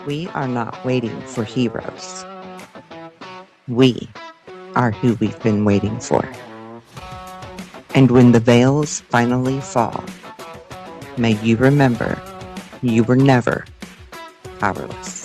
We are not waiting for heroes. We are who we've been waiting for. And when the veils finally fall, may you remember you were never powerless.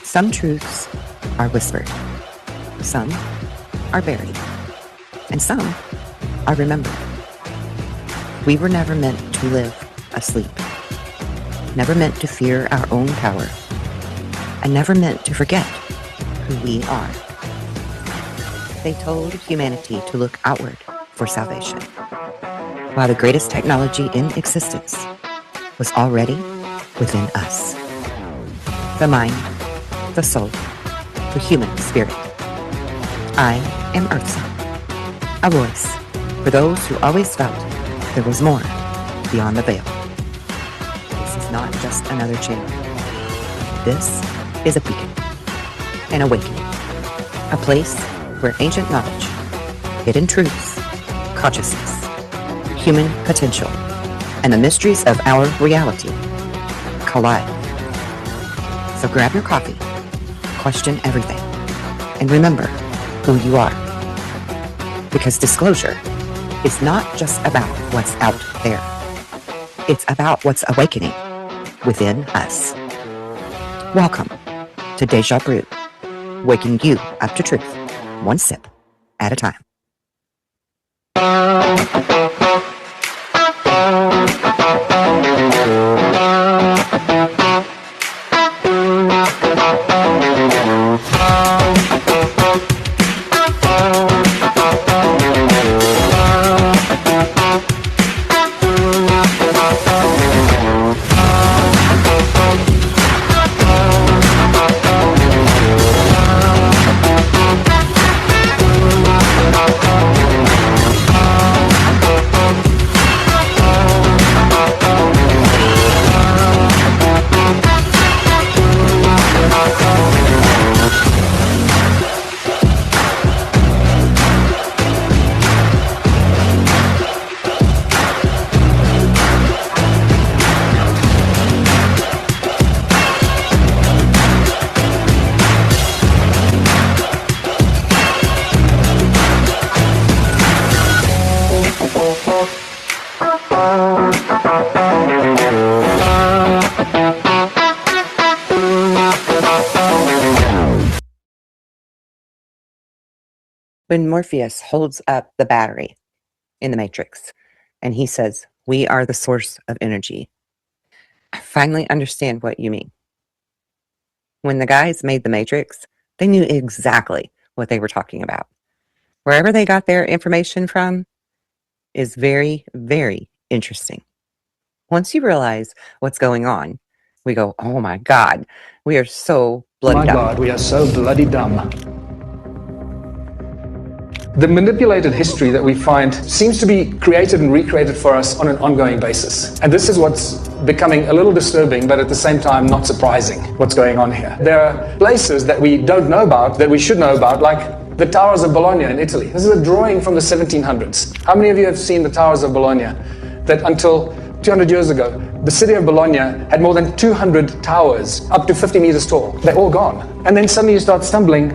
Some truths are whispered, some are buried, and some are remembered. We were never meant to live asleep, never meant to fear our own power, and never meant to forget who we are. They told humanity to look outward for salvation, while the greatest technology in existence was already within us. The mind, the soul, the human spirit. I am Earthsong, a voice for those who always felt there was more beyond the veil. This is not just another channel. This is a beacon, an awakening, a place where ancient knowledge, hidden truths, consciousness, human potential, and the mysteries of our reality collide. So grab your coffee, question everything, and remember who you are. Because disclosure is not just about what's out there. It's about what's awakening within us. Welcome to Deja Brew, waking you up to truth, one sip at a time. When Morpheus holds up the battery in the Matrix and he says, "We are the source of energy," I finally understand what you mean. When the guys made the Matrix, they knew exactly what they were talking about. Wherever they got their information from is very, very interesting. Once you realize what's going on, we go, "Oh my God, we are so bloody dumb." My God, we are so bloody dumb. The manipulated history that we find seems to be created and recreated for us on an ongoing basis. And this is what's becoming a little disturbing, but at the same time not surprising, what's going on here. There are places that we don't know about, that we should know about, like the Towers of Bologna in Italy. This is a drawing from the 1700s. How many of you have seen the Towers of Bologna? That until 200 years ago, the city of Bologna had more than 200 towers, up to 50 meters tall. They're all gone. And then suddenly you start stumbling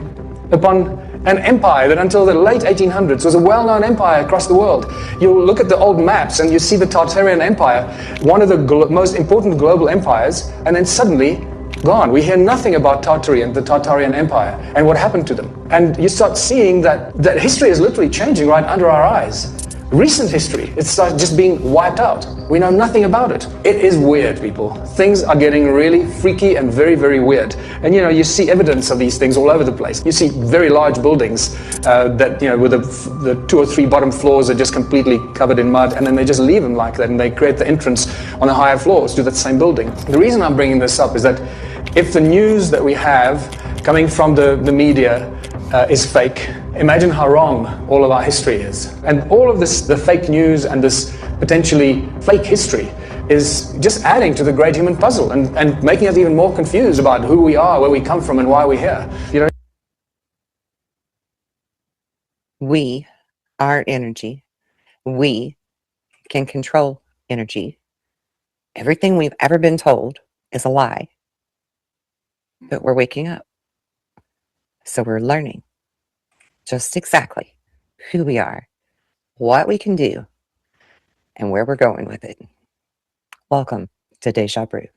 upon an empire that until the late 1800s was a well-known empire across the world. You look at the old maps and you see the Tartarian Empire, one of the most important global empires, and then suddenly gone. We hear nothing about Tartary the Tartarian Empire and what happened to them. And you start seeing that history is literally changing right under our eyes. Recent history, it's just being wiped out. We know nothing about it. It is weird, people. Things are getting really freaky and very, very weird. And you see evidence of these things all over the place. You see very large buildings that, with the 2 or 3 bottom floors are just completely covered in mud, and then they just leave them like that, and they create the entrance on the higher floors to that same building. The reason I'm bringing this up is that if the news that we have coming from the media is fake, Imagine how wrong all of our history is. And all of this, the fake news and this potentially fake history, is just adding to the great human puzzle and making us even more confused about who we are, where we come from, and why we're here. You know, We are energy. We can control energy. Everything we've ever been told is a lie. But we're waking up. So we're learning just exactly who we are, what we can do, and where we're going with it. Welcome to Deja Brew.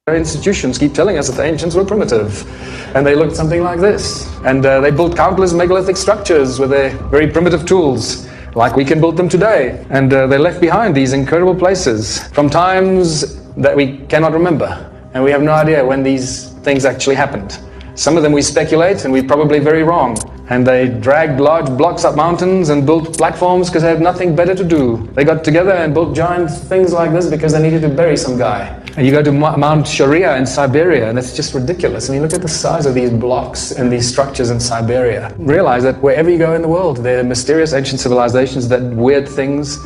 our institutions keep telling us that the ancients were primitive, and they looked something like this. And they built countless megalithic structures with their very primitive tools, like we can build them today. And they left behind these incredible places from times that we cannot remember. And we have no idea when these things actually happened. Some of them we speculate, and we're probably very wrong. And they dragged large blocks up mountains and built platforms because they had nothing better to do. They got together and built giant things like this because they needed to bury some guy. And you go to Mount Sharia in Siberia, and it's just ridiculous. I mean, look at the size of these blocks and these structures in Siberia. Realize that wherever you go in the world, there are mysterious ancient civilizations that weird things,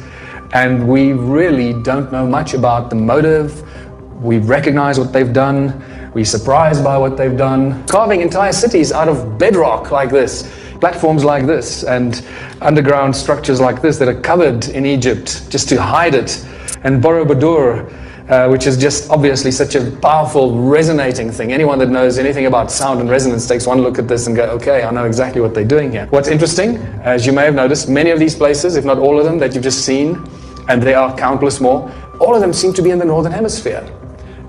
and we really don't know much about the motive. We recognize what they've done. We're surprised by what they've done. Carving entire cities out of bedrock like this, platforms like this, and underground structures like this that are covered in Egypt just to hide it. And Borobudur, which is just obviously such a powerful, resonating thing. Anyone that knows anything about sound and resonance takes one look at this and go, okay, I know exactly what they're doing here. What's interesting, as you may have noticed, many of these places, if not all of them that you've just seen, and there are countless more, all of them seem to be in the Northern Hemisphere.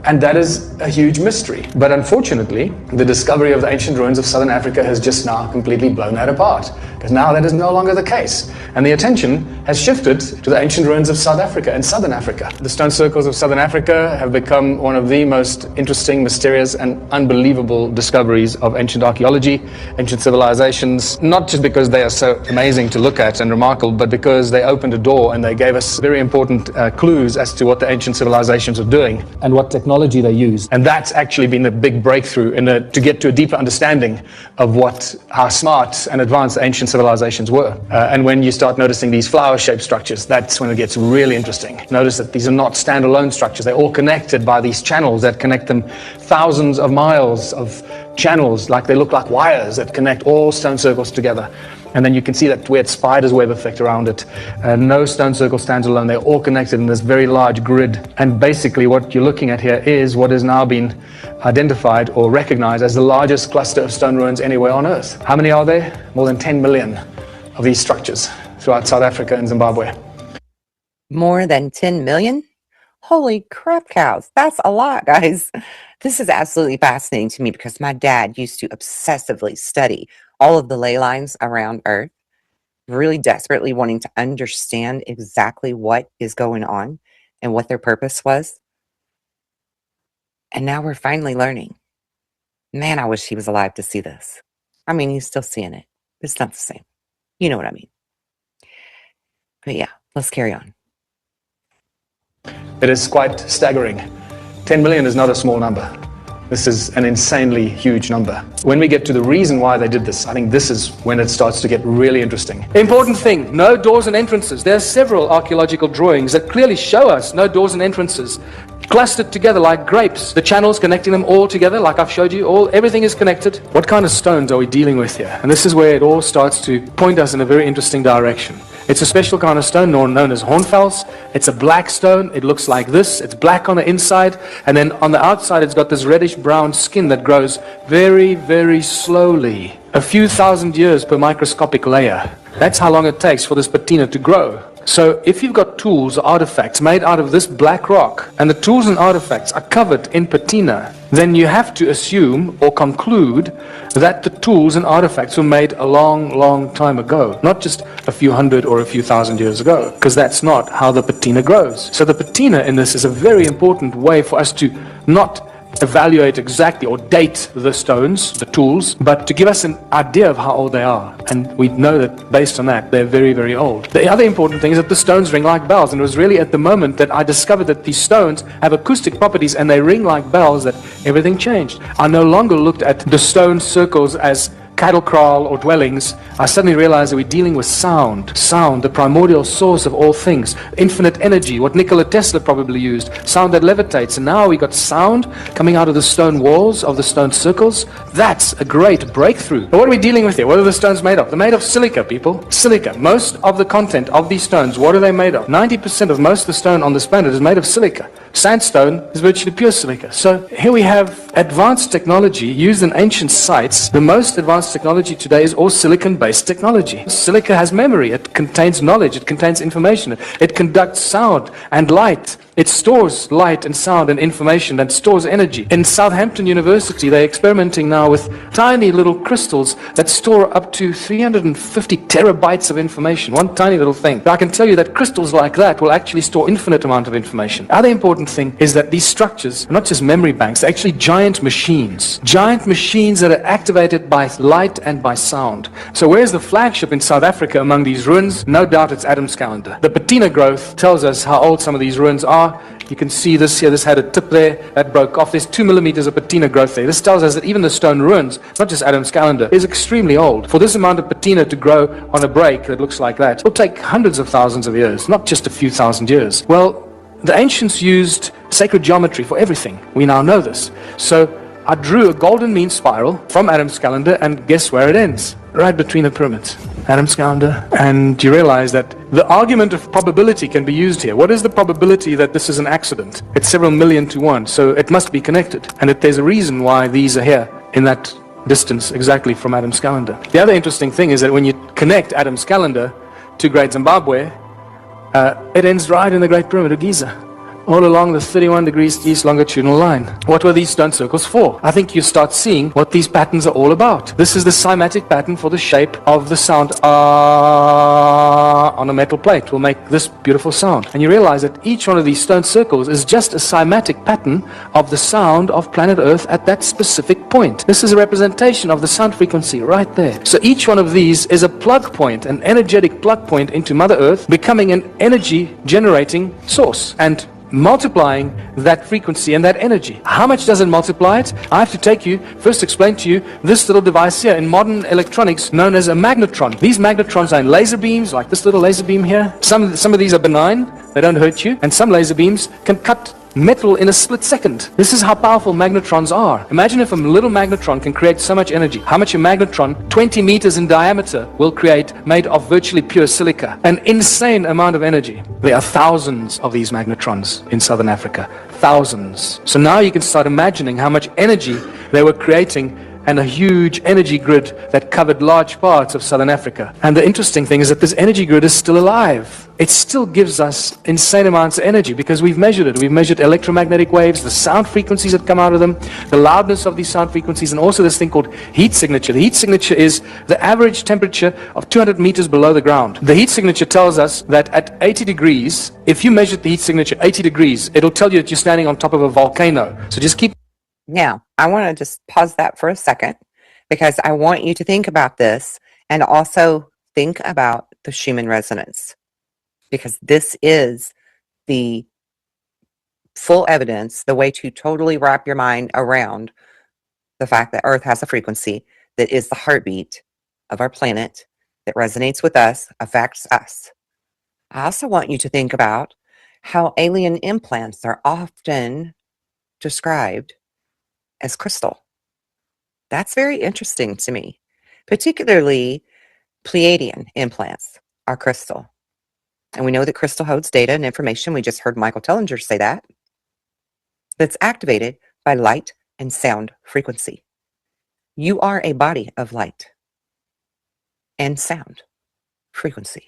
And that is a huge mystery. But unfortunately, the discovery of the ancient ruins of Southern Africa has just now completely blown that apart. Because now that is no longer the case. And the attention has shifted to the ancient ruins of South Africa and Southern Africa. The stone circles of Southern Africa have become one of the most interesting, mysterious, and unbelievable discoveries of ancient archaeology, ancient civilizations, not just because they are so amazing to look at and remarkable, but because they opened a door and they gave us very important clues as to what the ancient civilizations were doing and what technology they used. And that's actually been the big breakthrough to get to a deeper understanding of how smart and advanced the ancient civilizations were. And when you start noticing these flower-shaped structures, that's when it gets really interesting. Notice that these are not standalone structures. They're all connected by these channels that connect them, thousands of miles of channels, like they look like wires that connect all stone circles together. And then you can see that weird spider's web effect around it. No stone circle stands alone. They're all connected in this very large grid. And basically what you're looking at here is what has now been identified or recognized as the largest cluster of stone ruins anywhere on Earth. How many are there? More than 10 million of these structures throughout South Africa and Zimbabwe. More than 10 million? Holy crap cows. That's a lot, guys. This is absolutely fascinating to me because my dad used to obsessively study all of the ley lines around Earth, really desperately wanting to understand exactly what is going on and what their purpose was. And now we're finally learning. Man, I wish he was alive to see this. I mean, he's still seeing it. It's not the same. You know what I mean. But yeah, let's carry on. It is quite staggering. 10 million is not a small number. This is an insanely huge number. When we get to the reason why they did this, I think this is when it starts to get really interesting. Important thing, no doors and entrances. There are several archaeological drawings that clearly show us no doors and entrances. Clustered together like grapes. The channels connecting them all together, like I've showed you, everything is connected. What kind of stones are we dealing with here? And this is where it all starts to point us in a very interesting direction. It's a special kind of stone known as hornfels. It's a black stone. It looks like this. It's black on the inside, and then on the outside it's got this reddish brown skin that grows very, very slowly. A few thousand years per microscopic layer. That's how long it takes for this patina to grow. So if you've got tools or artifacts made out of this black rock, and the tools and artifacts are covered in patina, then you have to assume or conclude that the tools and artifacts were made a long, long time ago, not just a few hundred or a few thousand years ago, because that's not how the patina grows. So the patina in this is a very important way for us to not evaluate exactly or date the stones, the tools, but to give us an idea of how old they are. And we know that based on that, they're very, very old. The other important thing is that the stones ring like bells. And it was really at the moment that I discovered that these stones have acoustic properties and they ring like bells that everything changed. I no longer looked at the stone circles as cattle kraal or dwellings, I suddenly realized that we're dealing with sound. Sound, the primordial source of all things. Infinite energy, what Nikola Tesla probably used. Sound that levitates. And now we got sound coming out of the stone walls, of the stone circles. That's a great breakthrough. But what are we dealing with here? What are the stones made of? They're made of silica, people. Silica. Most of the content of these stones, what are they made of? 90% of most of the stone on this planet is made of silica. Sandstone is virtually pure silica. So here we have advanced technology used in ancient sites. The most advanced technology today is all silicon-based technology. Silica has memory. It contains knowledge. It contains information. It conducts sound and light. It stores light and sound and information and stores energy. In Southampton University, they're experimenting now with tiny little crystals that store up to 350 terabytes of information. One tiny little thing. But I can tell you that crystals like that will actually store infinite amount of information. The other important thing is that these structures are not just memory banks, they're actually giant machines. Giant machines that are activated by light and by sound. So where's the flagship in South Africa among these ruins? No doubt it's Adam's calendar. The patina growth tells us how old some of these ruins are. You can see this here, this had a tip there that broke off. There's 2 millimeters of patina growth there. This tells us that even the stone ruins, not just Adam's calendar, is extremely old. For this amount of patina to grow on a break that looks like that, it will take hundreds of thousands of years, not just a few thousand years. Well, the ancients used sacred geometry for everything. We now know this. So I drew a golden mean spiral from Adam's calendar, and guess where it ends? Right between the pyramids. Adam's calendar. And you realize that the argument of probability can be used here. What is the probability that this is an accident? It's several million to one, so it must be connected. And that there's a reason why these are here in that distance exactly from Adam's calendar. The other interesting thing is that when you connect Adam's calendar to Great Zimbabwe, it ends right in the Great Pyramid of Giza, all along the 31 degrees east longitudinal line. What were these stone circles for? I think you start seeing what these patterns are all about. This is the cymatic pattern for the shape of the sound on a metal plate will make this beautiful sound. And you realize that each one of these stone circles is just a cymatic pattern of the sound of planet Earth at that specific point. This is a representation of the sound frequency right there. So each one of these is a plug point, an energetic plug point into Mother Earth, becoming an energy generating source and multiplying that frequency and that energy. How much does it multiply it? I have to first explain to you this little device here in modern electronics known as a magnetron. These magnetrons are in laser beams, like this little laser beam here. Some of these are benign, they don't hurt you, and some laser beams can cut metal in a split second. This is how powerful magnetrons are. Imagine if a little magnetron can create so much energy. How much a magnetron 20 meters in diameter will create, made of virtually pure silica. An insane amount of energy. There are thousands of these magnetrons in southern Africa. Thousands. So now you can start imagining how much energy they were creating, and a huge energy grid that covered large parts of southern Africa. And the interesting thing is that this energy grid is still alive. It still gives us insane amounts of energy because we've measured it. We've measured electromagnetic waves, the sound frequencies that come out of them, the loudness of these sound frequencies, and also this thing called heat signature. The heat signature is the average temperature of 200 meters below the ground. The heat signature tells us that at 80 degrees, if you measure the heat signature 80 degrees, it'll tell you that you're standing on top of a volcano. So just keep. Now, I want to just pause that for a second because I want you to think about this and also think about the Schumann resonance, because this is the full evidence, the way to totally wrap your mind around the fact that Earth has a frequency that is the heartbeat of our planet, that resonates with us, affects us. I also want you to think about how alien implants are often described as crystal. That's very interesting to me. Particularly Pleiadian implants are crystal. And we know that crystal holds data and information. We just heard Michael Tellinger say that. That's activated by light and sound frequency. You are a body of light and sound frequency.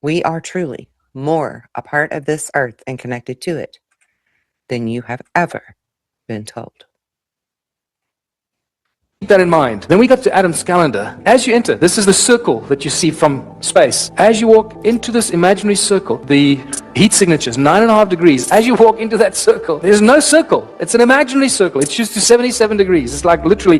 We are truly more a part of this earth and connected to it than you have ever been told. Keep that in mind. Then we got to Adam's calendar. As you enter, this is the circle that you see from space. As you walk into this imaginary circle, the heat signature is 9.5 degrees. As you walk into that circle, there's no circle. It's an imaginary circle. It's just to 77 degrees. It's like literally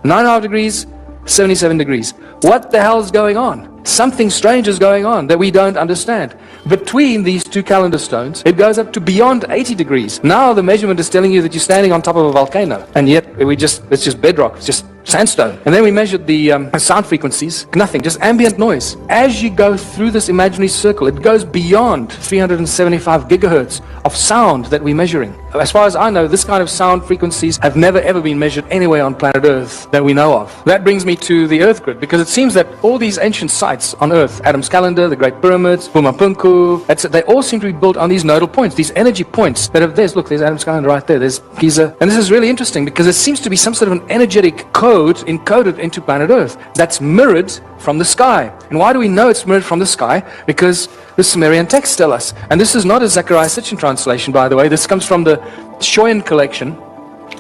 9.5 degrees, 77 degrees. What the hell is going on? Something strange is going on that we don't understand. between these two calendar stones, it goes up to beyond 80 degrees. Now the measurement is telling you that you're standing on top of a volcano, and yet it's just bedrock, it's just sandstone. And then we measured the sound frequencies, nothing, just ambient noise. As you go through this imaginary circle, it goes beyond 375 gigahertz of sound that we're measuring. As far as I know, this kind of sound frequencies have never ever been measured anywhere on planet Earth that we know of. That brings me to the Earth grid, because it seems that all these ancient sites on Earth, Adam's Calendar, the Great Pyramids, Pumapunku, they all seem to be built on these nodal points, these energy points that have, there's Adam's Calendar right there, there's Giza. And this is really interesting because it seems to be some sort of an energetic code encoded into planet Earth that's mirrored from the sky. And why do we know it's mirrored from the sky? Because the Sumerian texts tell us. And this is not a Zechariah Sitchin translation, by the way. This comes from the Shoyan collection.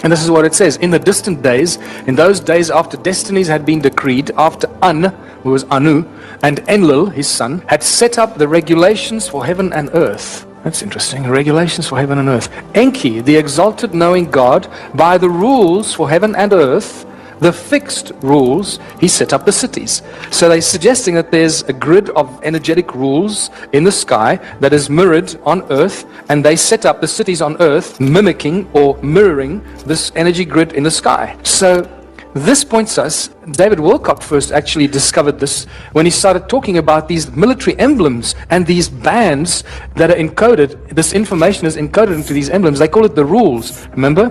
And this is what it says. In the distant days, in those days after destinies had been decreed, after An, who was Anu, and Enlil, his son, had set up the regulations for heaven and earth. That's interesting. Regulations for heaven and earth. Enki, the exalted knowing God, by the rules for heaven and earth, the fixed rules, he set up the cities. So they're suggesting that there's a grid of energetic rules in the sky that is mirrored on Earth, and they set up the cities on Earth mimicking or mirroring this energy grid in the sky. So this points us, David Wilcock first actually discovered this when he started talking about these military emblems and these bands that are encoded. This information is encoded into these emblems. They call it the rules. Remember?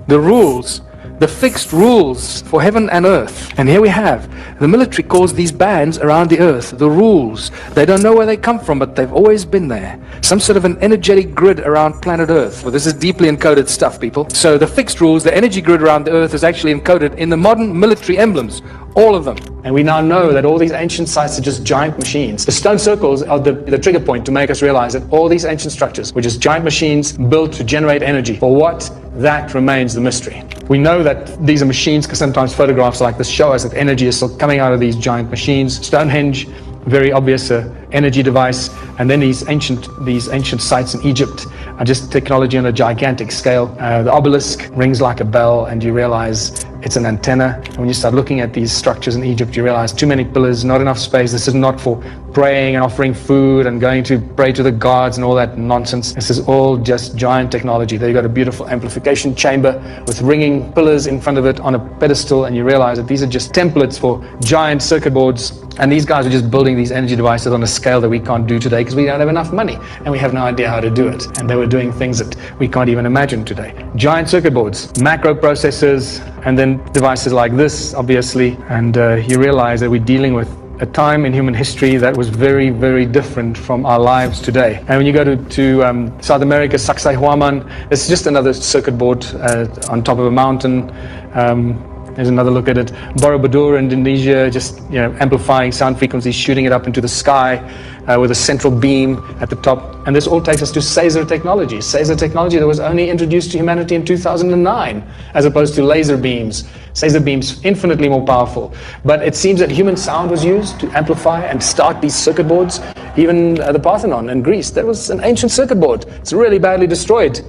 The rules. The fixed rules for heaven and earth. And here we have, the military calls these bands around the earth, the rules. They don't know where they come from, but they've always been there. Some sort of an energetic grid around planet Earth. Well, this is deeply encoded stuff, people. So the fixed rules, the energy grid around the earth is actually encoded in the modern military emblems. All of them. And we now know that all these ancient sites are just giant machines. The stone circles are the trigger point to make us realize that all these ancient structures were just giant machines built to generate energy. For what? That remains the mystery. We know that these are machines because sometimes photographs like this show us that energy is still coming out of these giant machines. Stonehenge, very obvious energy device. And then these ancient sites in Egypt are just technology on a gigantic scale. The obelisk rings like a bell, and you realize it's an antenna. And when you start looking at these structures in Egypt, you realize too many pillars, not enough space. This is not for praying and offering food and going to pray to the gods and all that nonsense. This is all just giant technology. There you've got a beautiful amplification chamber with ringing pillars in front of it on a pedestal, and you realize that these are just templates for giant circuit boards. And these guys are just building these energy devices on a scale that we can't do today because we don't have enough money and we have no idea how to do it. And they were doing things that we can't even imagine today. Giant circuit boards, macro processors, and then devices like this, obviously. And you realize that we're dealing with a time in human history that was very, very different from our lives today. And when you go to South America, Sacsayhuaman, it's just another circuit board on top of a mountain. There's another look at it. Borobudur, Indonesia, just amplifying sound frequencies, shooting it up into the sky with a central beam at the top. And this all takes us to Caesar technology. Caesar technology that was only introduced to humanity in 2009, as opposed to laser beams. Caesar beams infinitely more powerful. But it seems that human sound was used to amplify and start these circuit boards. Even the Parthenon in Greece, that was an ancient circuit board. It's really badly destroyed.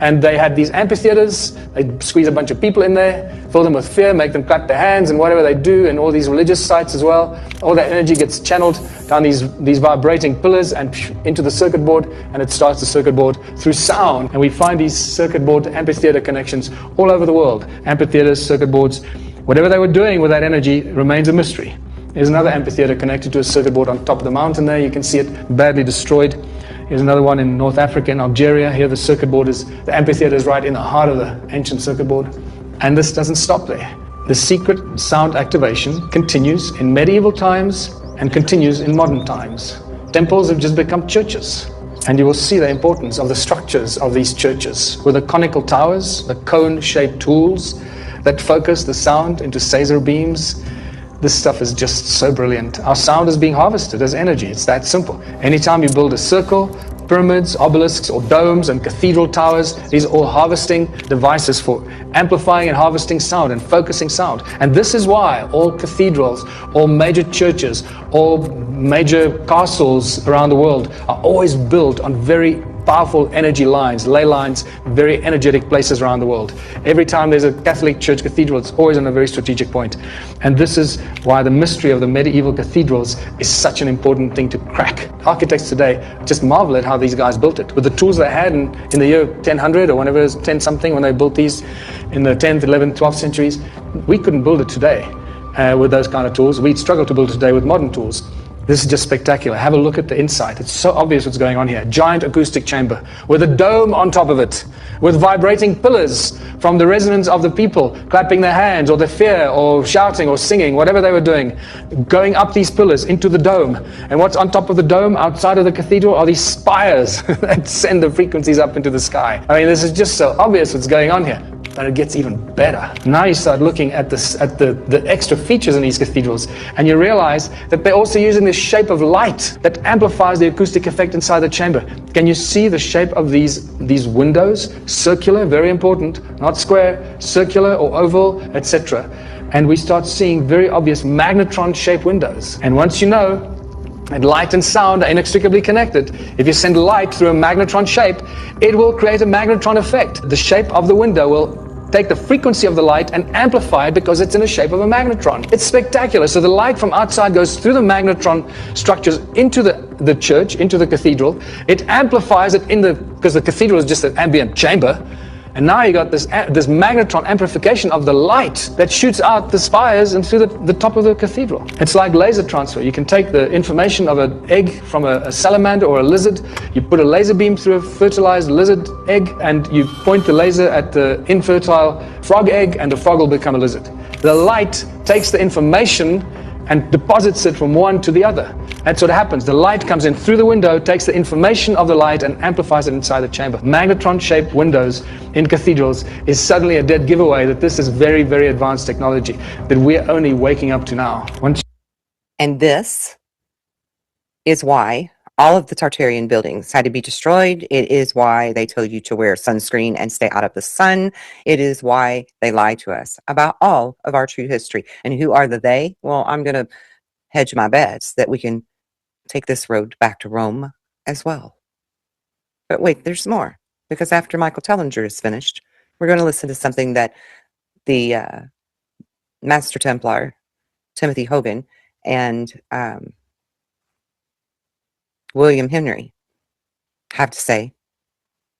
And they had these amphitheaters. They'd squeeze a bunch of people in there, fill them with fear, make them clap their hands and whatever they do, and all these religious sites as well. All that energy gets channeled down these vibrating pillars and into the circuit board, and it starts the circuit board through sound. And we find these circuit board amphitheater connections all over the world. Amphitheaters, circuit boards, whatever they were doing with that energy remains a mystery. There's another amphitheater connected to a circuit board on top of the mountain there. You can see it badly destroyed. Here's another one in North Africa, in Algeria. Here the amphitheater is right in the heart of the ancient circuit board. And this doesn't stop there. The secret sound activation continues in medieval times and continues in modern times. Temples have just become churches. And you will see the importance of the structures of these churches with the conical towers, the cone-shaped tools that focus the sound into Caesar beams. This stuff is just so brilliant. Our sound is being harvested as energy. It's that simple. Anytime you build a circle, pyramids, obelisks, or domes and cathedral towers, these are all harvesting devices for amplifying and harvesting sound and focusing sound. And this is why all cathedrals, all major churches, all major castles around the world are always built on very powerful energy lines, ley lines, very energetic places around the world. Every time there's a Catholic church cathedral, it's always on a very strategic point. And this is why the mystery of the medieval cathedrals is such an important thing to crack. Architects today just marvel at how these guys built it. With the tools they had in the year 1000 or whenever it was 10 something, when they built these in the 10th, 11th, 12th centuries, we couldn't build it today with those kind of tools. We'd struggle to build it today with modern tools. This is just spectacular. Have a look at the inside. It's so obvious what's going on here. Giant acoustic chamber with a dome on top of it, with vibrating pillars from the resonance of the people clapping their hands or their fear or shouting or singing, whatever they were doing, going up these pillars into the dome. And what's on top of the dome outside of the cathedral are these spires that send the frequencies up into the sky. I mean, this is just so obvious what's going on here. But it gets even better. Now you start looking at this, at the extra features in these cathedrals, and you realize that they're also using this shape of light that amplifies the acoustic effect inside the chamber. Can you see the shape of these windows? Circular, very important, not square, circular or oval, etc. And we start seeing very obvious magnetron-shaped windows. And once you know that light and sound are inextricably connected, if you send light through a magnetron shape, it will create a magnetron effect. The shape of the window will take the frequency of the light and amplify it because it's in the shape of a magnetron. It's spectacular. So the light from outside goes through the magnetron structures into the church, into the cathedral. It amplifies it because the cathedral is just an ambient chamber. And now you got this magnetron amplification of the light that shoots out the spires and through the top of the cathedral. It's like laser transfer. You can take the information of an egg from a salamander or a lizard, you put a laser beam through a fertilized lizard egg, and you point the laser at the infertile frog egg, and the frog will become a lizard. The light takes the information and deposits it from one to the other. That's what happens. The light comes in through the window, takes the information of the light and amplifies it inside the chamber. Magnetron-shaped windows in cathedrals is suddenly a dead giveaway that this is very, very advanced technology that we're only waking up to now. And this is why all of the Tartarian buildings had to be destroyed. It is why they told you to wear sunscreen and stay out of the sun. It is why they lie to us about all of our true history. And who are the they? Well, I'm going to hedge my bets that we can take this road back to Rome as well. But wait, there's more. Because after Michael Tellinger is finished, we're going to listen to something that the Master Templar, Timothy Hogan, and William Henry have to say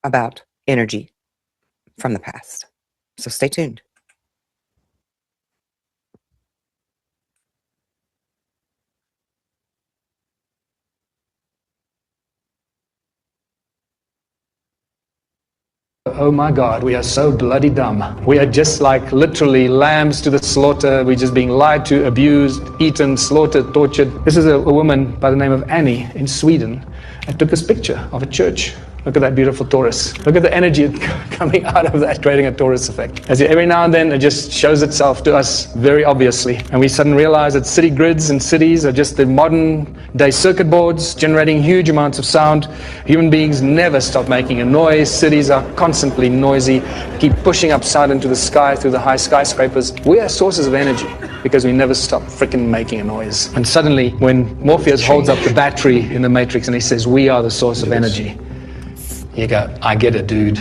about energy from the past. So stay tuned. Oh my God, we are so bloody dumb. We are just like literally lambs to the slaughter. We're just being lied to, abused, eaten, slaughtered, tortured. This is a woman by the name of Annie in Sweden and took this picture of a church. Look at that beautiful torus. Look at the energy coming out of that, creating a torus effect. As every now and then, it just shows itself to us very obviously. And we suddenly realize that city grids and cities are just the modern day circuit boards generating huge amounts of sound. Human beings never stop making a noise. Cities are constantly noisy, keep pushing up sound into the sky through the high skyscrapers. We are sources of energy because we never stop freaking making a noise. And suddenly, when Morpheus holds up the battery in the Matrix and he says, "We are the source of energy," you go, I get it, dude.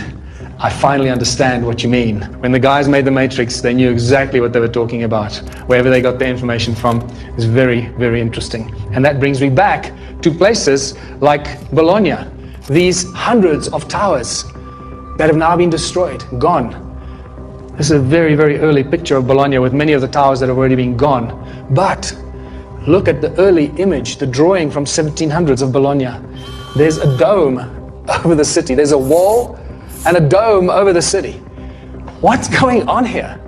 I finally understand what you mean. When the guys made the Matrix, they knew exactly what they were talking about. Wherever they got their information from is very, very interesting. And that brings me back to places like Bologna. These hundreds of towers that have now been destroyed, gone. This is a very, very early picture of Bologna with many of the towers that have already been gone. But look at the early image, the drawing from 1700s of Bologna. There's a dome over the city. There's a wall and a dome over the city. What's going on here?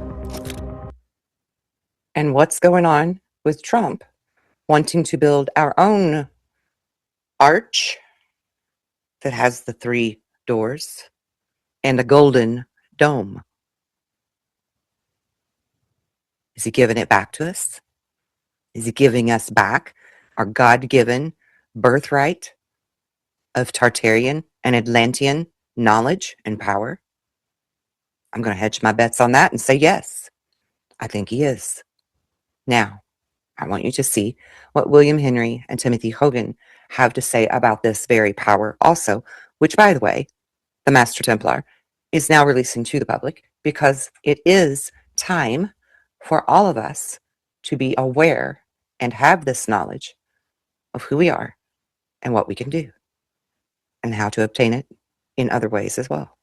And what's going on with Trump wanting to build our own arch that has the 3 doors and a golden dome? Is he giving it back to us? Is he giving us back our God-given birthright of Tartarian and Atlantean knowledge and power? I'm going to hedge my bets on that and say yes. I think he is. Now, I want you to see what William Henry and Timothy Hogan have to say about this very power also which, by the way, the Master Templar is now releasing to the public because it is time for all of us to be aware and have this knowledge of who we are and what we can do and how to obtain it in other ways as well.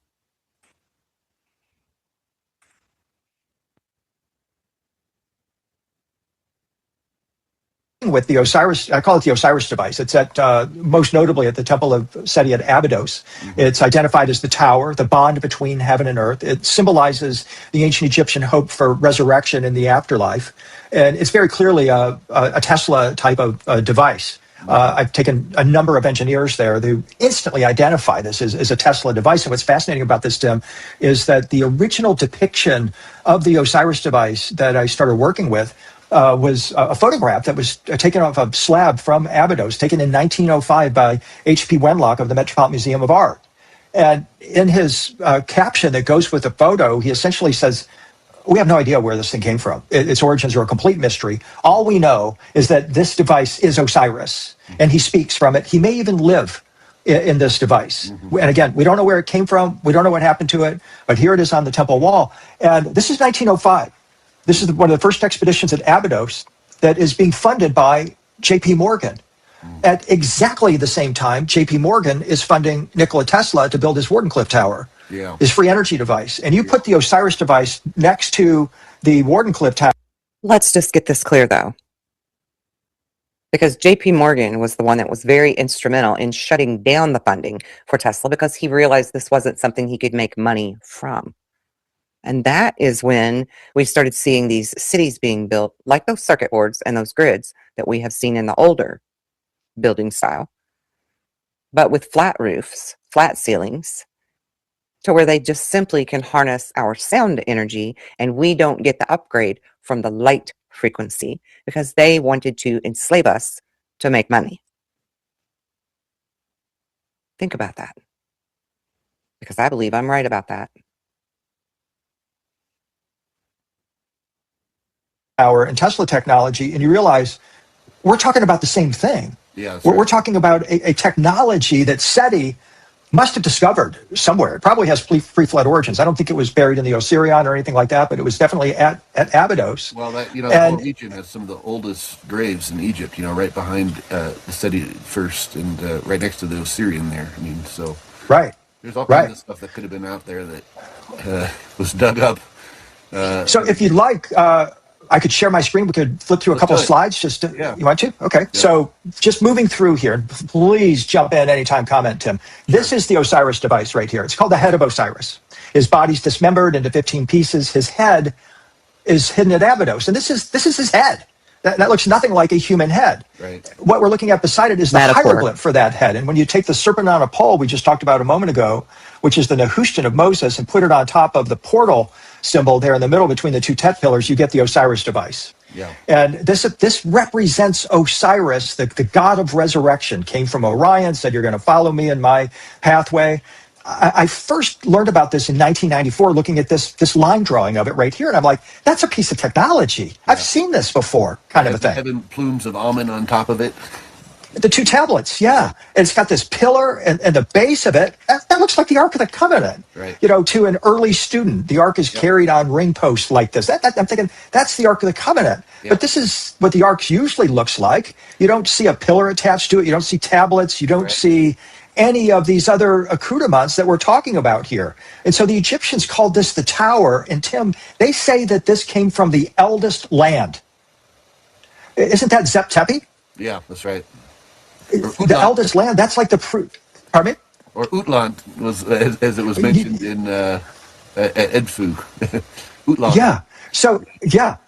With the Osiris, I call it the Osiris device. It's at most notably at the Temple of Seti at Abydos. It's identified as the tower, the bond between heaven and earth. It symbolizes the ancient Egyptian hope for resurrection in the afterlife, and it's very clearly a Tesla type of device. I've taken a number of engineers there who instantly identify this as a Tesla device. And what's fascinating about this, Tim, is that the original depiction of the Osiris device that I started working with was a photograph that was taken off a slab from Abydos, taken in 1905 by H.P. Wenlock of the Metropolitan Museum of Art. And in his caption that goes with the photo, he essentially says, we have no idea where this thing came from. Its origins are a complete mystery. All we know is that this device is Osiris, and he speaks from it. He may even live in this device. And again, we don't know where it came from. We don't know what happened to it, but here it is on the temple wall. And this is 1905. This is one of the first expeditions at Abydos that is being funded by J.P. Morgan. At exactly the same time, J.P. Morgan is funding Nikola Tesla to build his Wardenclyffe Tower, his free energy device. And you put the Osiris device next to the Wardenclyffe Tower. Let's just get this clear, though. Because J.P. Morgan was the one that was very instrumental in shutting down the funding for Tesla because he realized this wasn't something he could make money from. And that is when we started seeing these cities being built, like those circuit boards and those grids that we have seen in the older building style, but with flat roofs, flat ceilings, to where they just simply can harness our sound energy, and we don't get the upgrade from the light frequency because they wanted to enslave us to make money. Think about that, because I believe I'm right about that. Tower and Tesla technology, and you realize we're talking about the same thing. Yeah, we're talking about a technology that SETI must have discovered somewhere. It probably has pre-flood origins. I don't think it was buried in the Osirion or anything like that, but it was definitely at Abydos. Well, that the whole region has some of the oldest graves in Egypt. Right behind the Seti first, and right next to the Osirian there. I mean, so there's all kinds of stuff that could have been out there that was dug up. So if you'd like, I could share my screen. We could flip through a couple of slides. You want to? Okay. Yeah. So just moving through here, please jump in anytime, comment, Tim. This is the Osiris device right here. It's called the head of Osiris. His body's dismembered into 15 pieces. His head is hidden at Abydos. And this is his head. That looks nothing like a human head. Right. What we're looking at beside it is the hieroglyph for that head. And when you take the serpent on a pole we just talked about a moment ago, which is the Nehushtan of Moses, and put it on top of the portal symbol there in the middle between the two Tet pillars, you get the Osiris device. Yeah. And this represents Osiris, the god of resurrection, came from Orion, said, you're going to follow me in my pathway. I first learned about this in 1994, looking at this line drawing of it right here, and I'm like, that's a piece of technology. Yeah. I've seen this before, kind of a thing. Having plumes of almond on top of it. The two tablets, yeah. And it's got this pillar, and the base of it, that looks like the Ark of the Covenant. Right. To an early student, the Ark is carried on ring posts like this. I'm thinking, that's the Ark of the Covenant. Yeah. But this is what the Ark usually looks like. You don't see a pillar attached to it. You don't see tablets. You don't see any of these other accoutrements that we're talking about here. And so the Egyptians called this the tower. And Tim, they say that this came from the eldest land. Isn't that Zep Tepi? Yeah, that's right. The eldest land, that's like pardon me? Or Utland, was as it was mentioned in Edfu. Utland. Yeah.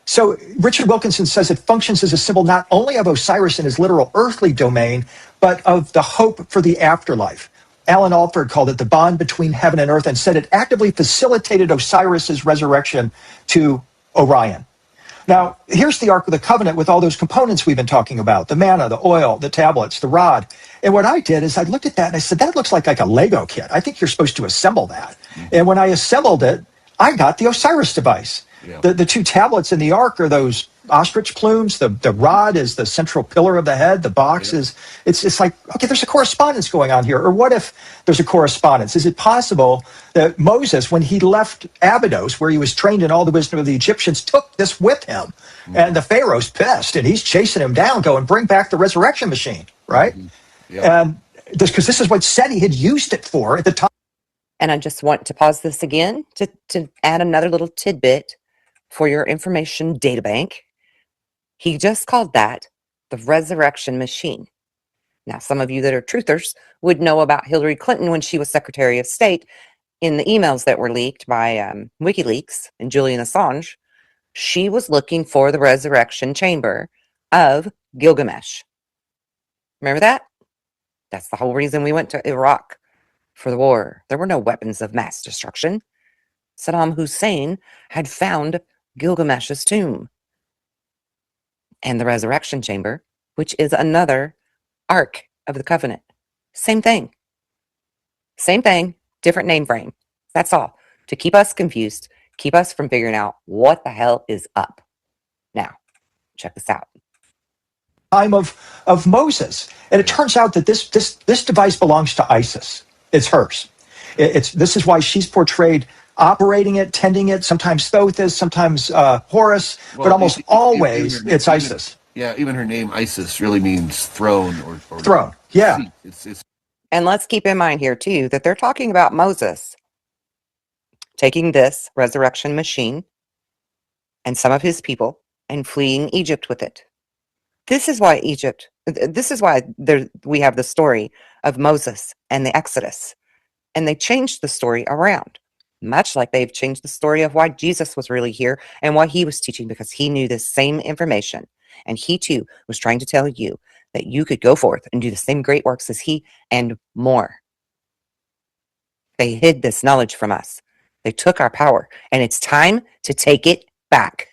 So Richard Wilkinson says it functions as a symbol not only of Osiris in his literal earthly domain, but of the hope for the afterlife. Alan Alford called it the bond between heaven and earth, and said it actively facilitated Osiris's resurrection to Orion. Now, here's the Ark of the Covenant with all those components we've been talking about, the manna, the oil, the tablets, the rod. And what I did is I looked at that and I said, that looks like a Lego kit. I think you're supposed to assemble that. And when I assembled it, I got the Osiris device. Yeah. The two tablets in the ark are those ostrich plumes. The rod is the central pillar of the head. The box is, it's like, okay, there's a correspondence going on here. Or what if there's a correspondence? Is it possible that Moses, when he left Abydos, where he was trained in all the wisdom of the Egyptians, took this with him? Mm-hmm. And the Pharaoh's pissed, and he's chasing him down, going, bring back the resurrection machine, right? Mm-hmm. Yeah. And because this is what SETI had used it for at the time. And I just want to pause this again to add another little tidbit for your information data bank. He just called that the resurrection machine. Now, some of you that are truthers would know about Hillary Clinton when she was Secretary of State. In the emails that were leaked by WikiLeaks and Julian Assange, she was looking for the resurrection chamber of Gilgamesh. Remember that? That's the whole reason we went to Iraq for the war. There were no weapons of mass destruction. Saddam Hussein had found Gilgamesh's tomb and the resurrection chamber, which is another Ark of the Covenant. Same thing. Same thing, different name frame. That's all. To keep us confused, keep us from figuring out what the hell is up. Now, check this out. Time of Moses. And it turns out that this device belongs to Isis. It's hers. This is why she's portrayed operating it, tending it, sometimes Thoth, sometimes Horus, but almost always it's Isis. Even her name, Isis, really means throne or throne. Yeah. It's And let's keep in mind here, too, that they're talking about Moses taking this resurrection machine and some of his people and fleeing Egypt with it. This is why we have the story of Moses and the Exodus. And they changed the story around, much like they've changed the story of why Jesus was really here and why he was teaching, because he knew the same information. And he, too, was trying to tell you that you could go forth and do the same great works as he and more. They hid this knowledge from us. They took our power, and it's time to take it back.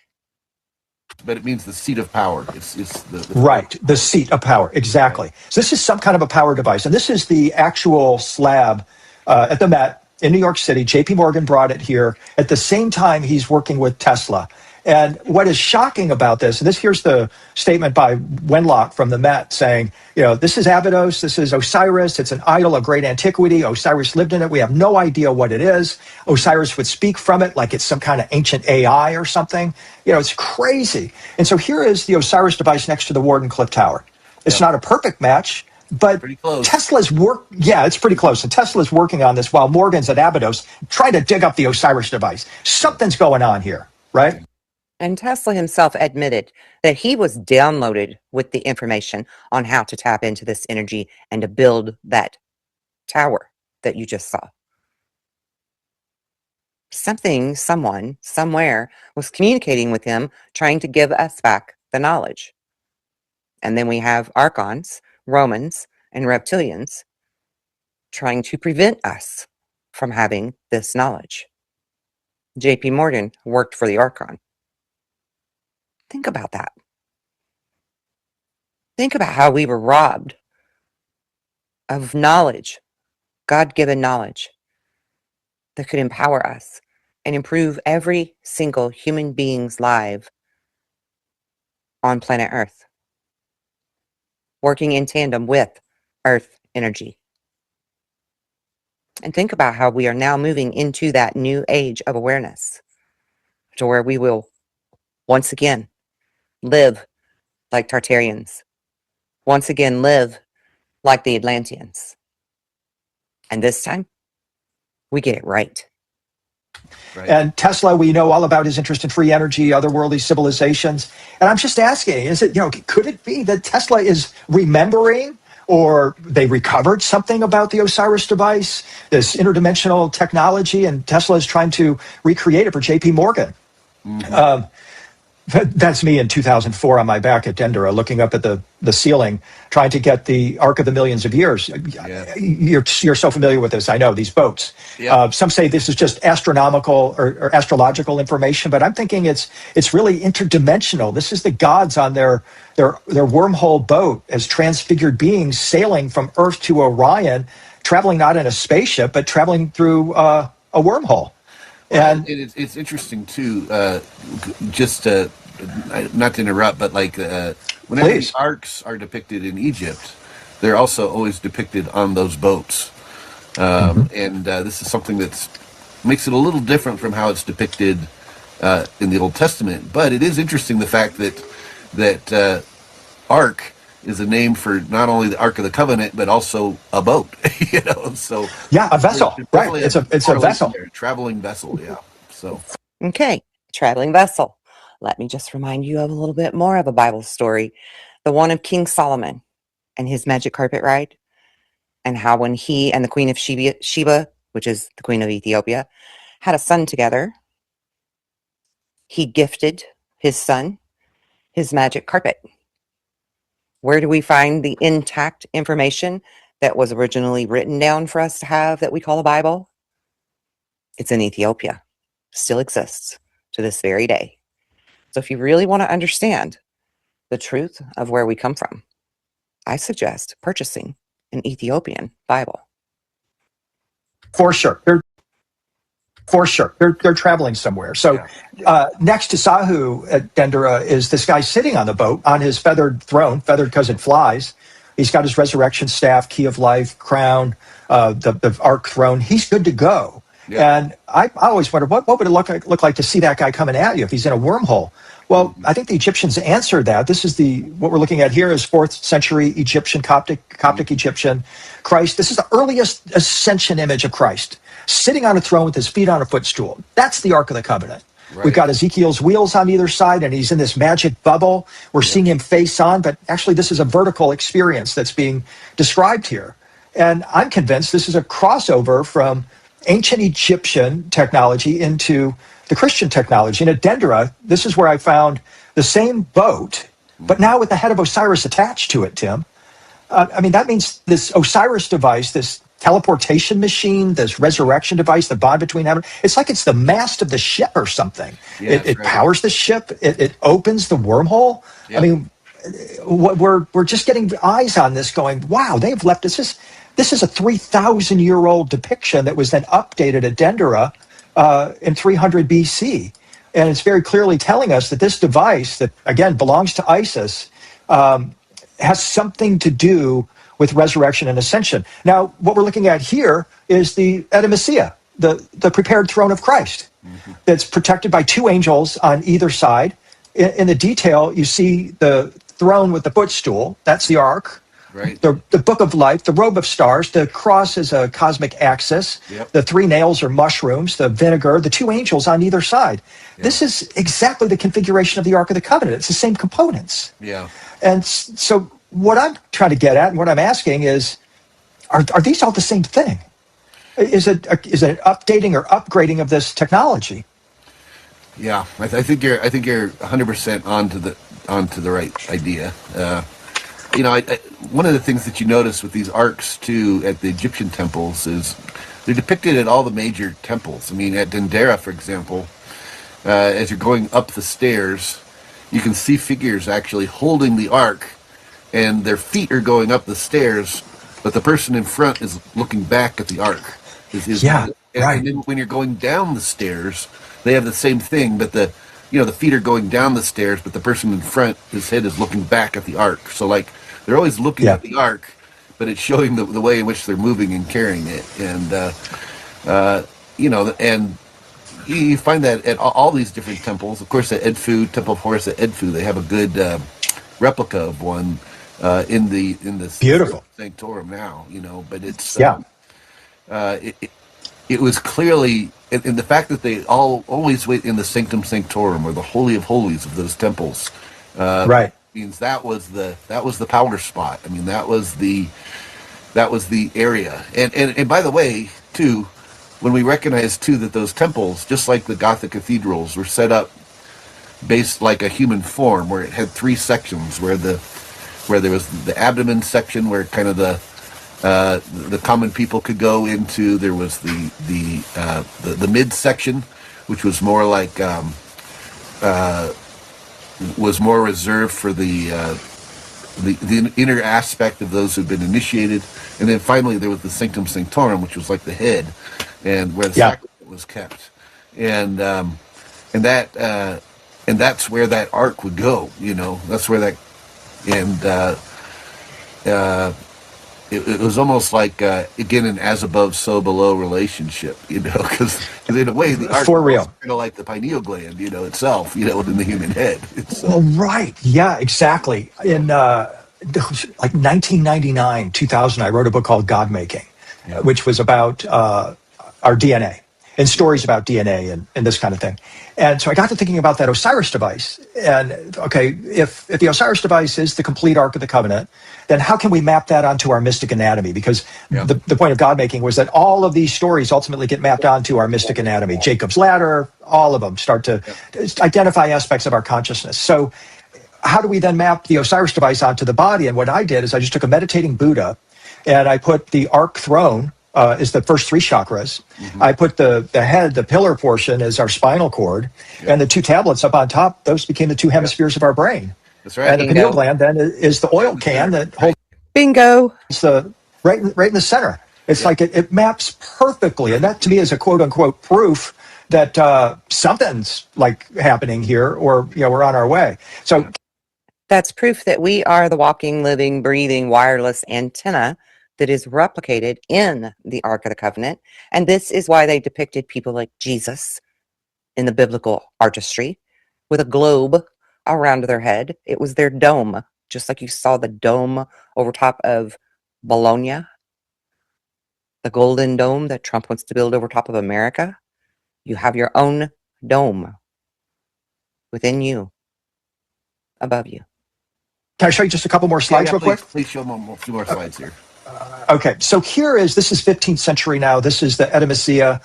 But it means the seat of power. It's the right, the seat of power, exactly. So this is some kind of a power device, and this is the actual slab at the Met in New York City. J.P. Morgan brought it here at the same time he's working with Tesla. And what is shocking about this, and here's the statement by Wenlock from the Met saying, this is Abydos, this is Osiris, it's an idol of great antiquity. Osiris lived in it. We have no idea what it is. Osiris would speak from it like it's some kind of ancient AI or something. It's crazy. And so here is the Osiris device next to the Warden Cliff Tower. It's not a perfect match, but Tesla's it's pretty close. And Tesla's working on this while Morgan's at Abydos trying to dig up the Osiris device. Something's going on here, right? And Tesla himself admitted that he was downloaded with the information on how to tap into this energy and to build that tower that you just saw. Someone, somewhere was communicating with him, trying to give us back the knowledge. And then we have Archons, Romans, and reptilians trying to prevent us from having this knowledge. J.P. Morgan worked for the Archon. Think about that. Think about how we were robbed of knowledge, God-given knowledge that could empower us and improve every single human being's life on planet Earth, working in tandem with Earth energy. And think about how we are now moving into that new age of awareness, to where we will once again live like Tartarians, once again live like the Atlanteans. And this time, we get it right. And Tesla, we know all about his interest in free energy, otherworldly civilizations. And I'm just asking, could it be that Tesla is remembering, or they recovered something about the Osiris device, this interdimensional technology, and Tesla is trying to recreate it for J.P. Morgan? Mm-hmm. That's me in 2004 on my back at Dendera, looking up at the ceiling, trying to get the Ark of the Millions of Years. Yeah. You're so familiar with this, I know, these boats. Yeah. Some say this is just astronomical or astrological information, but I'm thinking it's really interdimensional. This is the gods on their wormhole boat as transfigured beings sailing from Earth to Orion, traveling not in a spaceship, but traveling through a wormhole. Well, and it's interesting too. Just not to interrupt, but like whenever Please. the arcs are depicted in Egypt, they're also always depicted on those boats, and this is something that makes it a little different from how it's depicted in the Old Testament. But it is interesting the fact that ark is a name for not only the Ark of the Covenant but also a boat. So yeah, a vessel, right? It's a vessel, there, traveling vessel. Yeah. So Okay, traveling vessel. Let me just remind you of a little bit more of a Bible story, the one of King Solomon and his magic carpet ride, and how when he and the Queen of Sheba, which is the Queen of Ethiopia, had a son together, he gifted his son his magic carpet. Where do we find the intact information that was originally written down for us to have that we call the Bible? It's in Ethiopia. Still exists to this very day. So if you really want to understand the truth of where we come from, I suggest purchasing an Ethiopian Bible. For sure. They're traveling somewhere. So next to Sahu at Dendera is this guy sitting on the boat on his feathered throne, feathered because it flies. He's got his resurrection staff, key of life, crown, the ark throne. He's good to go. Yeah. And I always wonder, what would it look like to see that guy coming at you if he's in a wormhole? Well, I think the Egyptians answered that. This is what we're looking at here is 4th century Egyptian, Coptic Egyptian Christ. This is the earliest ascension image of Christ, sitting on a throne with his feet on a footstool. That's the Ark of the Covenant. Right. We've got Ezekiel's wheels on either side, and he's in this magic bubble. We're seeing him face on, but actually this is a vertical experience that's being described here. And I'm convinced this is a crossover from ancient Egyptian technology into the Christian technology. And at Dendera, this is where I found the same boat, but now with the head of Osiris attached to it, Tim. That means this Osiris device, this teleportation machine, this resurrection device, the bond between heaven, it's like it's the mast of the ship or something. Yeah, it powers the ship. It opens the wormhole. Yep. We're just getting eyes on this going, wow, they've left us. This is a 3,000-year-old depiction that was then updated at Dendera in 300 BC. And it's very clearly telling us that this device that, again, belongs to Isis has something to do with resurrection and ascension. Now, what we're looking at here is the Edemisia, the prepared throne of Christ, that's protected by 2 angels on either side. In the detail, you see the throne with the footstool. That's the ark. Right. The book of life, the robe of stars, the cross is a cosmic axis. Yep. The 3 nails are mushrooms, the vinegar, the 2 angels on either side. Yep. This is exactly the configuration of the Ark of the Covenant. It's the same components. Yeah. And so what I'm trying to get at and what I'm asking is, are these all the same thing? Is it an updating or upgrading of this technology? Yeah, I think you're 100% onto the right idea. One of the things that you notice with these arcs, too, at the Egyptian temples is they're depicted at all the major temples. At Dendera, for example, as you're going up the stairs, you can see figures actually holding the ark, and their feet are going up the stairs, but the person in front is looking back at the ark. Right. And then when you're going down the stairs, they have the same thing, but the feet are going down the stairs, but the person in front, his head is looking back at the ark. So, they're always looking at the ark, but it's showing the way in which they're moving and carrying it. And, and you find that at all these different temples. Of course, at Edfu, Temple of Horus at Edfu, they have a good replica of one in the beautiful sanctorum now, but it's... It was clearly, in the fact that they always wait in the sanctum sanctorum, or the holy of holies of those temples, means that was the power spot. That was the area. And by the way, too, when we recognize too that those temples, just like the Gothic cathedrals, were set up based like a human form, where it had 3 sections, where there was the abdomen section, where kind of the common people could go into. There was the mid section, which was more like was more reserved for the inner aspect of those who'd been initiated, and then finally there was the sanctum sanctorum, which was like the head, and where the sacrament was kept. and that's where that arc would go. That's where that it was almost like again an as above so below relationship, because in a way the arc for real, kind of like the pineal gland, itself, within the human head. Well, right, yeah, exactly. In like 1999, 2000, I wrote a book called God Making, which was about our DNA and stories about DNA and this kind of thing. And so I got to thinking about that Osiris device. And okay, if the Osiris device is the complete Ark of the Covenant, then how can we map that onto our mystic anatomy? Because the point of God Making was that all of these stories ultimately get mapped onto our mystic anatomy. Jacob's Ladder, all of them start to identify aspects of our consciousness. So how do we then map the Osiris device onto the body? And what I did is I just took a meditating Buddha and I put the Ark throne is the first three chakras. Mm-hmm. I put the head, the pillar portion, as our spinal cord, and the two tablets up on top, those became the two hemispheres of our brain. That's right. And the pineal gland then is the oil can that holds Bingo. right in the center. It's like it maps perfectly, and that to me is a quote unquote proof that something's like happening here, or we're on our way. So that's proof that we are the walking, living, breathing wireless antenna that is replicated in the Ark of the Covenant. And this is why they depicted people like Jesus in the biblical artistry with a globe around their head. It was their dome, just like you saw the dome over top of Bologna, the golden dome that Trump wants to build over top of America. You have your own dome within you, above you. Can I show you just a couple more slides real quick? Please show them a few more slides here. Okay, so this is 15th century now. This is the Edemisia.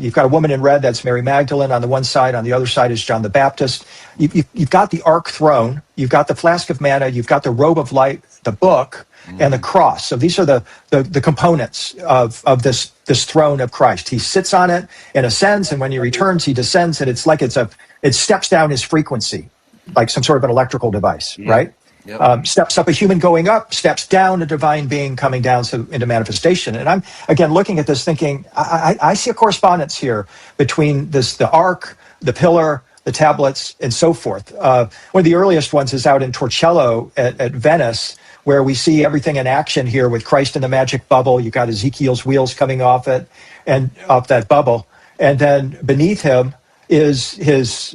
You've got a woman in red, that's Mary Magdalene on the one side. On the other side is John the Baptist. You've got the Ark throne. You've got the flask of manna. You've got the robe of light, the book, and the cross. So these are the components of this throne of Christ. He sits on it and ascends, and when he returns, he descends, and it's like it steps down his frequency, like some sort of an electrical device, right? Yep. Steps up a human going up, steps down a divine being coming down into manifestation. And I'm, again, looking at this thinking, I see a correspondence here between the ark, the pillar, the tablets, and so forth. One of the earliest ones is out in Torcello at Venice, where we see everything in action here with Christ in the magic bubble. You've got Ezekiel's wheels coming off it and off that bubble. And then beneath him is his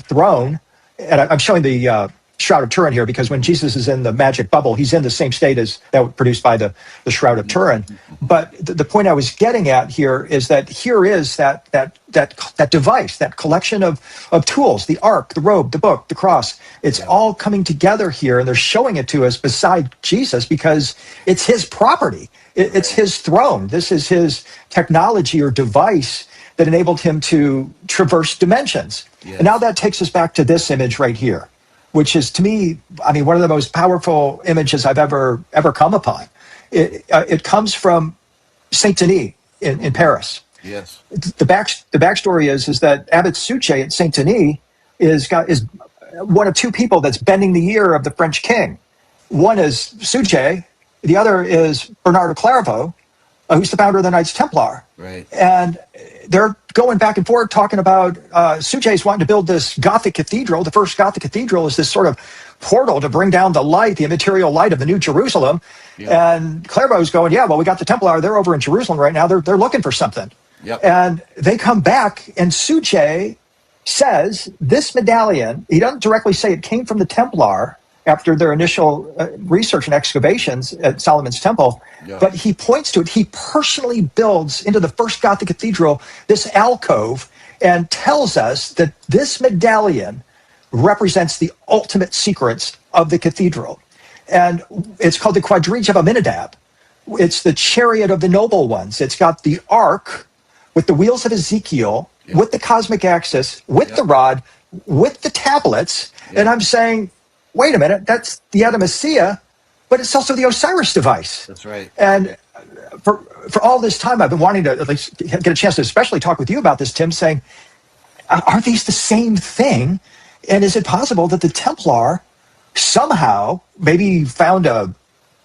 throne. And I'm showing the Shroud of Turin here, because when Jesus is in the magic bubble, he's in the same state as that was produced by the Shroud of Turin. But the point I was getting at here is that here is that device, that collection of tools, the ark, the robe, the book, the cross. It's all coming together here, and they're showing it to us beside Jesus because it's his property. It's his throne. This is his technology or device that enabled him to traverse dimensions. Yes. And now that takes us back to this image right here, which is, to me, one of the most powerful images I've ever come upon. It comes from Saint Denis in Paris. Yes. The backstory is that Abbot Suchet at Saint Denis is one of two people that's bending the ear of the French king. One is Suchet, the other is Bernard of Clairvaux, who's the founder of the Knights Templar. Right. And they're going back and forth talking about Suchet's wanting to build this Gothic cathedral. The first Gothic cathedral is this sort of portal to bring down the light, the immaterial light of the New Jerusalem. Yeah. And Clairvaux's going, we got the Templar. They're over in Jerusalem right now. They're looking for something. Yep. And they come back, and Suchet says this medallion, he doesn't directly say it came from the Templar after their initial research and excavations at Solomon's Temple, but he points to it. He personally builds into the first Gothic cathedral this alcove and tells us that this medallion represents the ultimate secrets of the cathedral. And it's called the Quadriga of Aminadab. It's the chariot of the noble ones. It's got the ark with the wheels of Ezekiel, with the cosmic axis, with the rod, with the tablets. And I'm saying, wait a minute, that's the Edemisia, but it's also the Osiris device. That's right. And for all this time, I've been wanting to at least get a chance to especially talk with you about this, Tim, saying, are these the same thing? And is it possible that the Templar somehow maybe found a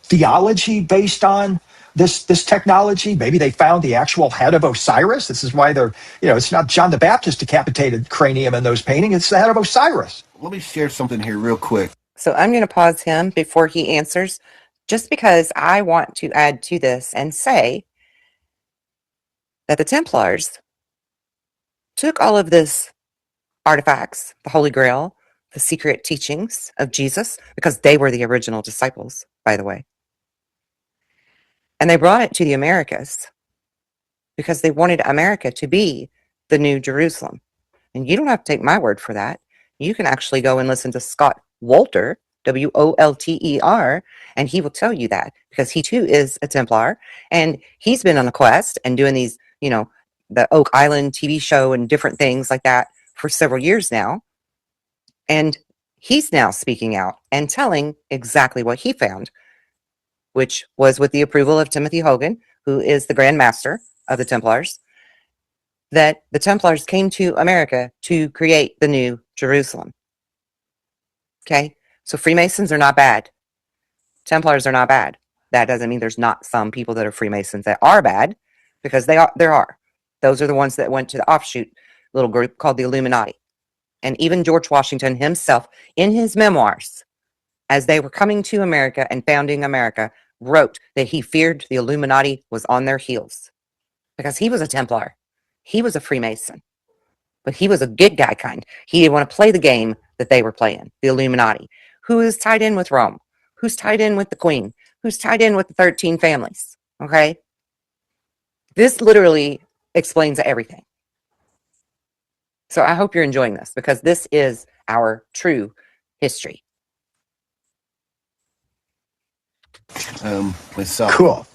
theology based on this technology. Maybe they found the actual head of Osiris. This is why they're, it's not John the Baptist decapitated cranium in those paintings. It's the head of Osiris. Let me share something here real quick. So I'm going to pause him before he answers, just because I want to add to this and say that the Templars took all of this artifacts, the Holy Grail, the secret teachings of Jesus, because they were the original disciples, by the way. And they brought it to the Americas because they wanted America to be the new Jerusalem. And you don't have to take my word for that. You can actually go and listen to Scott Wolter, Wolter, and he will tell you that, because he too is a Templar, and he's been on a quest and doing these, the Oak Island TV show and different things like that for several years now. And he's now speaking out and telling exactly what he found, which was with the approval of Timothy Hogan, who is the Grand Master of the Templars, that the Templars came to America to create the new Jerusalem. Okay? So Freemasons are not bad. Templars are not bad. That doesn't mean there's not some people that are Freemasons that are bad, because there are. Those are the ones that went to the offshoot little group called the Illuminati. And even George Washington himself, in his memoirs, as they were coming to America and founding America, wrote that he feared the Illuminati was on their heels, because he was a Templar. He was a Freemason, but he was a good guy kind. He didn't want to play the game that they were playing, the Illuminati, who is tied in with Rome, who's tied in with the Queen, who's tied in with the 13 families. Okay? This literally explains everything. So I hope you're enjoying this, because this is our true history. Myself. Cool.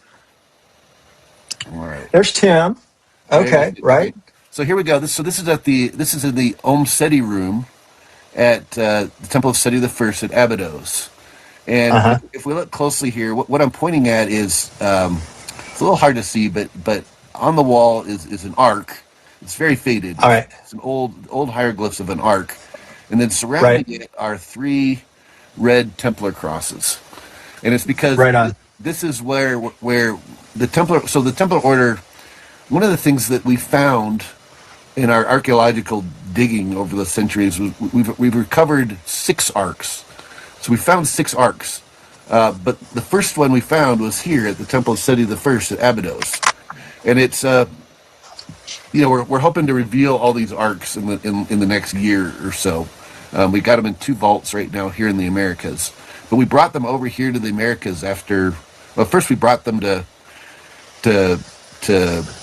All right. There's Tim. Okay, right. So here we go. This is in the Om Seti room at the Temple of Seti I at Abydos. And if we look closely here, what I'm pointing at is it's a little hard to see, but on the wall is an ark. It's very faded. All right. It's an old hieroglyphs of an ark, and then surrounding it are 3 red Templar crosses. And it's because this is where the Templar. So the Templar Order. One of the things that we found in our archaeological digging over the centuries was we've recovered 6 arks. So we found 6 arks, but the first one we found was here at the Temple of Seti I at Abydos, and it's we're hoping to reveal all these arks in the next year or so. We got them in 2 vaults right now here in the Americas, but we brought them over here to the Americas after. Well, first we brought them to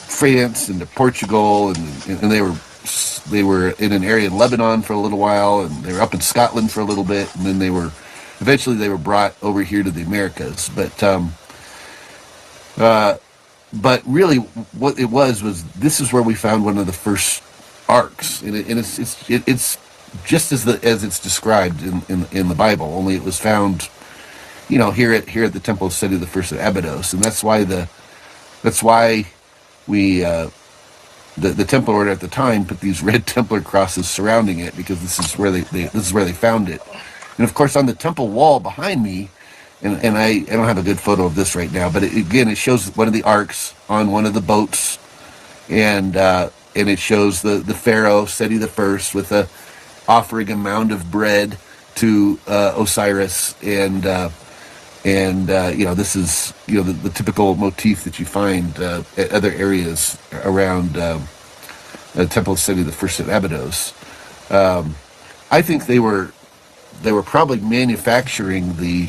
France and to Portugal, and they were in an area in Lebanon for a little while, and they were up in Scotland for a little bit, and then they were brought over here to the Americas. But really, what it was this is where we found one of the first arks, and it's just as it's described in the Bible. Only it was found, here at the Temple of Seti I at Abydos, and that's why we the Templar Order at the time put these red Templar crosses surrounding it, because this is where they found it. And of course, on the temple wall behind me, and I don't have a good photo of this right now, but it shows one of the arks on one of the boats, and it shows the pharaoh Seti I with offering a mound of bread to Osiris, and this is the typical motif that you find at other areas around the Temple of Seti I at Abydos. I think they were probably manufacturing the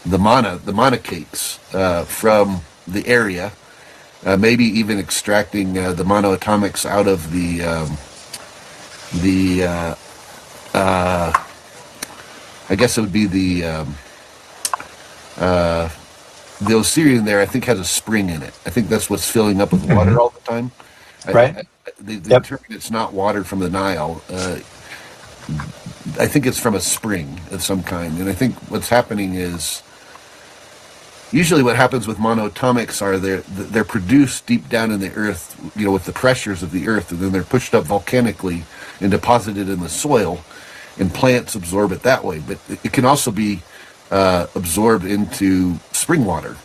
mana cakes from the area, maybe even extracting the monoatomics out of I guess it would be the Osirian there. I think has a spring in it. I think that's what's filling up with water all the time. Right. They determine it's not water from the Nile. I think it's from a spring of some kind. And I think what's happening is, usually what happens with monoatomics are they're produced deep down in the earth, with the pressures of the earth, and then they're pushed up volcanically and deposited in the soil, and plants absorb it that way. But it can also be absorbed into spring water.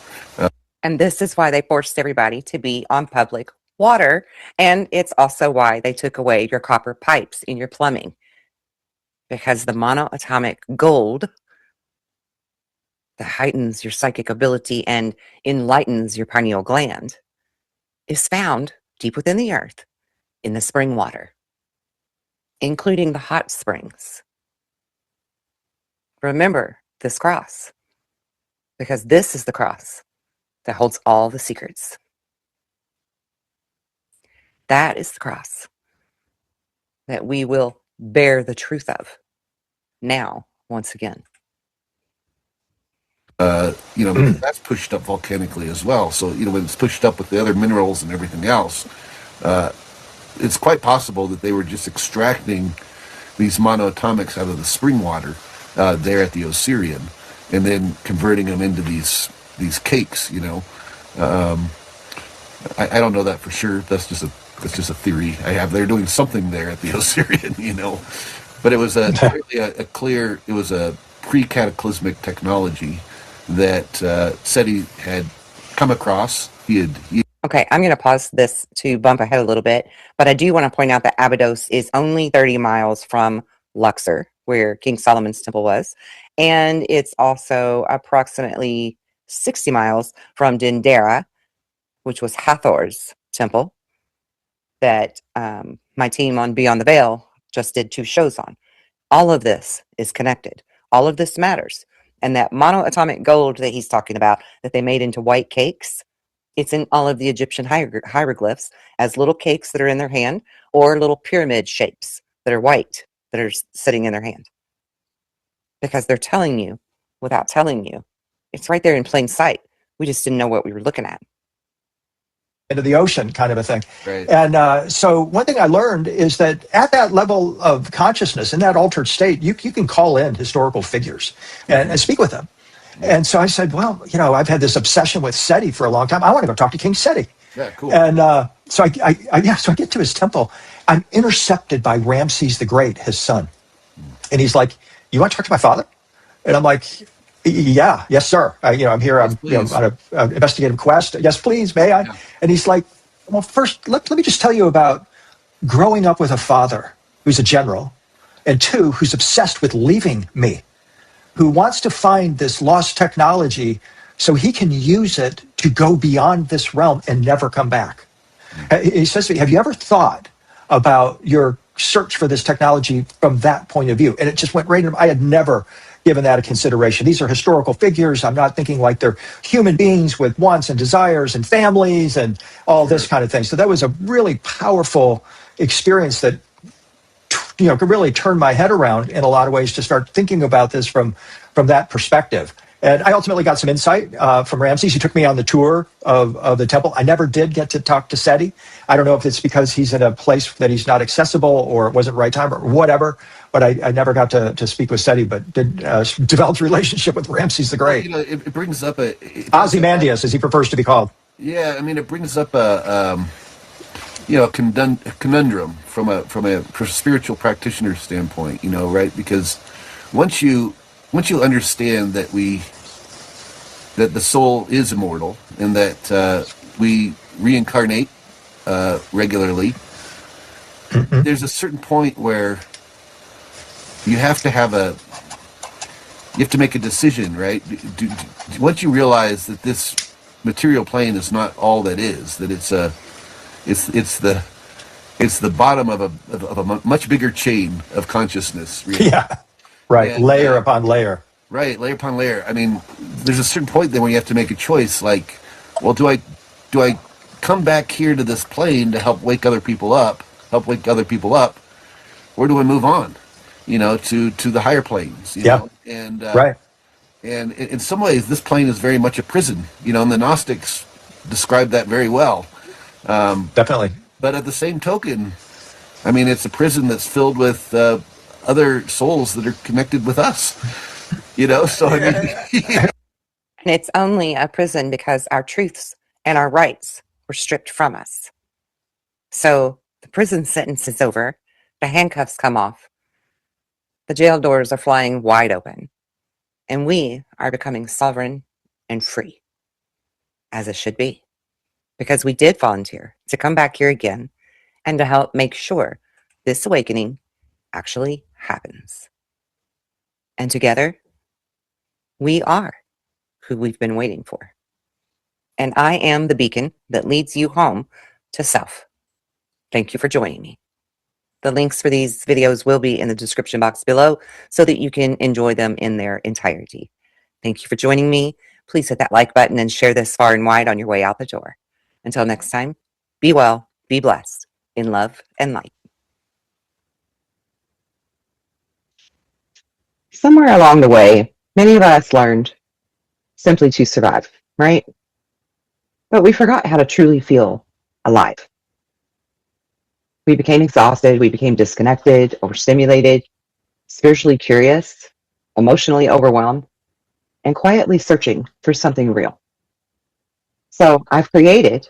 And this is why they forced everybody to be on public water. And it's also why they took away your copper pipes in your plumbing. Because the monoatomic gold that heightens your psychic ability and enlightens your pineal gland is found deep within the earth in the spring water, including the hot springs. Remember this cross, because this is the cross that holds all the secrets. That is the cross that we will bear the truth of now, once again. Because that's pushed up volcanically as well. So, when it's pushed up with the other minerals and everything else, it's quite possible that they were just extracting these monoatomics out of the spring water there at the Osirian, and then converting them into these cakes. I don't know that for sure. That's just a theory I have. They're doing something there at the Osirian, but it was it was a pre-cataclysmic technology that SETI had come across. Okay, I'm going to pause this to bump ahead a little bit, but I do want to point out that Abydos is only 30 miles from Luxor, where King Solomon's temple was, and it's also approximately 60 miles from Dendera, which was Hathor's temple, that my team on Beyond the Veil just did 2 shows on. All of this is connected. All of this matters. And that monoatomic gold that he's talking about, that they made into white cakes, it's in all of the Egyptian hieroglyphs as little cakes that are in their hand, or little pyramid shapes that are white that are sitting in their hand. Because they're telling you without telling you. It's right there in plain sight. We just didn't know what we were looking at. Into the ocean kind of a thing. Right. And so one thing I learned is that at that level of consciousness, in that altered state, you can call in historical figures and speak with them. And so I said, well, I've had this obsession with SETI for a long time. I want to go talk to King SETI. Yeah, cool. And so I get to his temple. I'm intercepted by Ramses the Great, his son. And he's like, you want to talk to my father? And I'm like, yes, sir. I'm here. I'm on an investigative quest. Yes, please, may I? Yeah. And he's like, well, first, let me just tell you about growing up with a father who's a general, and 2, who's obsessed with leaving me, who wants to find this lost technology so he can use it to go beyond this realm and never come back. He says to me, have you ever thought about your search for this technology from that point of view? And it just went right in. I had never given that a consideration. These are historical figures. I'm not thinking like they're human beings with wants and desires and families and all this kind of thing. So that was a really powerful experience that could really turn my head around in a lot of ways to start thinking about this from that perspective. And I ultimately got some insight from Ramses. He took me on the tour of the temple. I never did get to talk to SETI. I don't know if it's because he's in a place that he's not accessible or it wasn't right time or whatever, but I never got to speak with SETI, but did develop a relationship with Ramses the Great. It brings up Ozymandias, as he prefers to be called. Yeah, it brings up a conundrum from a spiritual practitioner standpoint, right? Because once you understand that the soul is immortal and that we reincarnate regularly, there's a certain point where you have to make a decision, right? Once you realize that this material plane is not all that is, that it's the bottom of a much bigger chain of consciousness. Really. Yeah. Right, and, layer upon layer. Right, layer upon layer. There's a certain point then where you have to make a choice. Like, well, do I come back here to this plane to help wake other people up, or do I move on, to the higher planes? You know? And right. And in some ways, this plane is very much a prison. And the Gnostics describe that very well. Definitely. But at the same token, it's a prison that's filled with other souls that are connected with us, so And it's only a prison because our truths and our rights were stripped from us. So the prison sentence is over, the handcuffs come off, the jail doors are flying wide open, And we are becoming sovereign and free, as it should be, because we did volunteer to come back here again and to help make sure this awakening actually happens. And together, we are who we've been waiting for. And I am the beacon that leads you home to self. Thank you for joining me. The links for these videos will be in the description box below so that you can enjoy them in their entirety. Thank you for joining me. Please hit that like button and share this far and wide on your way out the door. Until next time, be well, be blessed, in love and light. Somewhere along the way, many of us learned simply to survive, right? But we forgot how to truly feel alive. We became exhausted, we became disconnected, overstimulated, spiritually curious, emotionally overwhelmed, and quietly searching for something real. So I've created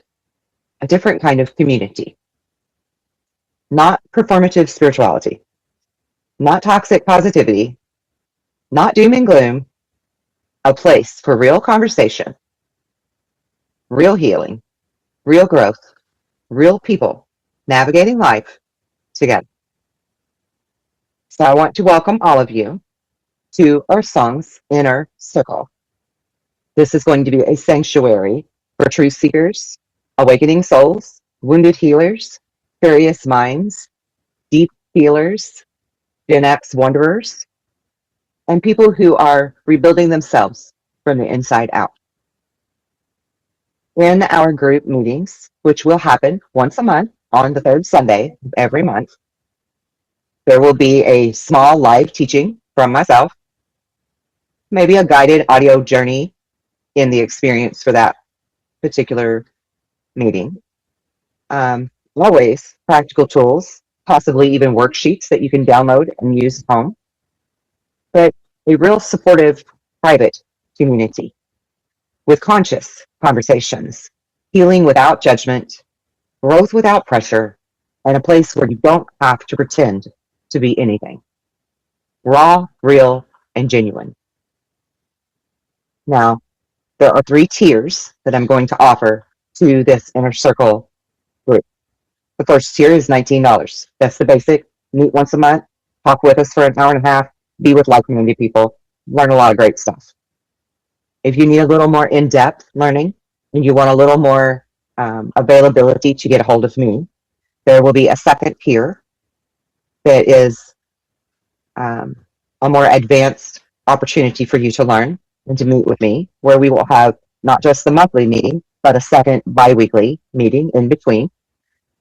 a different kind of community. Not performative spirituality, not toxic positivity, not doom and gloom, a place for real conversation, real healing, real growth, real people navigating life together. So I want to welcome all of you to Earthsong's Inner Circle. This is going to be a sanctuary for truth seekers, awakening souls, wounded healers, curious minds, deep healers, Gen X wanderers, and people who are rebuilding themselves from the inside out. In our group meetings, which will happen once a month on the third Sunday of every month, there will be a small live teaching from myself, maybe a guided audio journey in the experience for that particular meeting. Always practical tools, possibly even worksheets that you can download and use at home, but a real supportive private community with conscious conversations, healing without judgment, growth without pressure, and a place where you don't have to pretend to be anything. Raw, real, and genuine. Now, there are 3 tiers that I'm going to offer to this Inner Circle group. The first tier is $19. That's the basic. Meet once a month, talk with us for an hour and a half, be with like-minded people, learn a lot of great stuff. If you need a little more in-depth learning and you want a little more availability to get a hold of me, there will be a second tier that is a more advanced opportunity for you to learn and to meet with me, where we will have not just the monthly meeting, but a second bi-weekly meeting in between.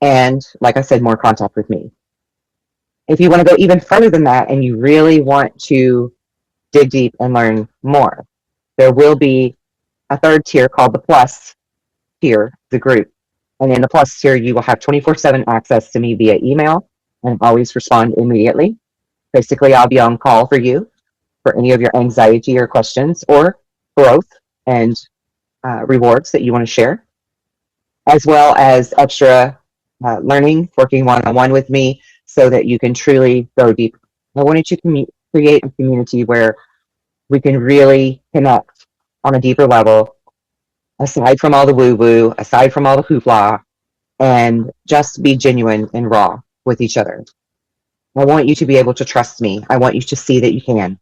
And like I said, more contact with me. If you want to go even further than that and you really want to dig deep and learn more, there will be a third tier called the Plus tier, the group. And in the Plus tier, you will have 24/7 access to me via email and always respond immediately. Basically, I'll be on call for you for any of your anxiety or questions or growth and rewards that you want to share, as well as extra learning, working one-on-one with me so that you can truly go deep. I wanted to create a community where we can really connect on a deeper level, aside from all the woo-woo, aside from all the hoopla, and just be genuine and raw with each other. I want you to be able to trust me. I want you to see that you can.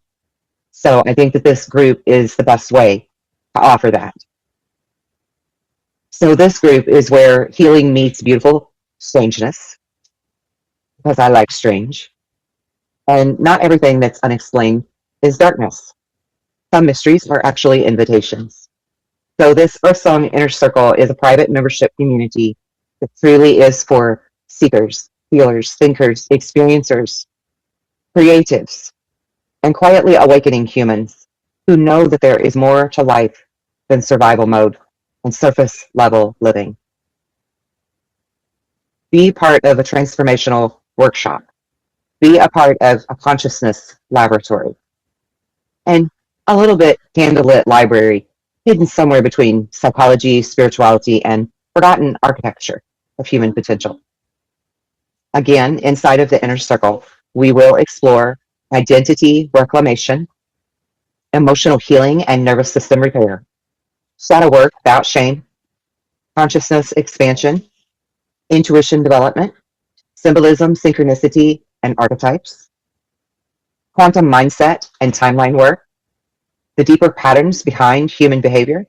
So I think that this group is the best way to offer that. So this group is where healing meets beautiful strangeness, because I like strange. And not everything that's unexplained is darkness. Some mysteries are actually invitations. So this Earthsong Inner Circle is a private membership community that truly is for seekers, healers, thinkers, experiencers, creatives, and quietly awakening humans who know that there is more to life than survival mode and surface level living. Be part of a transformational workshop. Be a part of a consciousness laboratory. And a little bit candlelit library hidden somewhere between psychology, spirituality, and forgotten architecture of human potential. Again, inside of the Inner Circle, we will explore identity reclamation, emotional healing and nervous system repair, shadow work without shame, consciousness expansion, intuition development, symbolism, synchronicity, and archetypes, quantum mindset and timeline work, the deeper patterns behind human behavior,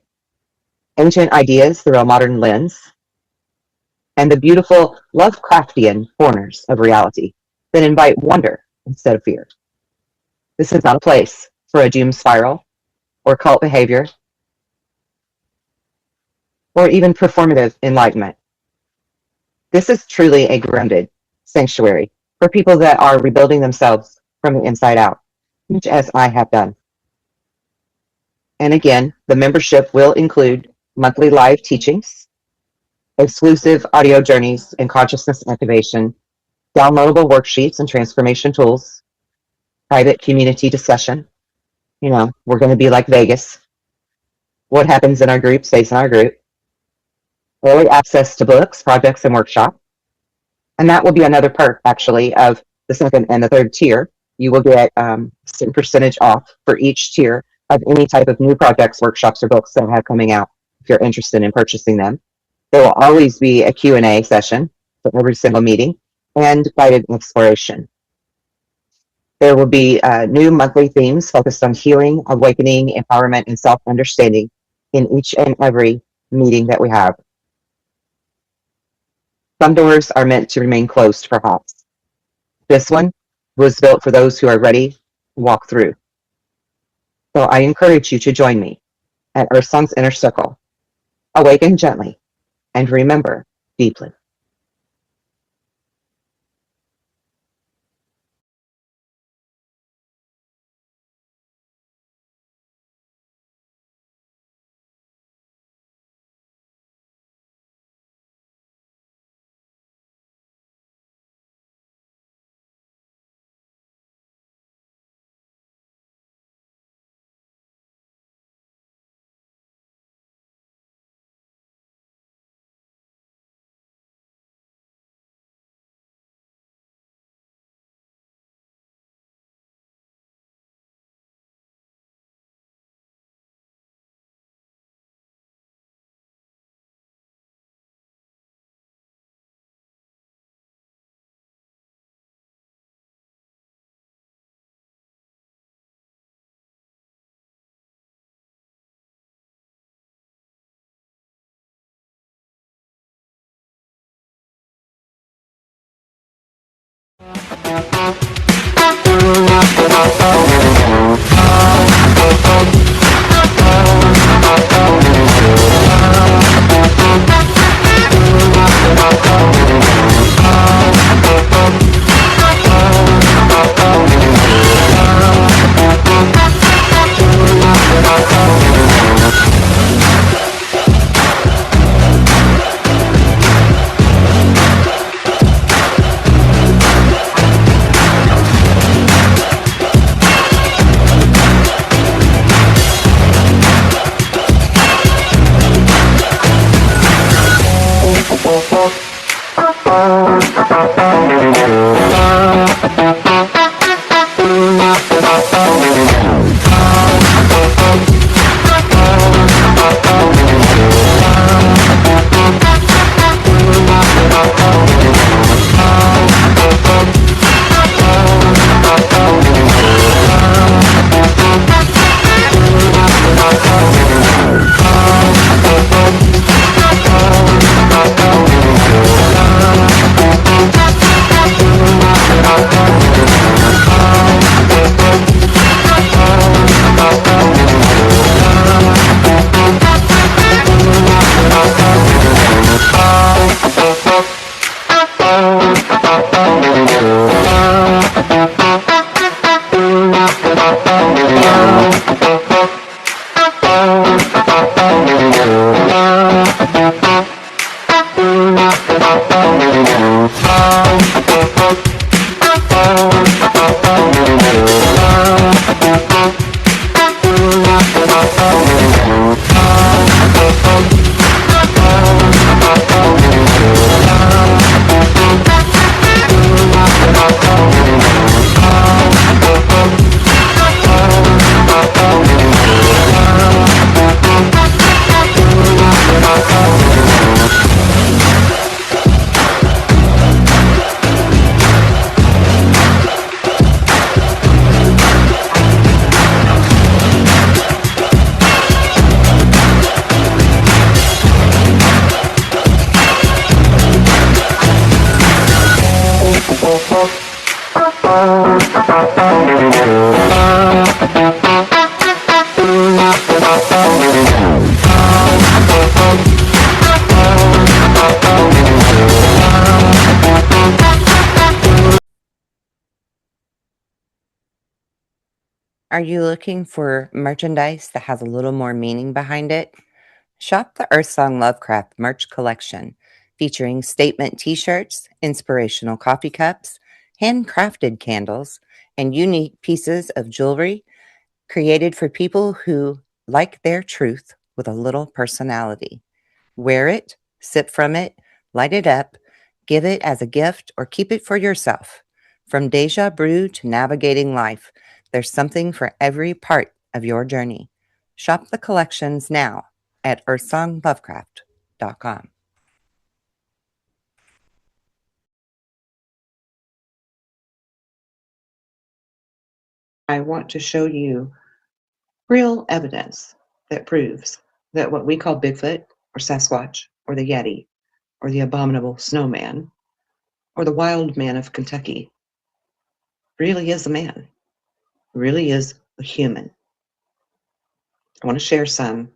ancient ideas through a modern lens, and the beautiful Lovecraftian corners of reality that invite wonder instead of fear. This is not a place for a doom spiral or cult behavior or even performative enlightenment. This is truly a grounded sanctuary for people that are rebuilding themselves from the inside out, much as I have done. And again, the membership will include monthly live teachings, exclusive audio journeys and consciousness activation, downloadable worksheets and transformation tools, private community discussion. You know, we're going to be like Vegas. What happens in our group stays in our group. Early access to books, projects, and workshops. And that will be another perk, actually, of the second and the third tier. You will get some percentage off for each tier of any type of new projects, workshops, or books that have coming out if you're interested in purchasing them. There will always be a Q&A session for every single meeting and guided exploration. There will be new monthly themes focused on healing, awakening, empowerment, and self-understanding in each and every meeting that we have. Some doors are meant to remain closed, perhaps. This one was built for those who are ready to walk through. So I encourage you to join me at Earthsong's Inner Circle. Awaken gently and remember deeply. Are you looking for merchandise that has a little more meaning behind it? Shop the Earthsong Lovecraft merch collection, featuring statement t-shirts, inspirational coffee cups, handcrafted candles, and unique pieces of jewelry created for people who like their truth with a little personality. Wear it, sip from it, light it up, give it as a gift, or keep it for yourself. From Deja Brew to navigating life, there's something for every part of your journey. Shop the collections now at earthsonglovecraft.com. I want to show you real evidence that proves that what we call Bigfoot or Sasquatch or the Yeti or the abominable snowman or the wild man of Kentucky really is a man, really is a human. I want to share some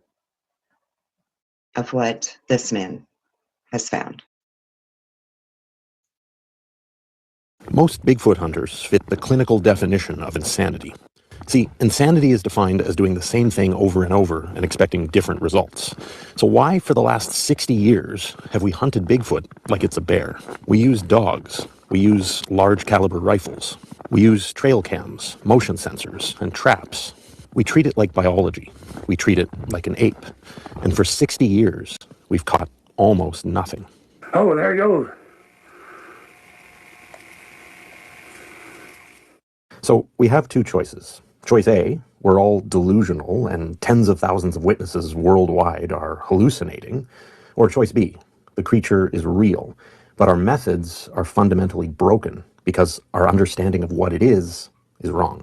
of what this man has found. Most Bigfoot hunters fit the clinical definition of insanity. See, insanity is defined as doing the same thing over and over and expecting different results. So why, for the last 60 years, have we hunted Bigfoot like it's a bear? We use dogs. We use large caliber rifles. We use trail cams, motion sensors, and traps. We treat it like biology. We treat it like an ape. And for 60 years, we've caught almost nothing. Oh, there he goes. So we have two choices. Choice A, we're all delusional and tens of thousands of witnesses worldwide are hallucinating. Or choice B, the creature is real, but our methods are fundamentally broken because our understanding of what it is wrong.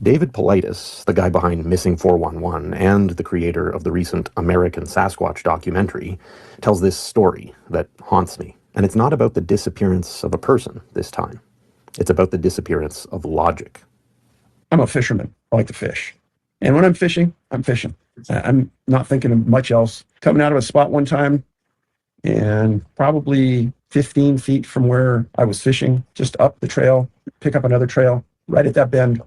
David Paulides, the guy behind Missing 411 and the creator of the recent American Sasquatch documentary, tells this story that haunts me. And it's not about the disappearance of a person this time. It's about the disappearance of logic. I'm a fisherman. I like to fish. And when I'm fishing, I'm fishing. I'm not thinking of much else. Coming out of a spot one time, and probably 15 feet from where I was fishing, just up the trail, pick up another trail, right at that bend,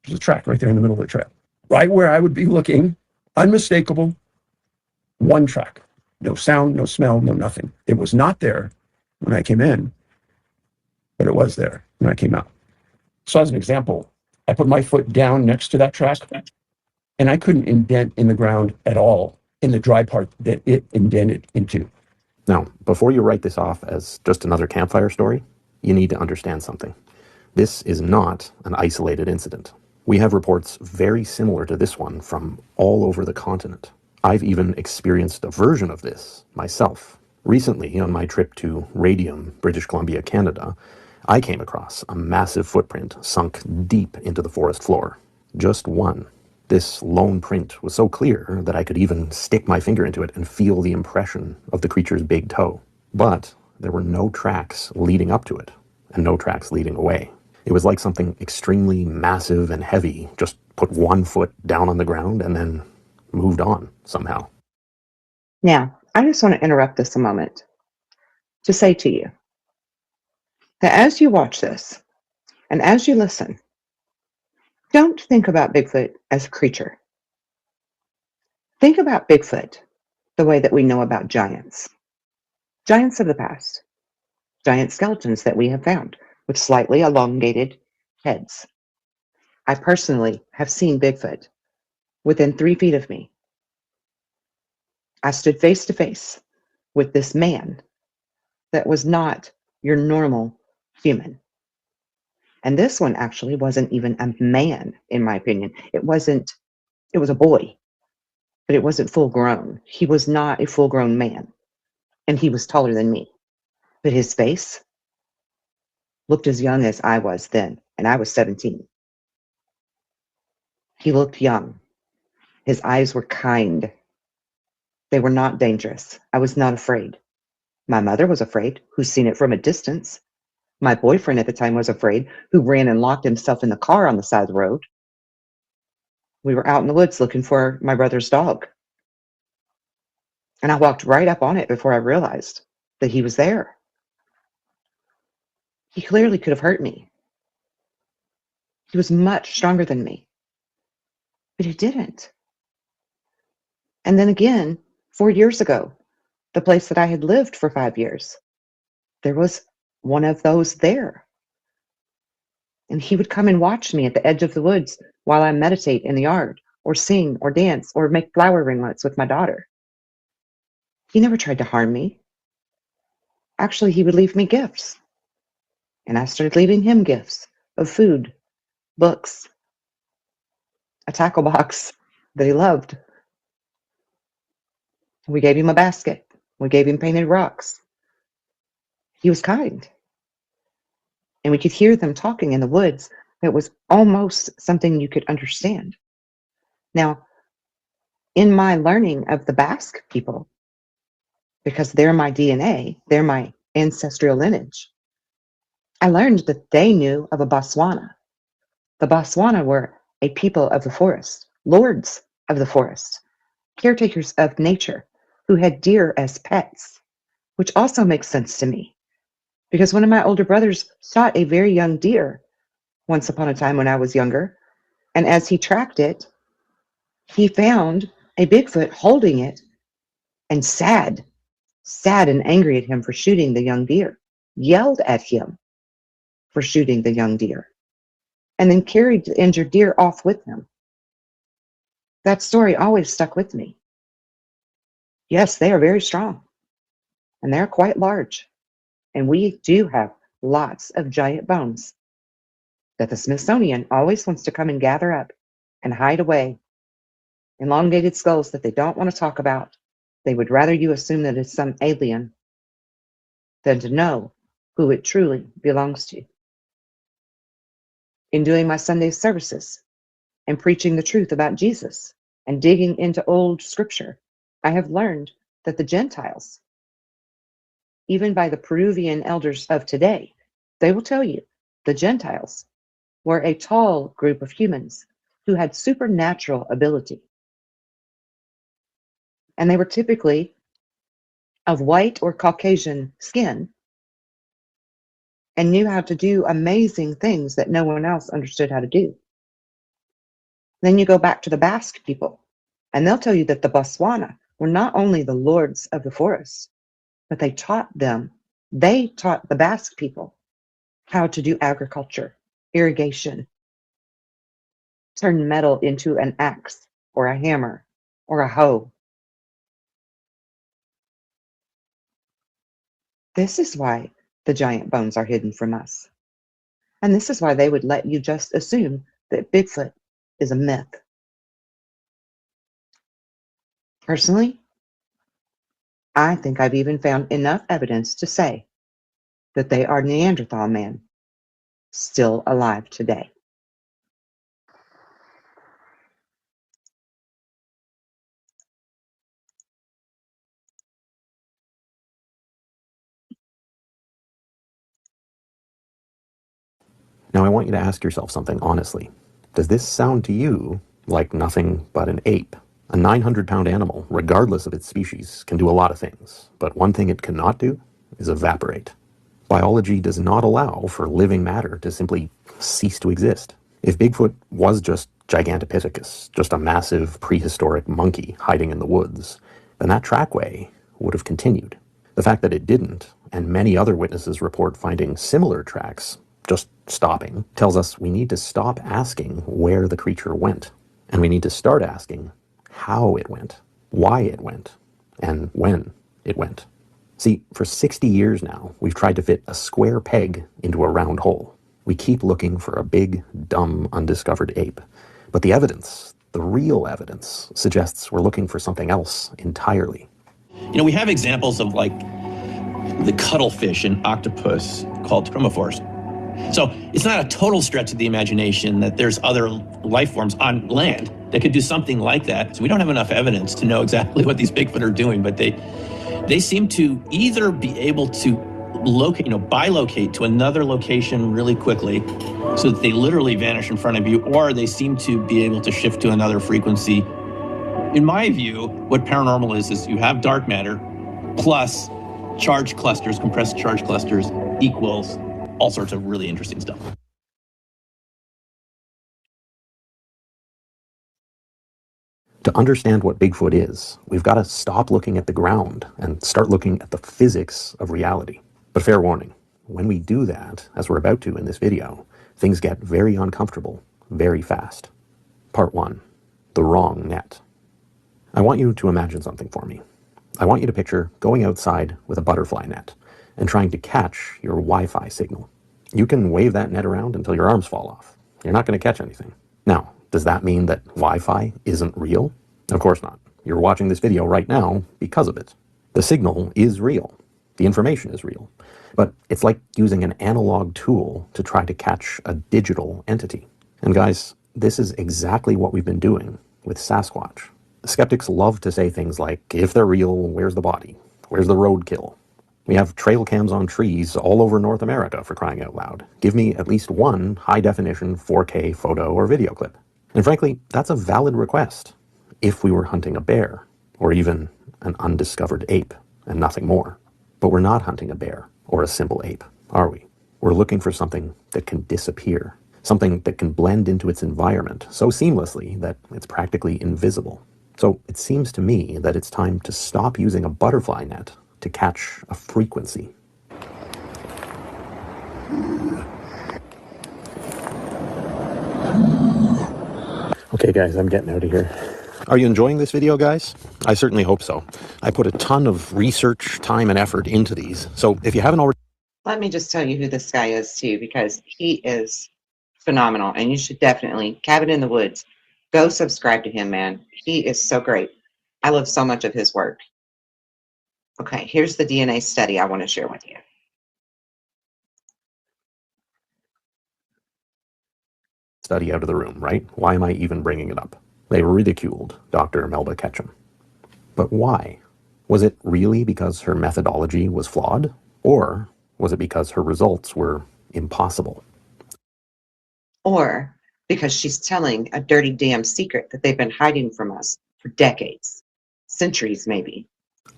there's a track right there in the middle of the trail. Right where I would be looking, unmistakable, one track. No sound, no smell, no nothing. It was not there when I came in, but it was there when I came out. So as an example, I put my foot down next to that track, and I couldn't indent in the ground at all in the dry part that it indented into. Now, before you write this off as just another campfire story, you need to understand something. This is not an isolated incident. We have reports very similar to this one from all over the continent. I've even experienced a version of this myself. Recently, on my trip to Radium, British Columbia, Canada, I came across a massive footprint sunk deep into the forest floor. Just one. This lone print was so clear that I could even stick my finger into it and feel the impression of the creature's big toe. But there were no tracks leading up to it, and no tracks leading away. It was like something extremely massive and heavy just put one foot down on the ground and then moved on somehow. Now, I just want to interrupt this a moment to say to you that as you watch this and as you listen, don't think about Bigfoot as a creature. Think about Bigfoot the way that we know about giants. Giants of the past. Giant skeletons that we have found with slightly elongated heads. I personally have seen Bigfoot within 3 feet of me. I stood face to face with this man that was not your normal human. And this one actually wasn't even a man, in my opinion. It was a boy, but it wasn't full grown. He was not a full grown man, and he was taller than me. But his face looked as young as I was then, and I was 17. He looked young. His eyes were kind. They were not dangerous. I was not afraid. My mother was afraid, who's seen it from a distance. My boyfriend at the time was afraid, who ran and locked himself in the car on the side of the road. We were out in the woods looking for my brother's dog. And I walked right up on it before I realized that he was there. He clearly could have hurt me. He was much stronger than me. But he didn't. And then again, 4 years ago, the place that I had lived for 5 years, there was one of those there. And he would come and watch me at the edge of the woods while I meditate in the yard, or sing, or dance, or make flower ringlets with my daughter. He never tried to harm me. Actually, he would leave me gifts. And I started leaving him gifts of food, books, a tackle box that he loved. We gave him a basket. We gave him painted rocks. He was kind. And we could hear them talking in the woods. It was almost something you could understand. Now, in my learning of the Basque people, because they're my DNA, they're my ancestral lineage, I learned that they knew of a Botswana. The Botswana were a people of the forest, lords of the forest, caretakers of nature, who had deer as pets, which also makes sense to me. Because one of my older brothers shot a very young deer once upon a time when I was younger, and as he tracked it, he found a Bigfoot holding it and sad and angry at him for shooting the young deer, yelled at him for shooting the young deer, and then carried the injured deer off with him. That story always stuck with me. Yes, they are very strong, and they're quite large, and we do have lots of giant bones that the Smithsonian always wants to come and gather up and hide away. Elongated skulls that they don't want to talk about. They would rather you assume that it's some alien than to know who it truly belongs to. In doing my Sunday services and preaching the truth about Jesus and digging into old scripture, I have learned that the Gentiles, even by the Peruvian elders of today, they will tell you the Gentiles were a tall group of humans who had supernatural ability. And they were typically of white or Caucasian skin and knew how to do amazing things that no one else understood how to do. Then you go back to the Basque people, and they'll tell you that the Botswana were not only the lords of the forest, but they taught the Basque people how to do agriculture, irrigation, turn metal into an axe or a hammer or a hoe. This is why the giant bones are hidden from us. And this is why they would let you just assume that Bigfoot is a myth. Personally, I think I've even found enough evidence to say that they are Neanderthal man, still alive today. Now I want you to ask yourself something honestly. Does this sound to you like nothing but an ape? A 900-pound animal, regardless of its species, can do a lot of things, but one thing it cannot do is evaporate. Biology does not allow for living matter to simply cease to exist. If Bigfoot was just Gigantopithecus, just a massive prehistoric monkey hiding in the woods, then that trackway would have continued. The fact that it didn't, and many other witnesses report finding similar tracks just stopping, tells us we need to stop asking where the creature went. And we need to start asking how it went, why it went, and when it went. See, for 60 years now, we've tried to fit a square peg into a round hole. We keep looking for a big, dumb, undiscovered ape. But the evidence, the real evidence, suggests we're looking for something else entirely. You know, we have examples of like the cuttlefish and octopus called chromophores. So it's not a total stretch of the imagination that there's other life forms on land that could do something like that. So we don't have enough evidence to know exactly what these Bigfoot are doing, but they seem to either be able to locate, bilocate to another location really quickly so that they literally vanish in front of you, or they seem to be able to shift to another frequency. In my view, what paranormal is you have dark matter plus charge clusters, compressed charge clusters equals all sorts of really interesting stuff. To understand what Bigfoot is, we've got to stop looking at the ground and start looking at the physics of reality. But fair warning, when we do that, as we're about to in this video, things get very uncomfortable very fast. Part 1. The wrong net. I want you to imagine something for me. I want you to picture going outside with a butterfly net and trying to catch your Wi-Fi signal. You can wave that net around until your arms fall off. You're not going to catch anything. Now, does that mean that Wi-Fi isn't real? Of course not. You're watching this video right now because of it. The signal is real. The information is real. But it's like using an analog tool to try to catch a digital entity. And guys, this is exactly what we've been doing with Sasquatch. Skeptics love to say things like, if they're real, where's the body? Where's the roadkill? We have trail cams on trees all over North America, for crying out loud. Give me at least one high-definition 4K photo or video clip. And frankly, that's a valid request if we were hunting a bear, or even an undiscovered ape, and nothing more. But we're not hunting a bear or a simple ape, are we? We're looking for something that can disappear, something that can blend into its environment so seamlessly that it's practically invisible. So it seems to me that it's time to stop using a butterfly net to catch a frequency. Okay guys, I'm getting out of here. Are you enjoying this video, guys? I certainly hope so. I put a ton of research, time, and effort into these. So if you haven't already... Let me just tell you who this guy is too, because he is phenomenal, and you should definitely, Cabin in the Woods, go subscribe to him, man. He is so great. I love so much of his work. Okay, here's the DNA study I want to share with you. Study out of the room, right? Why am I even bringing it up? They ridiculed Dr. Melba Ketchum. But why? Was it really because her methodology was flawed? Or was it because her results were impossible? Or because she's telling a dirty damn secret that they've been hiding from us for decades, centuries maybe.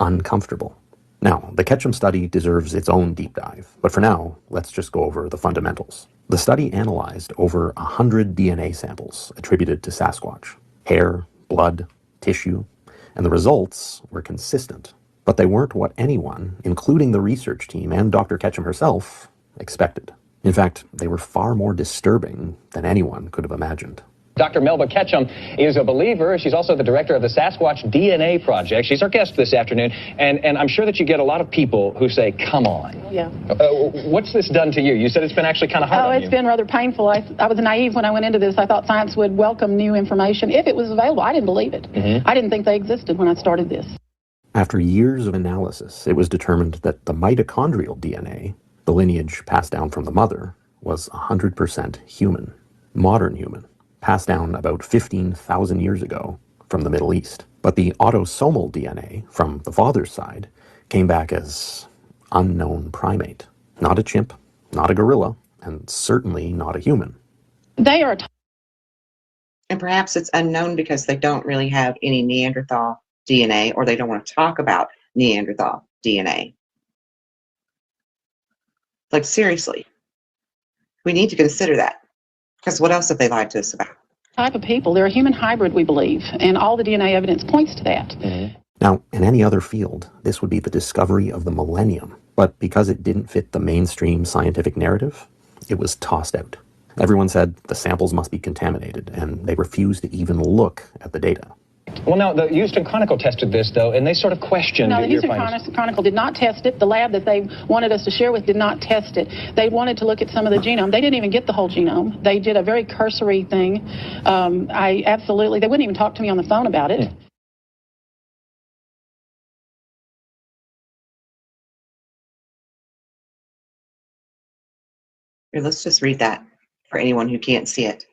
Uncomfortable. Now, the Ketchum study deserves its own deep dive, but for now, let's just go over the fundamentals. The study analyzed over 100 DNA samples attributed to Sasquatch, hair, blood, tissue, and the results were consistent. But they weren't what anyone, including the research team and Dr. Ketchum herself, expected. In fact, they were far more disturbing than anyone could have imagined. Dr. Melba Ketchum is a believer. She's also the director of the Sasquatch DNA Project. She's our guest this afternoon, and I'm sure that you get a lot of people who say, come on. Yeah. What's this done to you? You said it's been actually kind of hard on you. Oh, it's been rather painful. I was naive when I went into this. I thought science would welcome new information if it was available. I didn't believe it. I didn't think they existed when I started this. After years of analysis, it was determined that the mitochondrial DNA, the lineage passed down from the mother, was 100% human, modern human, passed down about 15,000 years ago from the Middle East. But the autosomal DNA from the father's side came back as unknown primate. Not a chimp, not a gorilla, and certainly not a human. They are... And perhaps it's unknown because they don't really have any Neanderthal DNA, or they don't want to talk about Neanderthal DNA. Like, seriously. We need to consider that. Because what else have they lied to us about? Type of people. They're a human hybrid, we believe, and all the DNA evidence points to that. Now, in any other field, this would be the discovery of the millennium. But because it didn't fit the mainstream scientific narrative, it was tossed out. Everyone said the samples must be contaminated, and they refused to even look at the data. Well, now, the Houston Chronicle tested this, though, and they sort of questioned No, the your Houston findings. Chronicle did not test it. The lab that they wanted us to share with did not test it. They wanted to look at some of the genome. They didn't even get the whole genome. They did a very cursory thing. They wouldn't even talk to me on the phone about it. Here, let's just read that for anyone who can't see it.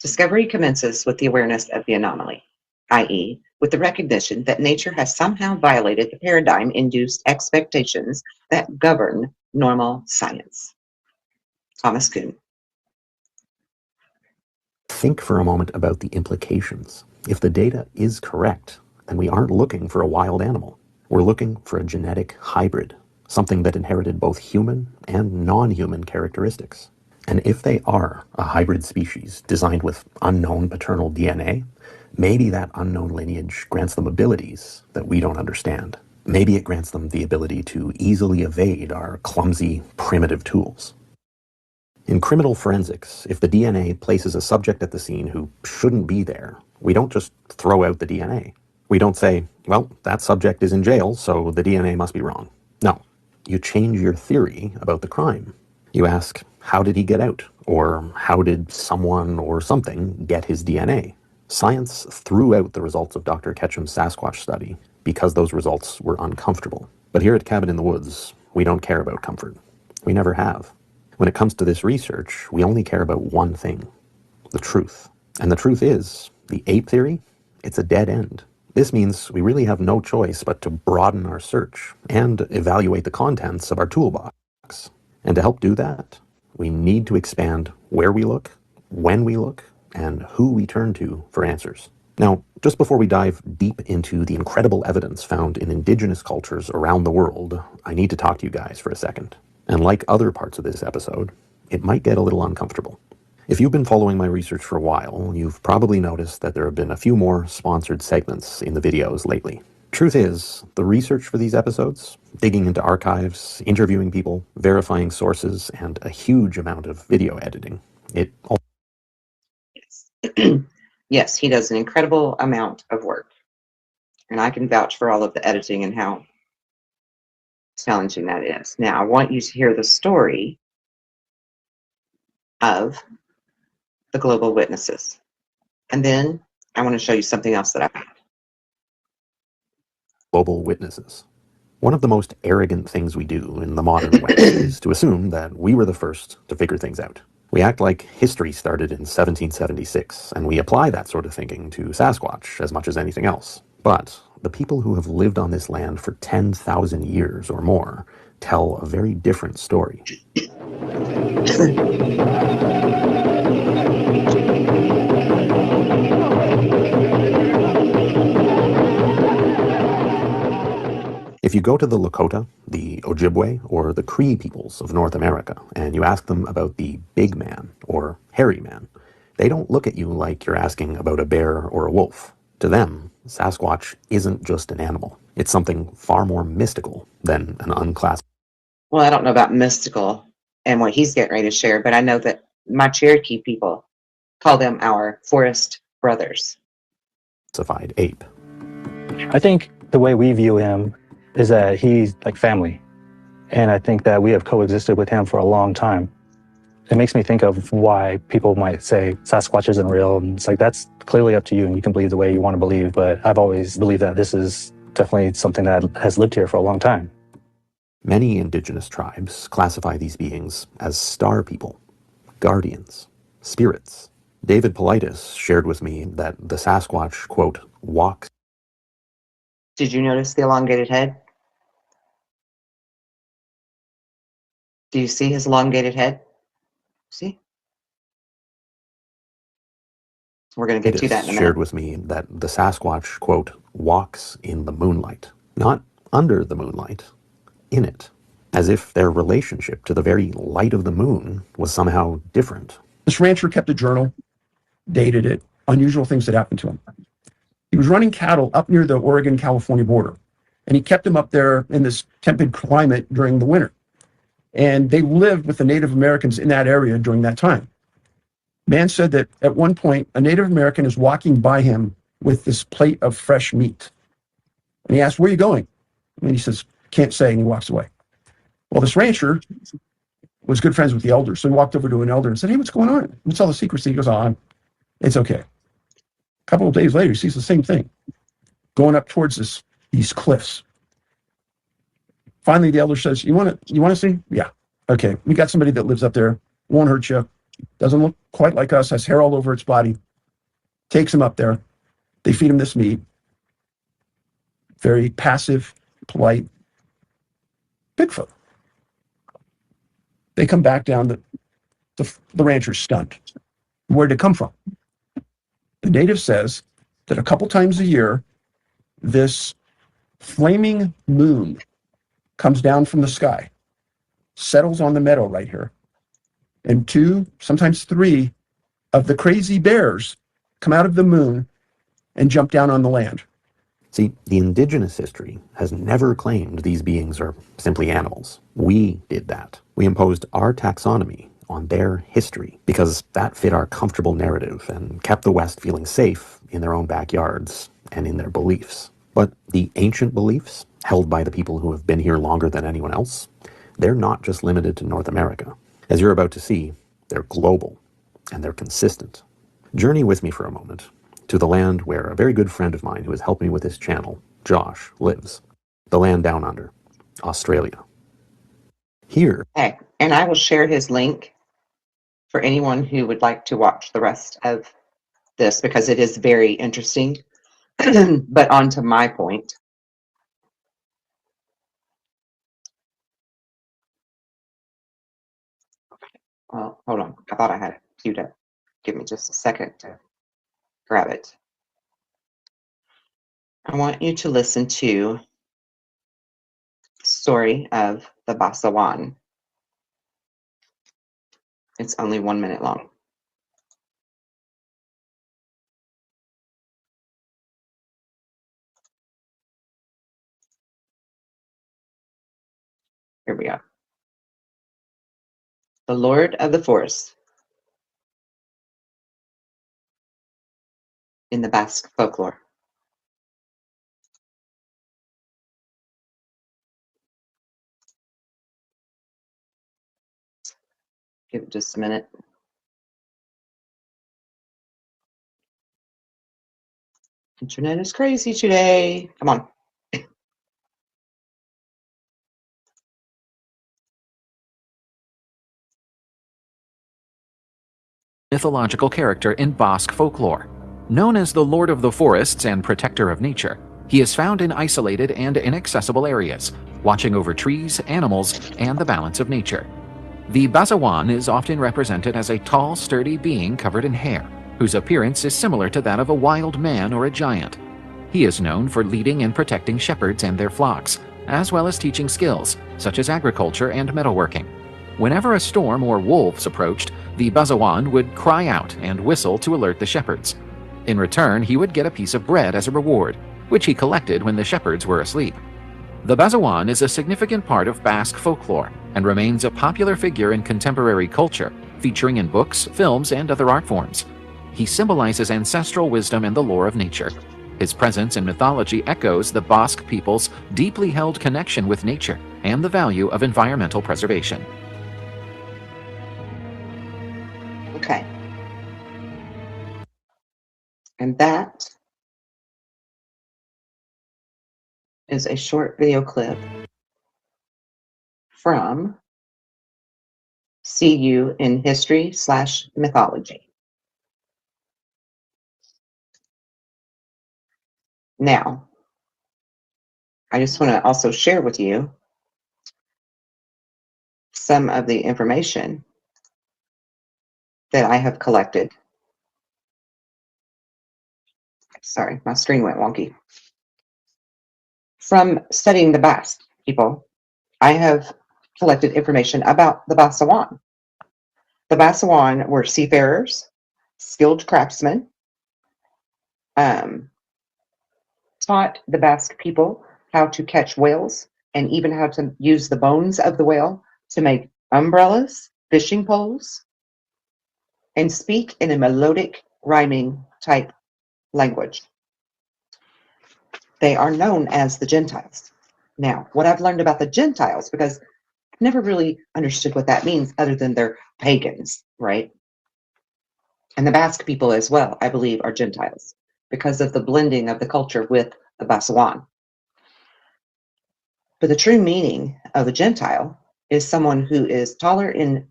Discovery commences with the awareness of the anomaly, i.e., with the recognition that nature has somehow violated the paradigm-induced expectations that govern normal science. Thomas Kuhn. Think for a moment about the implications. If the data is correct, then we aren't looking for a wild animal. We're looking for a genetic hybrid, something that inherited both human and non-human characteristics. And if they are a hybrid species designed with unknown paternal DNA, Maybe that unknown lineage grants them abilities that we don't understand. Maybe it grants them the ability to easily evade our clumsy, primitive tools. In criminal forensics, if the DNA places a subject at the scene who shouldn't be there, we don't just throw out the DNA. We don't say, well, that subject is in jail, so the DNA must be wrong. No, you change your theory about the crime. You ask, how did he get out? Or how did someone or something get his DNA? Science threw out the results of Dr. Ketchum's Sasquatch study because those results were uncomfortable. But here at Cabin in the Woods, we don't care about comfort. We never have. When it comes to this research, we only care about one thing, the truth. And the truth is, the ape theory, it's a dead end. This means we really have no choice but to broaden our search and evaluate the contents of our toolbox. And to help do that, we need to expand where we look, when we look, and who we turn to for answers. Now, just before we dive deep into the incredible evidence found in indigenous cultures around the world, I need to talk to you guys for a second. And like other parts of this episode, it might get a little uncomfortable. If you've been following my research for a while, you've probably noticed that there have been a few more sponsored segments in the videos lately. Truth is, the research for these episodes, digging into archives, interviewing people, verifying sources, and a huge amount of video editing, it all... Yes, he does an incredible amount of work. And I can vouch for all of the editing and how challenging that is. Now, I want you to hear the story of the global witnesses. And then I want to show you something else that I found. Global witnesses. One of the most arrogant things we do in the modern West is to assume that we were the first to figure things out. We act like history started in 1776, and we apply that sort of thinking to Sasquatch as much as anything else. But the people who have lived on this land for 10,000 years or more tell a very different story. If you go to the Lakota, the Ojibwe, or the Cree peoples of North America, and you ask them about the big man, or hairy man, they don't look at you like you're asking about a bear or a wolf. To them, Sasquatch isn't just an animal. It's something far more mystical than an unclassified. Well, I don't know about mystical and what he's getting ready to share, but I know that my Cherokee people call them our forest brothers. Ape. I think the way we view him is that he's like family. And I think that we have coexisted with him for a long time. It makes me think of why people might say Sasquatch isn't real. And it's like, that's clearly up to you and you can believe the way you want to believe. But I've always believed that this is definitely something that has lived here for a long time. Many indigenous tribes classify these beings as star people, guardians, spirits. David Politis shared with me that the Sasquatch, quote, walks. Did you notice the elongated head? Do you see his elongated head? See? We're going to get to that in a minute. Shared with me that the Sasquatch, quote, walks in the moonlight. Not under the moonlight, in it. As if their relationship to the very light of the moon was somehow different. This rancher kept a journal, dated it, unusual things that happened to him. He was running cattle up near the Oregon-California border, and he kept them up there in this temperate climate during the winter. And they lived with the Native Americans in that area during that time. Man said that at one point, a Native American is walking by him with this plate of fresh meat. And he asked, "Where are you going?" And he says, "Can't say," and he walks away. Well, this rancher was good friends with the elder, so he walked over to an elder and said, "Hey, what's going on? What's all the secrecy?" He goes, "Oh, it's okay." A couple of days later, he sees the same thing, going up towards these cliffs. Finally, the elder says, you want to see? Yeah. Okay, we got somebody that lives up there, won't hurt you, doesn't look quite like us, has hair all over its body. Takes him up there. They feed him this meat. Very passive, polite Bigfoot. They come back down, the rancher's stunned. Where'd it come from? The native says that a couple times a year, this flaming moon comes down from the sky, settles on the meadow right here, and 2, sometimes 3 of the crazy bears come out of the moon and jump down on the land. See, the indigenous history has never claimed these beings are simply animals. We did that. We imposed our taxonomy on their history because that fit our comfortable narrative and kept the West feeling safe in their own backyards and in their beliefs. But the ancient beliefs, held by the people who have been here longer than anyone else, they're not just limited to North America. As you're about to see, they're global and they're consistent. Journey with me for a moment to the land where a very good friend of mine who has helped me with this channel, Josh, lives. The land down under, Australia. Here. Okay, and I will share his link for anyone who would like to watch the rest of this because it is very interesting. But on to my point. Well, hold on. I thought I had it queued up. Give me just a second to grab it. I want you to listen to the story of the Basawan. It's only 1 minute long. Here we go. The Lord of the Forest in the Basque folklore. Give it just a minute. Internet is crazy today. Come on. Mythological character in Basque folklore. Known as the Lord of the Forests and Protector of Nature, he is found in isolated and inaccessible areas, watching over trees, animals, and the balance of nature. The Basawan is often represented as a tall, sturdy being covered in hair, whose appearance is similar to that of a wild man or a giant. He is known for leading and protecting shepherds and their flocks, as well as teaching skills, such as agriculture and metalworking. Whenever a storm or wolves approached, the Basawan would cry out and whistle to alert the shepherds. In return, he would get a piece of bread as a reward, which he collected when the shepherds were asleep. The Basawan is a significant part of Basque folklore and remains a popular figure in contemporary culture, featuring in books, films, and other art forms. He symbolizes ancestral wisdom and the lore of nature. His presence in mythology echoes the Basque people's deeply held connection with nature and the value of environmental preservation. Okay. And that is a short video clip from CU in History/Mythology. Now, I just want to also share with you some of the information that I have collected. Sorry, my screen went wonky. From studying the Basque people, I have collected information about the Basawan. The Basawan were seafarers, skilled craftsmen, taught the Basque people how to catch whales and even how to use the bones of the whale to make umbrellas, fishing poles, and speak in a melodic, rhyming type language. They are known as the Gentiles. Now, what I've learned about the Gentiles, because I've never really understood what that means other than they're pagans, right? And the Basque people as well, I believe, are Gentiles because of the blending of the culture with the Basawan. But the true meaning of a Gentile is someone who is taller in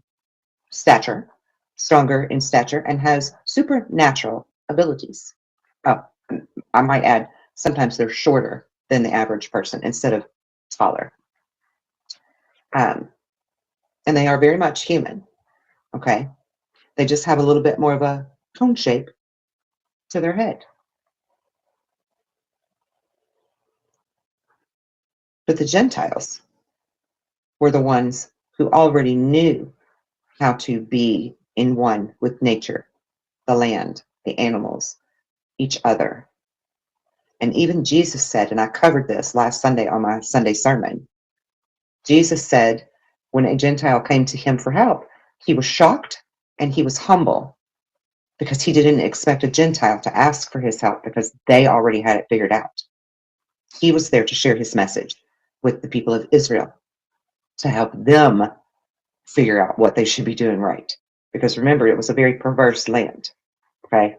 stature, stronger in stature, and has supernatural abilities. Oh, I might add, sometimes they're shorter than the average person instead of taller. And they are very much human, okay? They just have a little bit more of a cone shape to their head. But the Gentiles were the ones who already knew how to be in one with nature, the land, the animals, each other, And even Jesus said, and I covered this last Sunday on my Sunday sermon, Jesus said when a Gentile came to him for help, he was shocked and he was humble because he didn't expect a Gentile to ask for his help because they already had it figured out. He was there to share his message with the people of Israel to help them figure out what they should be doing right. Because remember, it was a very perverse land, okay?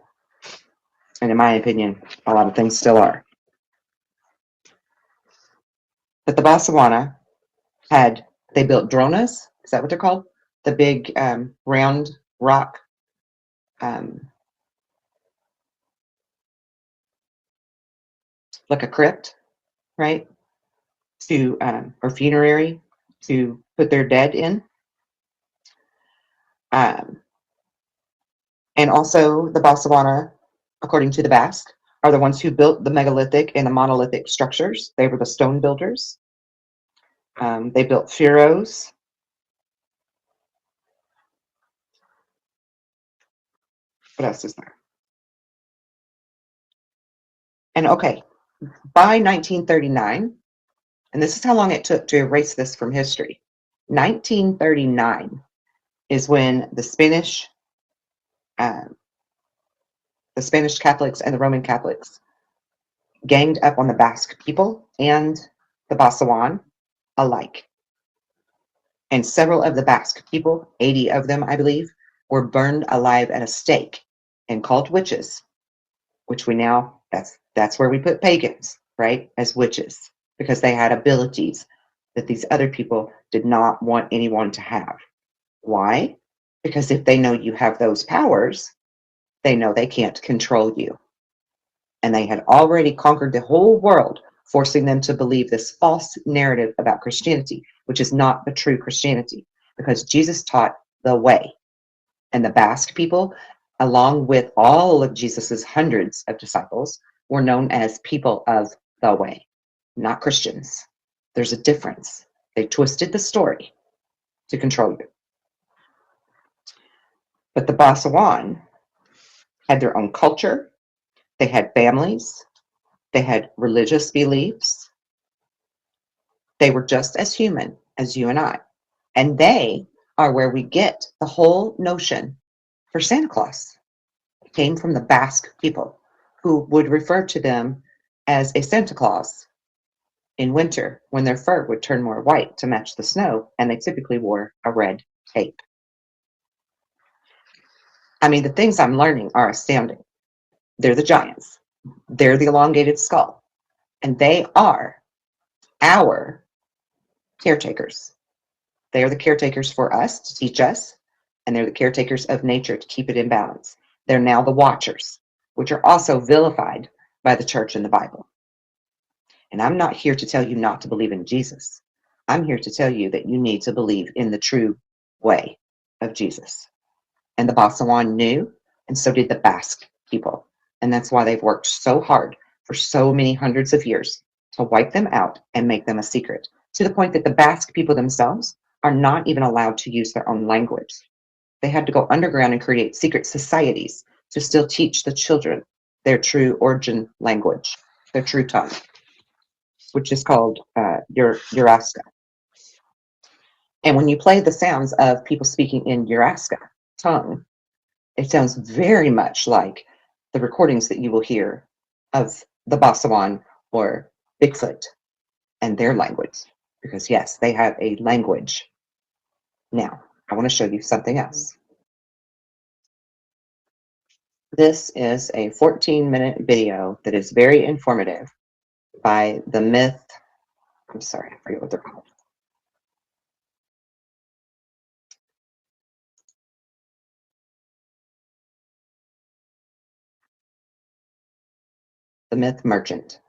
And in my opinion, a lot of things still are. But the Botswana they built dronas, is that what they're called? The big round rock like a crypt, right? Or funerary to put their dead in. And also the Botswana, according to the Basque, are the ones who built the megalithic and the monolithic structures. They were the stone builders. They built pharaohs. What else is there? And okay, by 1939, and this is how long it took to erase this from history. 1939 is when the Spanish Catholics and the Roman Catholics ganged up on the Basque people and the Botswana alike. And several of the Basque people, 80 of them, I believe, were burned alive at a stake and called witches, which we now, that's where we put pagans, right, as witches, because they had abilities that these other people did not want anyone to have. Why? Because if they know you have those powers, they know they can't control you. And they had already conquered the whole world, forcing them to believe this false narrative about Christianity, which is not the true Christianity, because Jesus taught the way. And the Basque people, along with all of Jesus's hundreds of disciples, were known as people of the way, not Christians. There's a difference. They twisted the story to control you. But the Botswana had their own culture. They had families. They had religious beliefs. They were just as human as you and I. And they are where we get the whole notion for Santa Claus. It came from the Basque people, who would refer to them as a Santa Claus in winter when their fur would turn more white to match the snow, and they typically wore a red cape. I mean, the things I'm learning are astounding. They're the giants. They're the elongated skull. And they are our caretakers. They are the caretakers for us to teach us, and they're the caretakers of nature to keep it in balance. They're now the watchers, which are also vilified by the church and the Bible. And I'm not here to tell you not to believe in Jesus. I'm here to tell you that you need to believe in the true way of Jesus. And the Botswana knew, and so did the Basque people. And that's why they've worked so hard for so many hundreds of years to wipe them out and make them a secret, to the point that the Basque people themselves are not even allowed to use their own language. They had to go underground and create secret societies to still teach the children their true origin language, their true tongue, which is called Yuraska. And when you play the sounds of people speaking in Yuraska tongue, it sounds very much like the recordings that you will hear of the Botswana or Bigfoot and their language. Because yes, they have a language. Now, I want to show you something else. This is a 14-minute video that is very informative by the myth. I'm sorry, I forget what they're called. The Myth Merchant.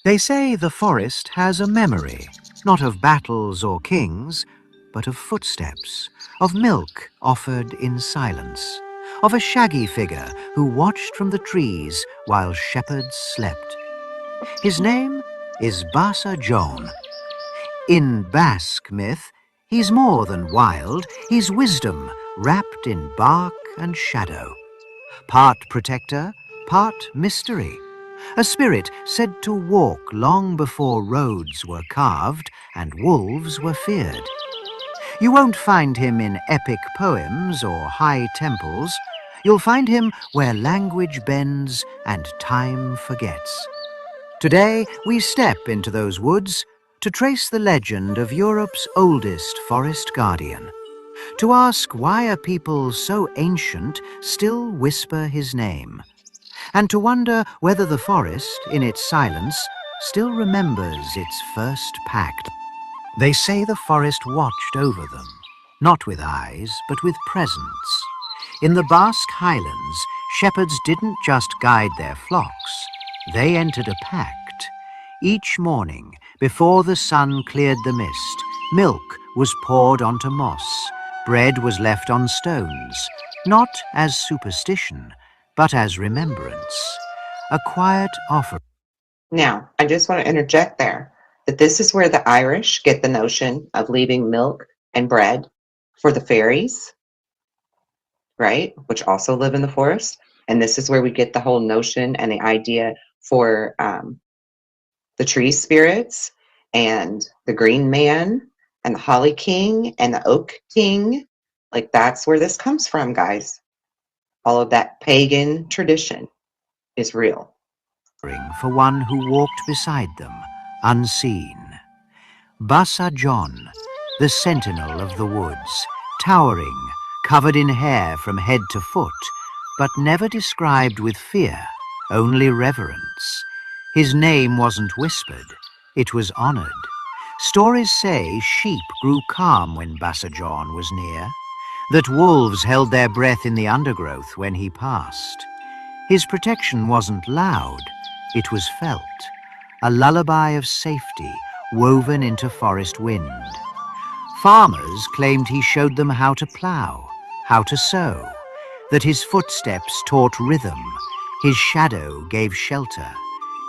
They say the forest has a memory, not of battles or kings, but of footsteps, of milk offered in silence, of a shaggy figure who watched from the trees while shepherds slept. His name is Basa Joan. In Basque myth, he's more than wild, he's wisdom wrapped in bark and shadow. Part protector, part mystery. A spirit said to walk long before roads were carved and wolves were feared. You won't find him in epic poems or high temples. You'll find him where language bends and time forgets. Today, we step into those woods to trace the legend of Europe's oldest forest guardian, to ask why a people so ancient still whisper his name, and to wonder whether the forest, in its silence, still remembers its first pact. They say the forest watched over them, not with eyes, but with presence. In the Basque highlands, shepherds didn't just guide their flocks, they entered a pact. Each morning, before the sun cleared the mist, milk was poured onto moss, bread was left on stones, not as superstition, but as remembrance, a quiet offering. Now, I just want to interject there that this is where the Irish get the notion of leaving milk and bread for the fairies, right? Which also live in the forest. And this is where we get the whole notion and the idea for the tree spirits and the green man and the holly king and the oak king. Like, that's where this comes from, guys. All of that pagan tradition is real. For one who walked beside them, unseen. Basa John, the sentinel of the woods, towering, covered in hair from head to foot, but never described with fear, only reverence. His name wasn't whispered, it was honored. Stories say sheep grew calm when Basa John was near, that wolves held their breath in the undergrowth when he passed. His protection wasn't loud, it was felt, a lullaby of safety woven into forest wind. Farmers claimed he showed them how to plough, how to sow, that his footsteps taught rhythm, his shadow gave shelter,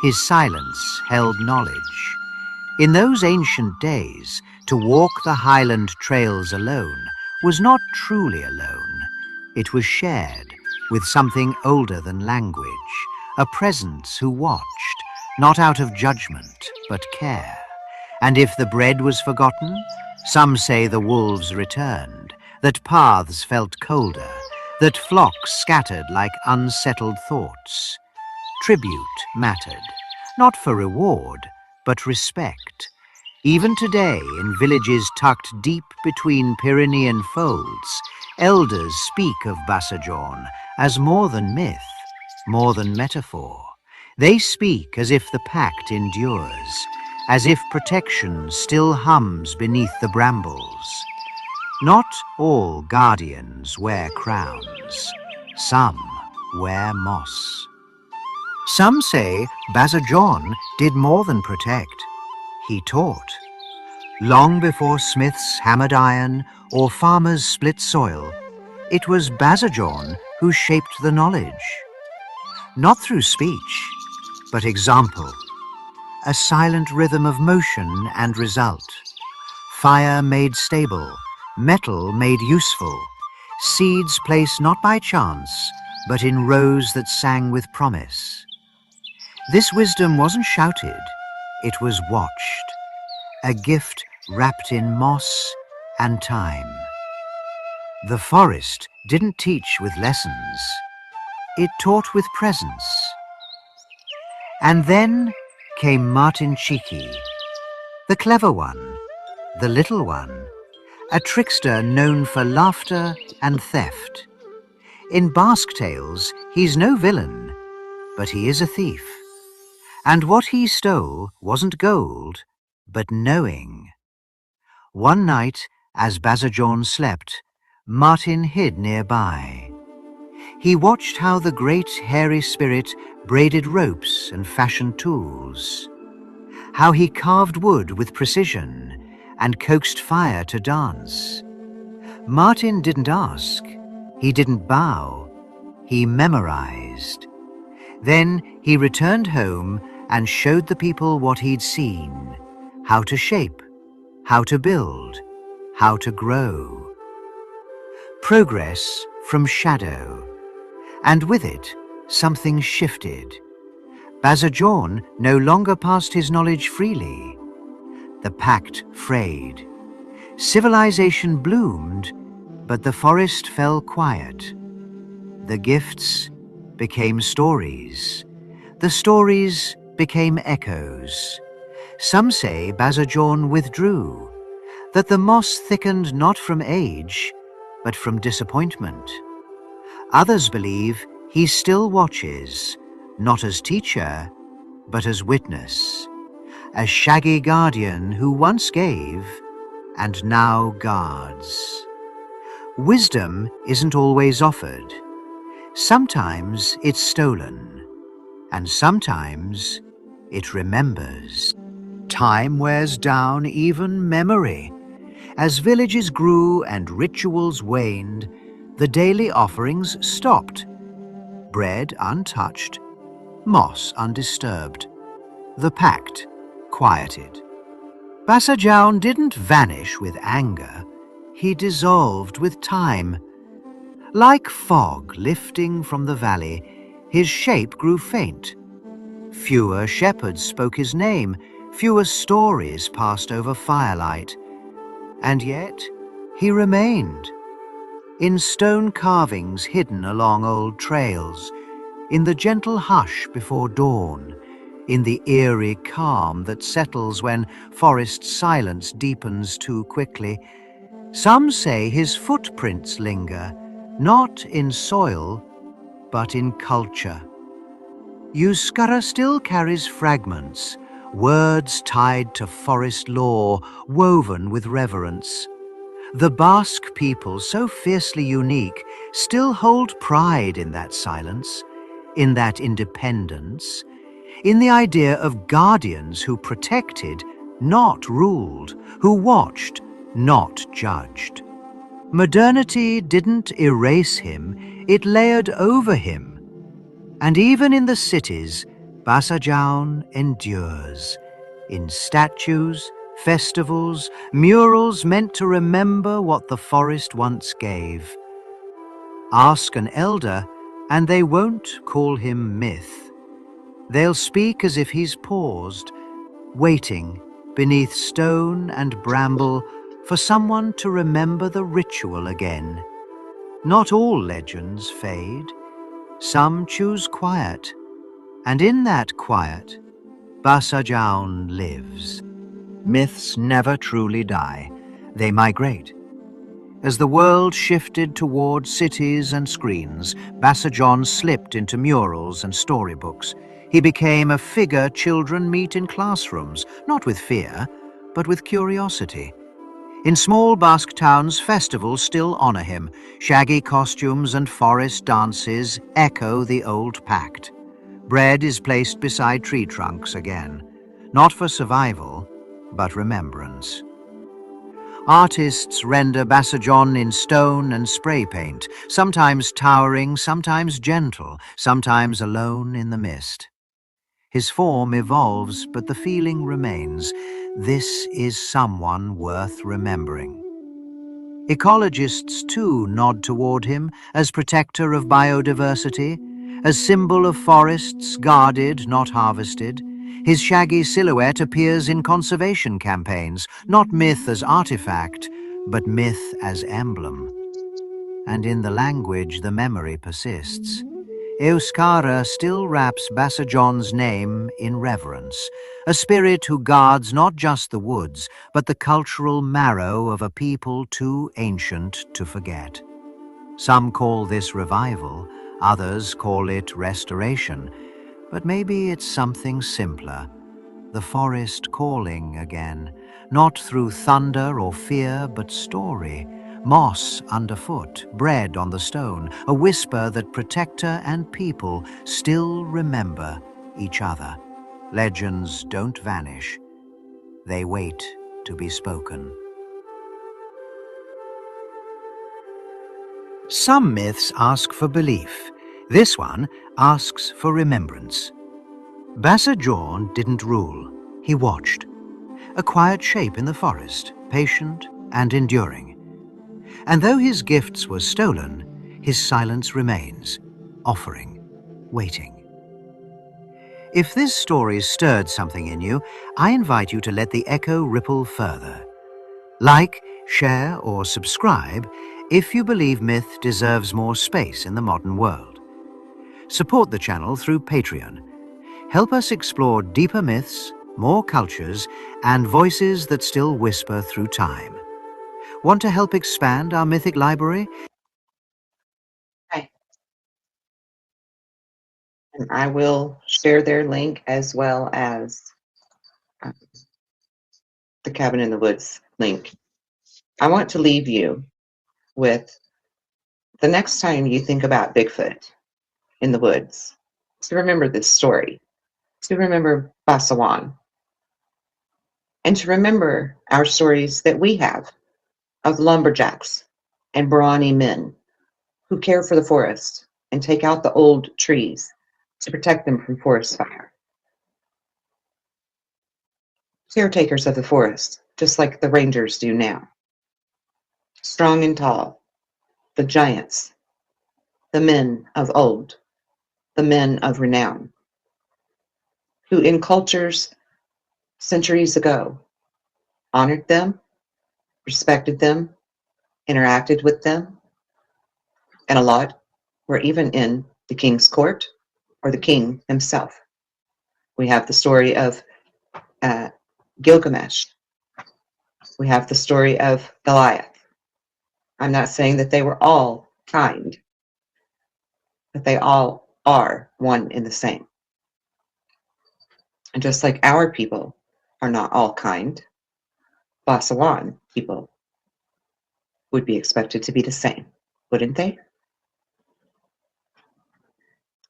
his silence held knowledge. In those ancient days, to walk the highland trails alone was not truly alone. It was shared with something older than language, a presence who watched, not out of judgment, but care. And if the bread was forgotten, some say the wolves returned, that paths felt colder, that flocks scattered like unsettled thoughts. Tribute mattered, not for reward, but respect. Even today, in villages tucked deep between Pyrenean folds, elders speak of Bassajon as more than myth, more than metaphor. They speak as if the pact endures, as if protection still hums beneath the brambles. Not all guardians wear crowns. Some wear moss. Some say Bassajon did more than protect. He taught. Long before smiths hammered iron or farmers split soil, it was Bassajon who shaped the knowledge. Not through speech, but example. A silent rhythm of motion and result. Fire made stable, metal made useful, seeds placed not by chance, but in rows that sang with promise. This wisdom wasn't shouted, it was watched, a gift wrapped in moss and time. The forest didn't teach with lessons, it taught with presence. And then came Martin Cheeky, the clever one, the little one, a trickster known for laughter and theft. In Basque tales, he's no villain, but he is a thief. And what he stole wasn't gold, but knowing. One night, as Bassajon slept, Martin hid nearby. He watched how the great hairy spirit braided ropes and fashioned tools, how he carved wood with precision and coaxed fire to dance. Martin didn't ask, he didn't bow, he memorized. Then he returned home and showed the people what he'd seen, how to shape, how to build, how to grow. Progress from shadow, and with it something shifted. Bazarjon no longer passed his knowledge freely. The pact frayed. Civilization bloomed, but the forest fell quiet. The gifts became stories. The stories became echoes. Some say Bazarjon withdrew, that the moss thickened not from age, but from disappointment. Others believe he still watches, not as teacher, but as witness, as shaggy guardian who once gave and now guards. Wisdom isn't always offered. Sometimes it's stolen, and sometimes it remembers. Time wears down even memory. As villages grew and rituals waned, the daily offerings stopped. Bread untouched, moss undisturbed. The pact quieted. Bazarjon didn't vanish with anger. He dissolved with time. Like fog lifting from the valley, his shape grew faint. Fewer shepherds spoke his name, fewer stories passed over firelight. And yet he remained. In stone carvings hidden along old trails, in the gentle hush before dawn, in the eerie calm that settles when forest silence deepens too quickly. Some say his footprints linger, not in soil, but in culture. Euskara still carries fragments, words tied to forest lore, woven with reverence. The Basque people, so fiercely unique, still hold pride in that silence, in that independence, in the idea of guardians who protected, not ruled, who watched, not judged. Modernity didn't erase him, it layered over him. And even in the cities, Bazarjon endures. In statues, festivals, murals meant to remember what the forest once gave. Ask an elder, and they won't call him myth. They'll speak as if he's paused, waiting beneath stone and bramble for someone to remember the ritual again. Not all legends fade. Some choose quiet, and in that quiet, Bazarjon lives. Myths never truly die. They migrate. As the world shifted toward cities and screens, Bazarjon slipped into murals and storybooks. He became a figure children meet in classrooms, not with fear, but with curiosity. In small Basque towns, festivals still honor him. Shaggy costumes and forest dances echo the old pact. Bread is placed beside tree trunks again, not for survival, but remembrance. Artists render Bazarjon in stone and spray paint, sometimes towering, sometimes gentle, sometimes alone in the mist. His form evolves, but the feeling remains. This is someone worth remembering. Ecologists too nod toward him as protector of biodiversity, as symbol of forests guarded, not harvested. His shaggy silhouette appears in conservation campaigns, not myth as artifact, but myth as emblem. And in the language, the memory persists. Euskara still wraps Bazarjon's name in reverence, a spirit who guards not just the woods, but the cultural marrow of a people too ancient to forget. Some call this revival, others call it restoration, but maybe it's something simpler. The forest calling again, not through thunder or fear, but story. Moss underfoot, bread on the stone, a whisper that protector and people still remember each other. Legends don't vanish. They wait to be spoken. Some myths ask for belief. This one asks for remembrance. Bazarjon didn't rule. He watched. A quiet shape in the forest, patient and enduring. And though his gifts were stolen, his silence remains, offering, waiting. If this story stirred something in you, I invite you to let the echo ripple further. Like, share, or subscribe if you believe myth deserves more space in the modern world. Support the channel through Patreon. Help us explore deeper myths, more cultures, and voices that still whisper through time. Want to help expand our mythic library? Hi. And I will share their link as well as the Cabin in the Woods link. I want to leave you with the next time you think about Bigfoot in the woods, to remember this story, to remember Basawan, and to remember our stories that we have of lumberjacks and brawny men who care for the forest and take out the old trees to protect them from forest fire. Caretakers of the forest, just like the rangers do now. Strong and tall, the giants, the men of old, the men of renown, who in cultures centuries ago honored them, respected them, interacted with them, and a lot were even in the king's court or the king himself. We have the story of Gilgamesh. We have the story of Goliath. I'm not saying that they were all kind, but they all are one in the same. And just like our people are not all kind, Basawan people would be expected to be the same, wouldn't they?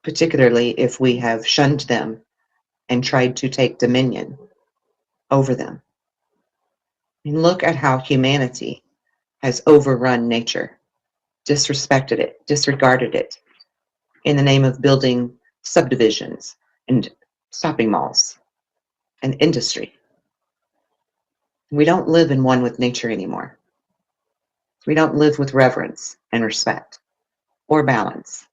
Particularly if we have shunned them and tried to take dominion over them. And look at how humanity has overrun nature, disrespected it, disregarded it, in the name of building subdivisions and shopping malls and industry. We don't live in one with nature anymore. We don't live with reverence and respect or balance.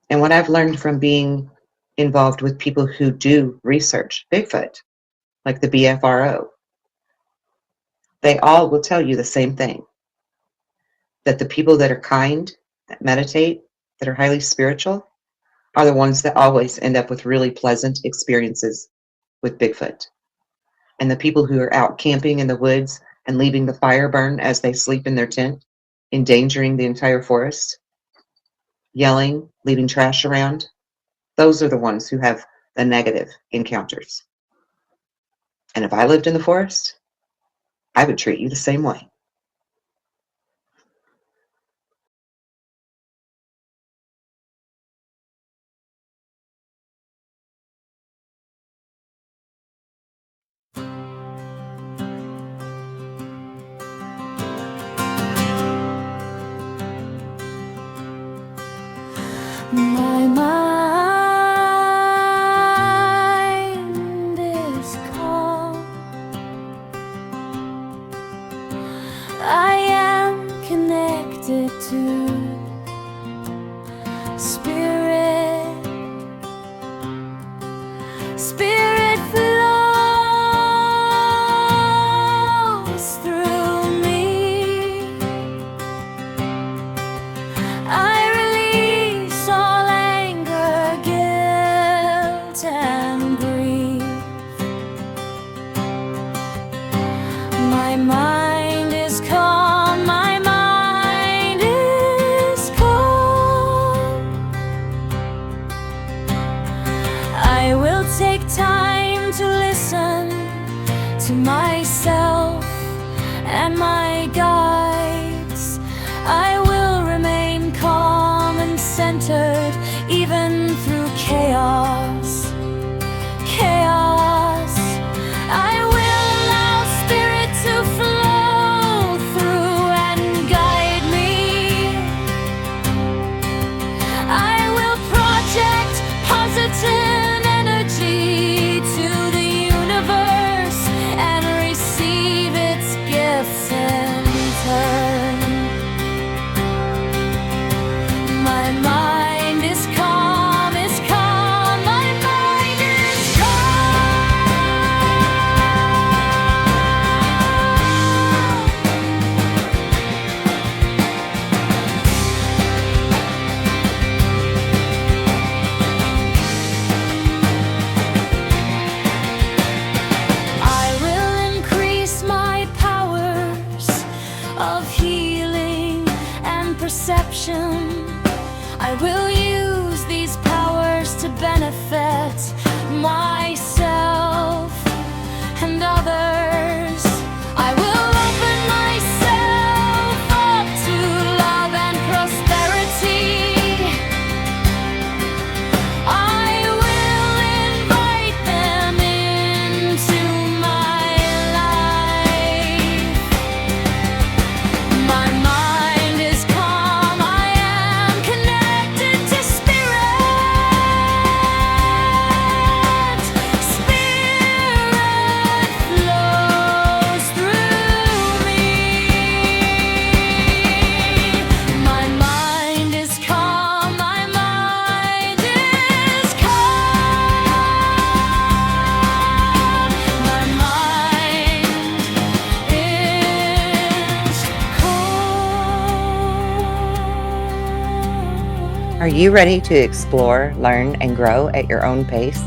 And what I've learned from being involved with people who do research Bigfoot, like the BFRO, they all will tell you the same thing, that the people that are kind, that meditate, that are highly spiritual, are the ones that always end up with really pleasant experiences with Bigfoot. And the people who are out camping in the woods and leaving the fire burn as they sleep in their tent, endangering the entire forest, yelling, leaving trash around, those are the ones who have the negative encounters. And if I lived in the forest, I would treat you the same way. My mind is calm. I am connected to spirit. Spirit flows through me. I release all anger, guilt, and grief. My mind is calm, my mind is calm. I will take time to listen to myself and my guides. I will remain calm and centered even through chaos. Chaos. I will allow spirit to flow through and guide me. I will project positive energy to the universe and receive perception. I will use these powers to benefit myself and others. I will open myself up to love and prosperity. I will invite them into my life. My mind is calm, I am connected to spirit. Spirit flows through me. My mind is calm, my mind is calm. My mind is calm. Are you ready to explore, learn, and grow at your own pace?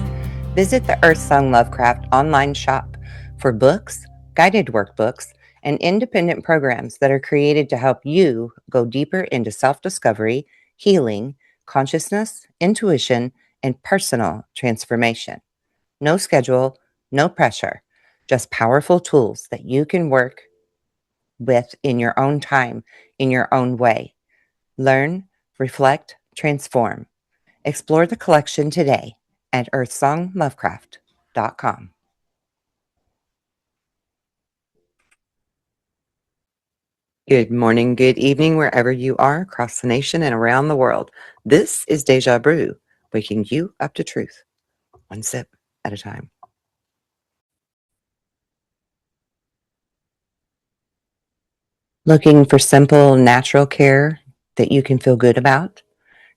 Visit the Earthsong Lovecraft online shop for books, guided workbooks, and independent programs that are created to help you go deeper into self-discovery, healing, consciousness, intuition, and personal transformation. No schedule, no pressure, just powerful tools that you can work with in your own time, in your own way. Learn, reflect, transform. Explore the collection today at earthsonglovecraft.com. Good morning, good evening, wherever you are across the nation and around the world. This is Deja Brew, waking you up to truth, one sip at a time. Looking for simple, natural care that you can feel good about?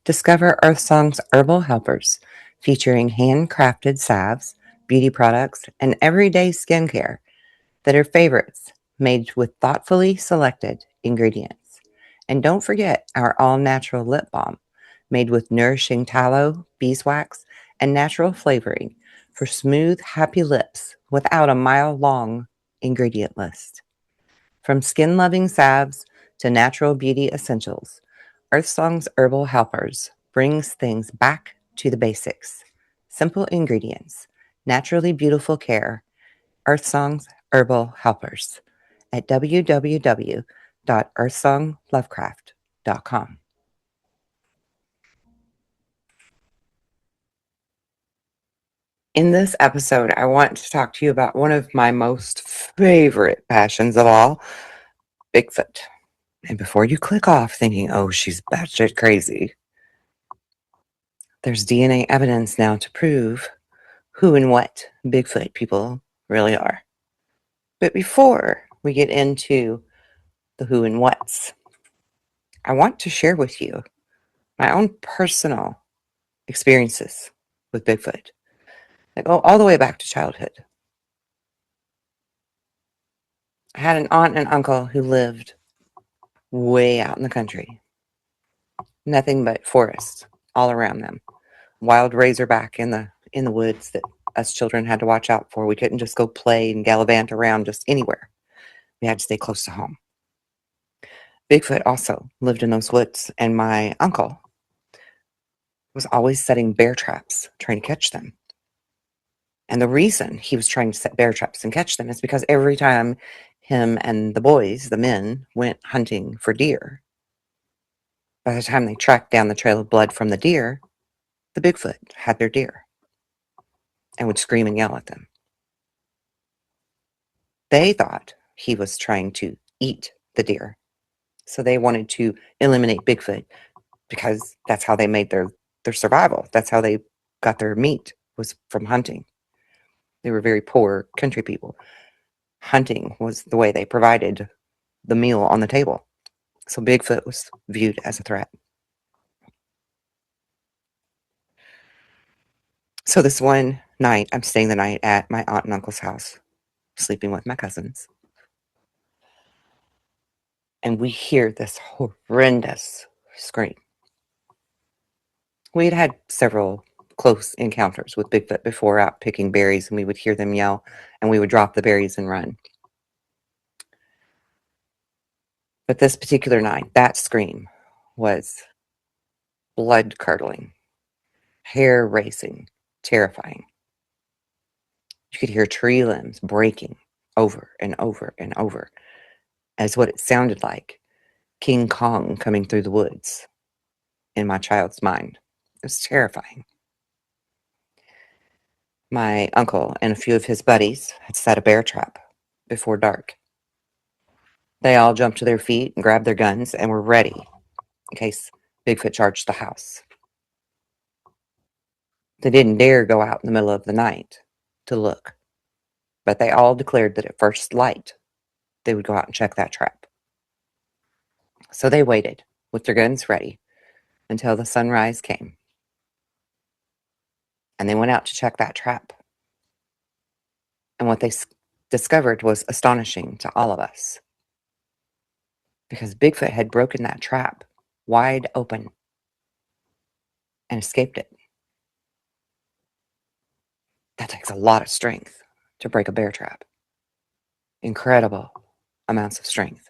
Discover Earthsong's Herbal Helpers, featuring handcrafted salves, beauty products, and everyday skincare that are favorites made with thoughtfully selected ingredients. And don't forget our all-natural lip balm, made with nourishing tallow, beeswax, and natural flavoring for smooth, happy lips without a mile-long ingredient list. From skin-loving salves to natural beauty essentials, Earthsong's Herbal Helpers brings things back to the basics. Simple ingredients, naturally beautiful care. Earthsong's Herbal Helpers at www.earthsonglovecraft.com. In this episode, I want to talk to you about one of my most favorite passions of all, Bigfoot. And before you click off thinking, oh, she's batshit crazy, there's DNA evidence now to prove who and what Bigfoot people really are. But before we get into the who and whats, I want to share with you my own personal experiences with Bigfoot that go all the way back to childhood. I had an aunt and uncle who lived way out in the country. Nothing but forests all around them. Wild razorback in the woods that us children had to watch out for. We couldn't just go play and gallivant around just anywhere. We had to stay close to home. Bigfoot also lived in those woods, and my uncle was always setting bear traps, trying to catch them. And the reason he was trying to set bear traps and catch them is because every time him and the boys, the men, went hunting for deer, by the time they tracked down the trail of blood from the deer, the Bigfoot had their deer and would scream and yell at them. They thought he was trying to eat the deer. So they wanted to eliminate Bigfoot because that's how they made their survival. That's how they got their meat, was from hunting. They were very poor country people. Hunting was the way they provided the meal on the table. So Bigfoot was viewed as a threat. So this one night, I'm staying the night at my aunt and uncle's house, sleeping with my cousins. And we hear this horrendous scream. We had had several close encounters with Bigfoot before, out picking berries, and we would hear them yell, and we would drop the berries and run. But this particular night, that scream was blood curdling, hair racing, terrifying. You could hear tree limbs breaking over and over and over as what it sounded like King Kong coming through the woods in my child's mind. It was terrifying. My uncle and a few of his buddies had set a bear trap before dark. They all jumped to their feet and grabbed their guns and were ready in case Bigfoot charged the house. They didn't dare go out in the middle of the night to look, but they all declared that at first light, they would go out and check that trap. So they waited with their guns ready until the sunrise came. And they went out to check that trap. And what they discovered was astonishing to all of us. Because Bigfoot had broken that trap wide open and escaped it. That takes a lot of strength to break a bear trap. Incredible amounts of strength.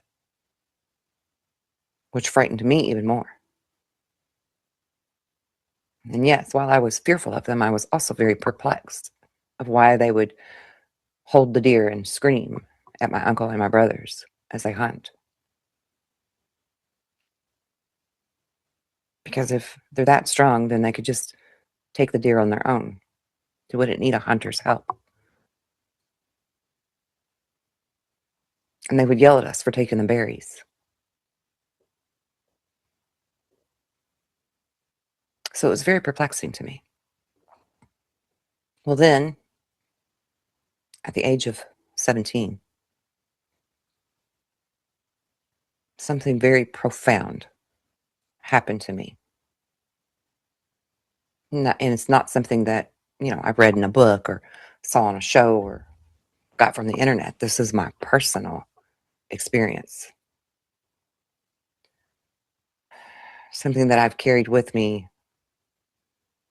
Which frightened me even more. And yes, while I was fearful of them, I was also very perplexed of why they would hold the deer and scream at my uncle and my brothers as they hunt. Because if they're that strong, then they could just take the deer on their own. They wouldn't need a hunter's help. And they would yell at us for taking the berries. So it was very perplexing to me. Well, then, at the age of 17, something very profound happened to me. And it's not something that, I read in a book or saw on a show or got from the internet. This is my personal experience. Something that I've carried with me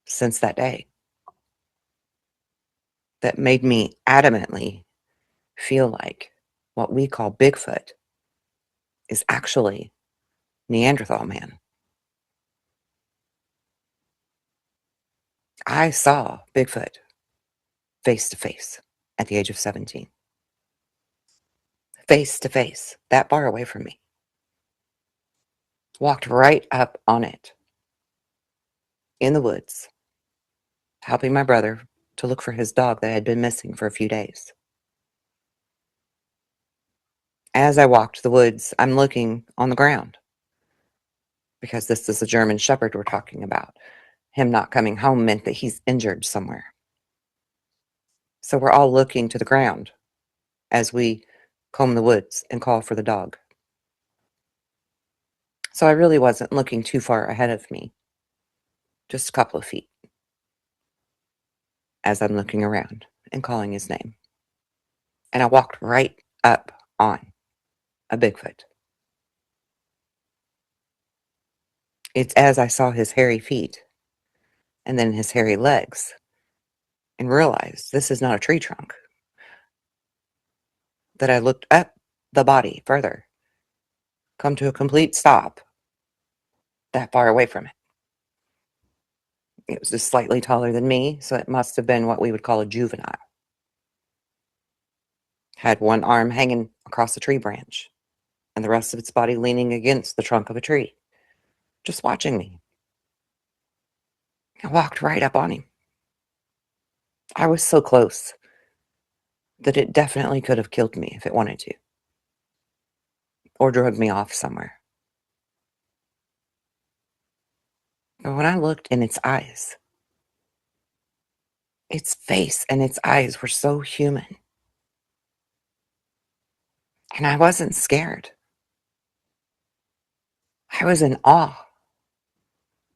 since that day. That made me adamantly feel like what we call Bigfoot is actually Neanderthal man. I saw Bigfoot face to face at the age of 17. Face to face, that far away from me. Walked right up on it in the woods, helping my brother to look for his dog that had been missing for a few days. As I walked the woods, I'm looking on the ground because this is a German Shepherd we're talking about. Him not coming home meant that he's injured somewhere. So we're all looking to the ground as we comb the woods and call for the dog. So I really wasn't looking too far ahead of me, just a couple of feet, as I'm looking around and calling his name. And I walked right up on a Bigfoot. It's as I saw his hairy feet and then his hairy legs and realized this is not a tree trunk, that I looked up the body further, come to a complete stop that far away from it. It was just slightly taller than me, so it must have been what we would call a juvenile. Had one arm hanging across a tree branch and the rest of its body leaning against the trunk of a tree, just watching me. I walked right up on him. I was so close that it definitely could have killed me if it wanted to, or drug me off somewhere. But when I looked in its eyes, its face and its eyes were so human. And I wasn't scared. I was in awe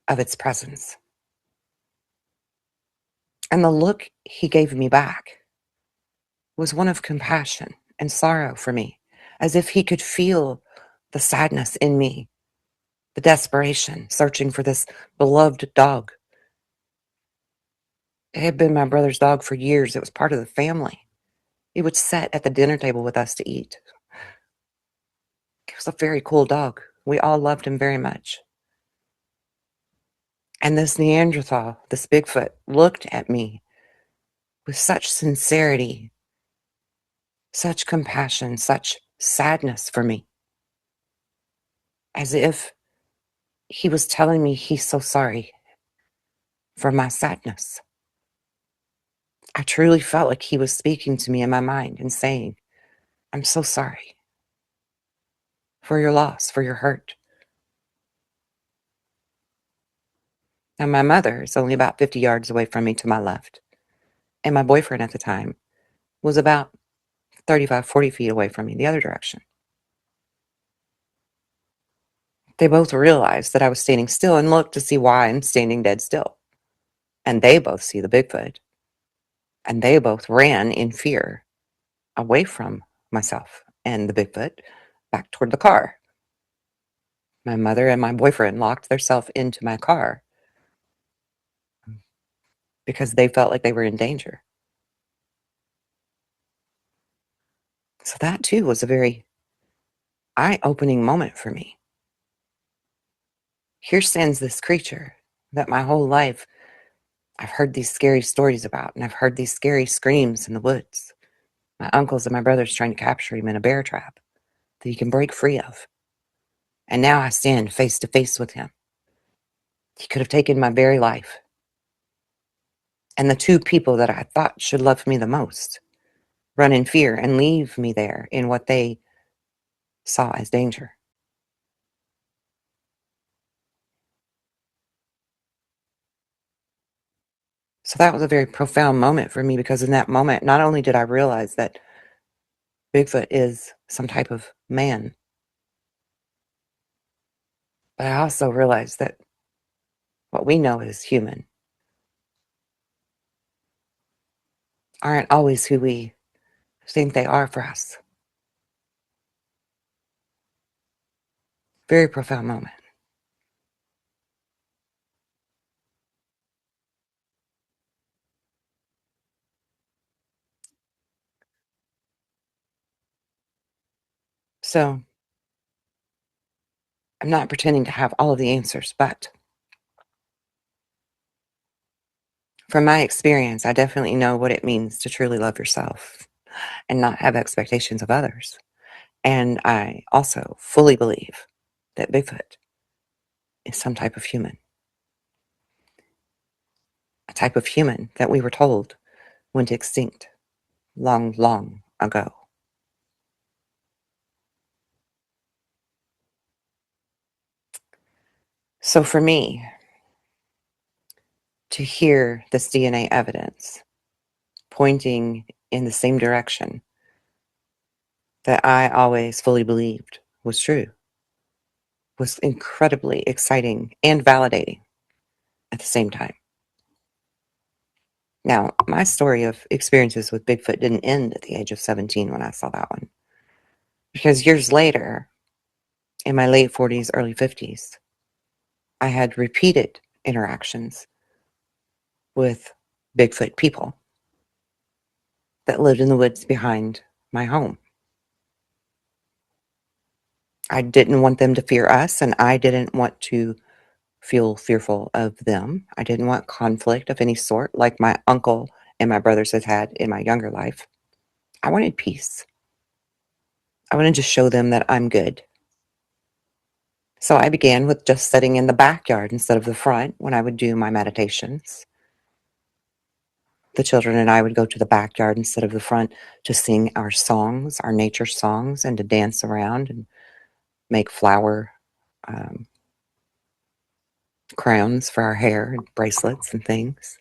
of its presence. And the look he gave me back was one of compassion and sorrow for me, as if he could feel the sadness in me, the desperation, searching for this beloved dog. It had been my brother's dog for years. It was part of the family. He would sit at the dinner table with us to eat. He was a very cool dog. We all loved him very much. And this Neanderthal, this Bigfoot, looked at me with such sincerity, such compassion, such sadness for me, as if he was telling me he's so sorry for my sadness. I truly felt like he was speaking to me in my mind and saying, I'm so sorry for your loss, for your hurt. And my mother is only about 50 yards away from me to my left. And my boyfriend at the time was about 35, 40 feet away from me, the other direction. They both realized that I was standing still and looked to see why I'm standing dead still. And they both see the Bigfoot. And they both ran in fear away from myself and the Bigfoot back toward the car. My mother and my boyfriend locked themselves into my car because they felt like they were in danger. So that too was a very eye-opening moment for me. Here stands this creature that my whole life I've heard these scary stories about, and I've heard these scary screams in the woods. My uncles and my brothers trying to capture him in a bear trap that he can break free of. And now I stand face to face with him. He could have taken my very life. And the two people that I thought should love me the most run in fear and leave me there in what they saw as danger. So that was a very profound moment for me, because in that moment, not only did I realize that Bigfoot is some type of man, but I also realized that what we know as human aren't always who we think they are for us. Very profound moment. So I'm not pretending to have all of the answers, but from my experience, I definitely know what it means to truly love yourself and not have expectations of others. And I also fully believe that Bigfoot is some type of human. A type of human that we were told went extinct long, long ago. So for me, to hear this DNA evidence pointing in the same direction that I always fully believed was true was incredibly exciting and validating at the same time. Now, my story of experiences with Bigfoot didn't end at the age of 17 when I saw that one. Because years later, in my late 40s, early 50s, I had repeated interactions with Bigfoot people that lived in the woods behind my home. I didn't want them to fear us, and I didn't want to feel fearful of them. I didn't want conflict of any sort, like my uncle and my brothers had in my younger life. I wanted peace. I wanted to show them that I'm good. So I began with just sitting in the backyard instead of the front when I would do my meditations. The children and I would go to the backyard instead of the front to sing our songs, our nature songs, and to dance around and make flower crowns for our hair and bracelets and things.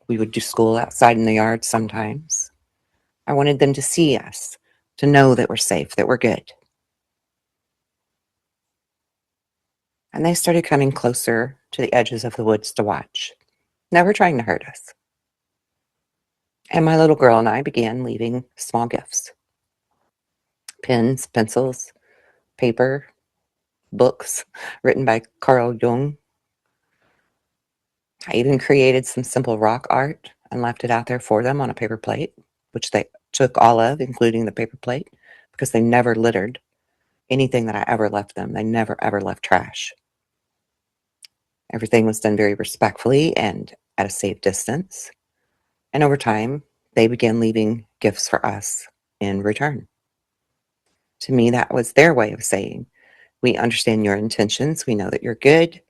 We would do school outside in the yard sometimes. I wanted them to see us, to know that we're safe, that we're good. And they started coming closer to the edges of the woods to watch, never trying to hurt us. And my little girl and I began leaving small gifts. Pens, pencils, paper, books written by Carl Jung. I even created some simple rock art and left it out there for them on a paper plate, which they took all of, including the paper plate, because they never littered anything that I ever left them. They never, ever left trash. Everything was done very respectfully and at a safe distance. And over time, they began leaving gifts for us in return. To me, that was their way of saying, we understand your intentions, we know that you're good,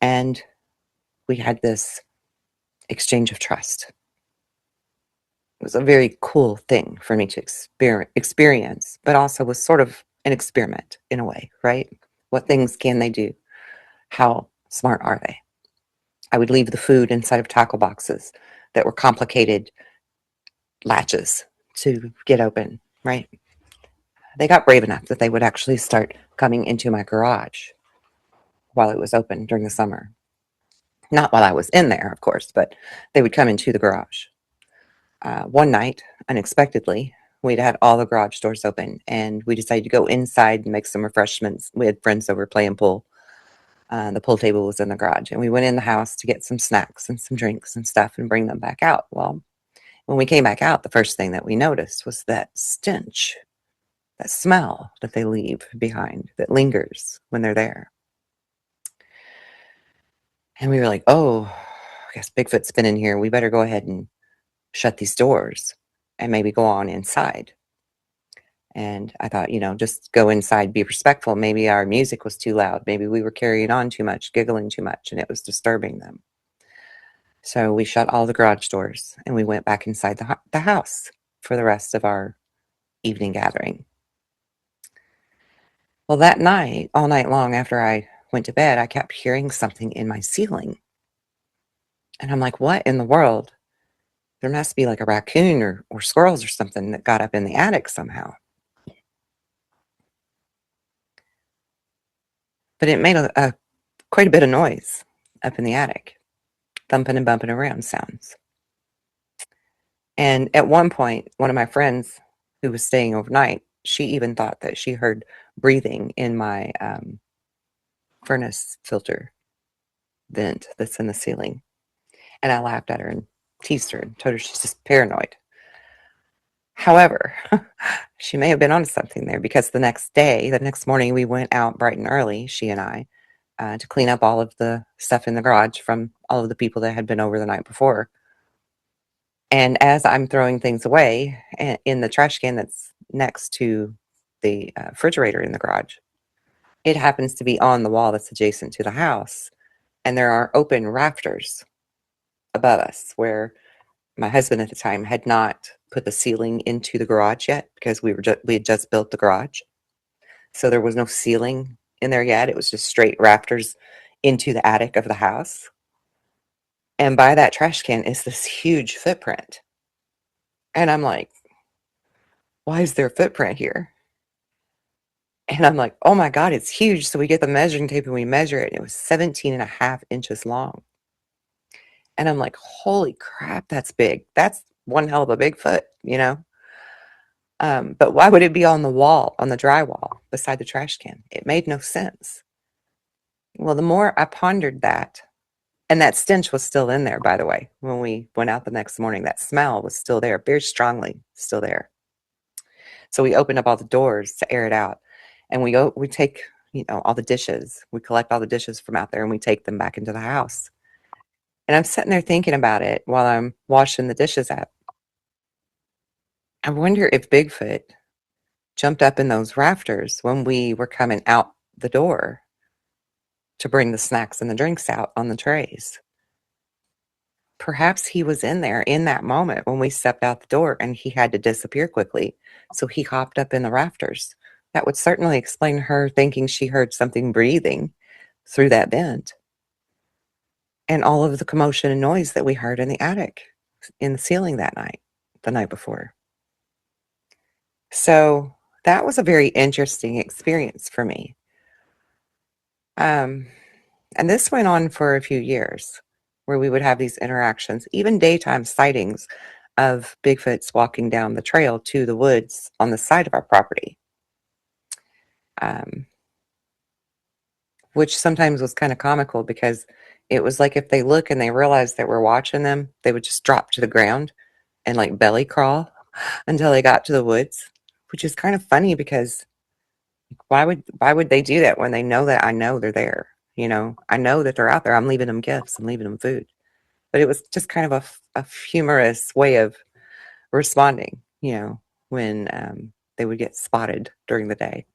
and we had this exchange of trust. It was a very cool thing for me to experience, but also was sort of an experiment in a way, right? What things can they do? How smart are they? I would leave the food inside of tackle boxes that were complicated latches to get open, right? They got brave enough that they would actually start coming into my garage while it was open during the summer. Not while I was in there, of course, but they would come into the garage. One night, unexpectedly, we'd had all the garage doors open, and we decided to go inside and make some refreshments. We had friends over playing pool. The pool table was in the garage, and we went in the house to get some snacks and some drinks and stuff and bring them back out. Well, when we came back out, the first thing that we noticed was that stench, that smell that they leave behind that lingers when they're there. And we were like, oh, I guess Bigfoot's been in here. We better go ahead and shut these doors and maybe go on inside. And I thought, just go inside, be respectful. Maybe our music was too loud. Maybe we were carrying on too much, giggling too much, and it was disturbing them. So we shut all the garage doors and we went back inside the house for the rest of our evening gathering. Well, that night, all night long after I went to bed, I kept hearing something in my ceiling. And I'm like, what in the world? There must be like a raccoon or squirrels or something that got up in the attic somehow. But it made quite a bit of noise up in the attic. Thumping and bumping around sounds. And at one point, one of my friends who was staying overnight, she even thought that she heard breathing in my furnace filter vent that's in the ceiling. And I laughed at her and teased her and told her she's just paranoid. However, she may have been onto something there, because the next morning, we went out bright and early, she and I, to clean up all of the stuff in the garage from all of the people that had been over the night before. And as I'm throwing things away in the trash can that's next to the refrigerator in the garage, it happens to be on the wall that's adjacent to the house. And there are open rafters above us where my husband at the time had not put the ceiling into the garage yet, because we had just built the garage. So there was no ceiling in there yet. It was just straight rafters into the attic of the house. And by that trash can is this huge footprint. And I'm like, why is there a footprint here? And I'm like, oh my God, it's huge. So we get the measuring tape and we measure it. And it was 17.5 inches long. And I'm like, holy crap, that's big. That's one hell of a Bigfoot, But why would it be on the wall, on the drywall, beside the trash can? It made no sense. Well, the more I pondered that, and that stench was still in there, by the way, when we went out the next morning, that smell was still there, very strongly still there. So we opened up all the doors to air it out, and we take, all the dishes. We collect all the dishes from out there, and we take them back into the house. And I'm sitting there thinking about it while I'm washing the dishes up. I wonder if Bigfoot jumped up in those rafters when we were coming out the door to bring the snacks and the drinks out on the trays. Perhaps he was in there in that moment when we stepped out the door and he had to disappear quickly. So he hopped up in the rafters. That would certainly explain her thinking she heard something breathing through that vent. And all of the commotion and noise that we heard in the attic, in the ceiling that night, the night before. So that was a very interesting experience for me. And this went on for a few years, where we would have these interactions, even daytime sightings of Bigfoots walking down the trail to the woods on the side of our property. Which sometimes was kind of comical, because it was like if they look and they realize that we're watching them, they would just drop to the ground and like belly crawl until they got to the woods, which is kind of funny, because why would they do that when they know that I know they're there? You know, I know that they're out there. I'm leaving them gifts. I'm leaving them food. But it was just kind of a humorous way of responding, you know, when they would get spotted during the day.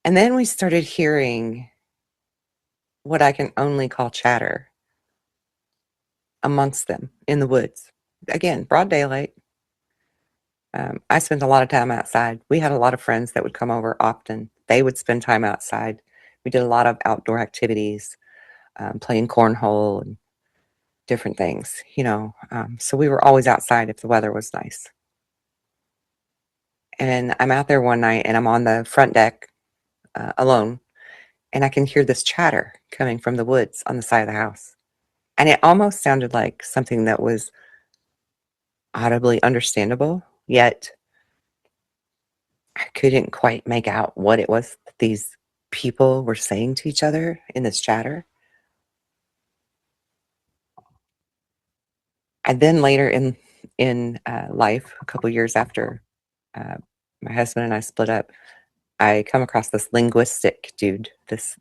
And then we started hearing what I can only call chatter amongst them in the woods. Again, broad daylight. I spent a lot of time outside. We had a lot of friends that would come over often. They would spend time outside. We did a lot of outdoor activities, playing cornhole and different things, you know. So we were always outside if the weather was nice. And I'm out there one night and I'm on the front deck alone, and I can hear this chatter coming from the woods on the side of the house. And it almost sounded like something that was audibly understandable, yet I couldn't quite make out what it was that these people were saying to each other in this chatter. And then later in life, a couple years after my husband and I split up, I come across this linguistic dude, this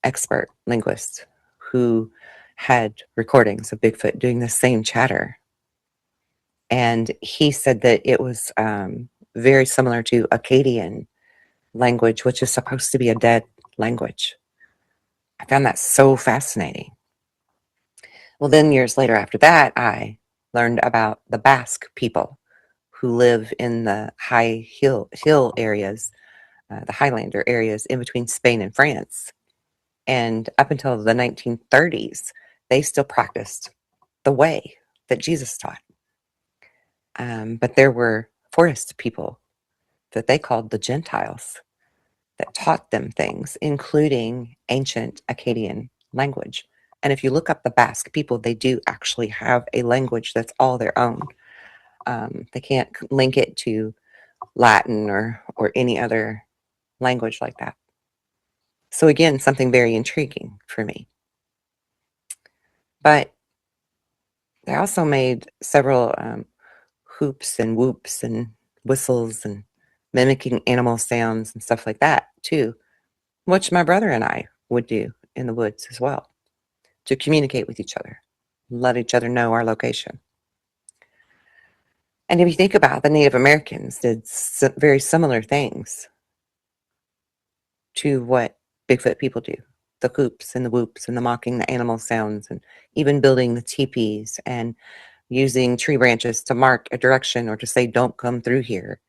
expert linguist who had recordings of Bigfoot doing the same chatter. And he said that it was very similar to Akkadian language, which is supposed to be a dead language. I found that so fascinating. Well, then years later after that, I learned about the Basque people who live in the high hill areas, the Highlander areas in between Spain and France. And up until the 1930s, they still practiced the way that Jesus taught. But there were forest people that they called the Gentiles that taught them things, including ancient Akkadian language. And if you look up the Basque people, they do actually have a language that's all their own. They can't link it to Latin or any other language like that. So again, something very intriguing for me. But they also made several hoops and whoops and whistles and mimicking animal sounds and stuff like that too, which my brother and I would do in the woods as well to communicate with each other, let each other know our location. And if you think about it, the Native Americans did very similar things to what Bigfoot people do. The hoops and the whoops and the mocking the animal sounds and even building the teepees and using tree branches to mark a direction or to say, don't come through here.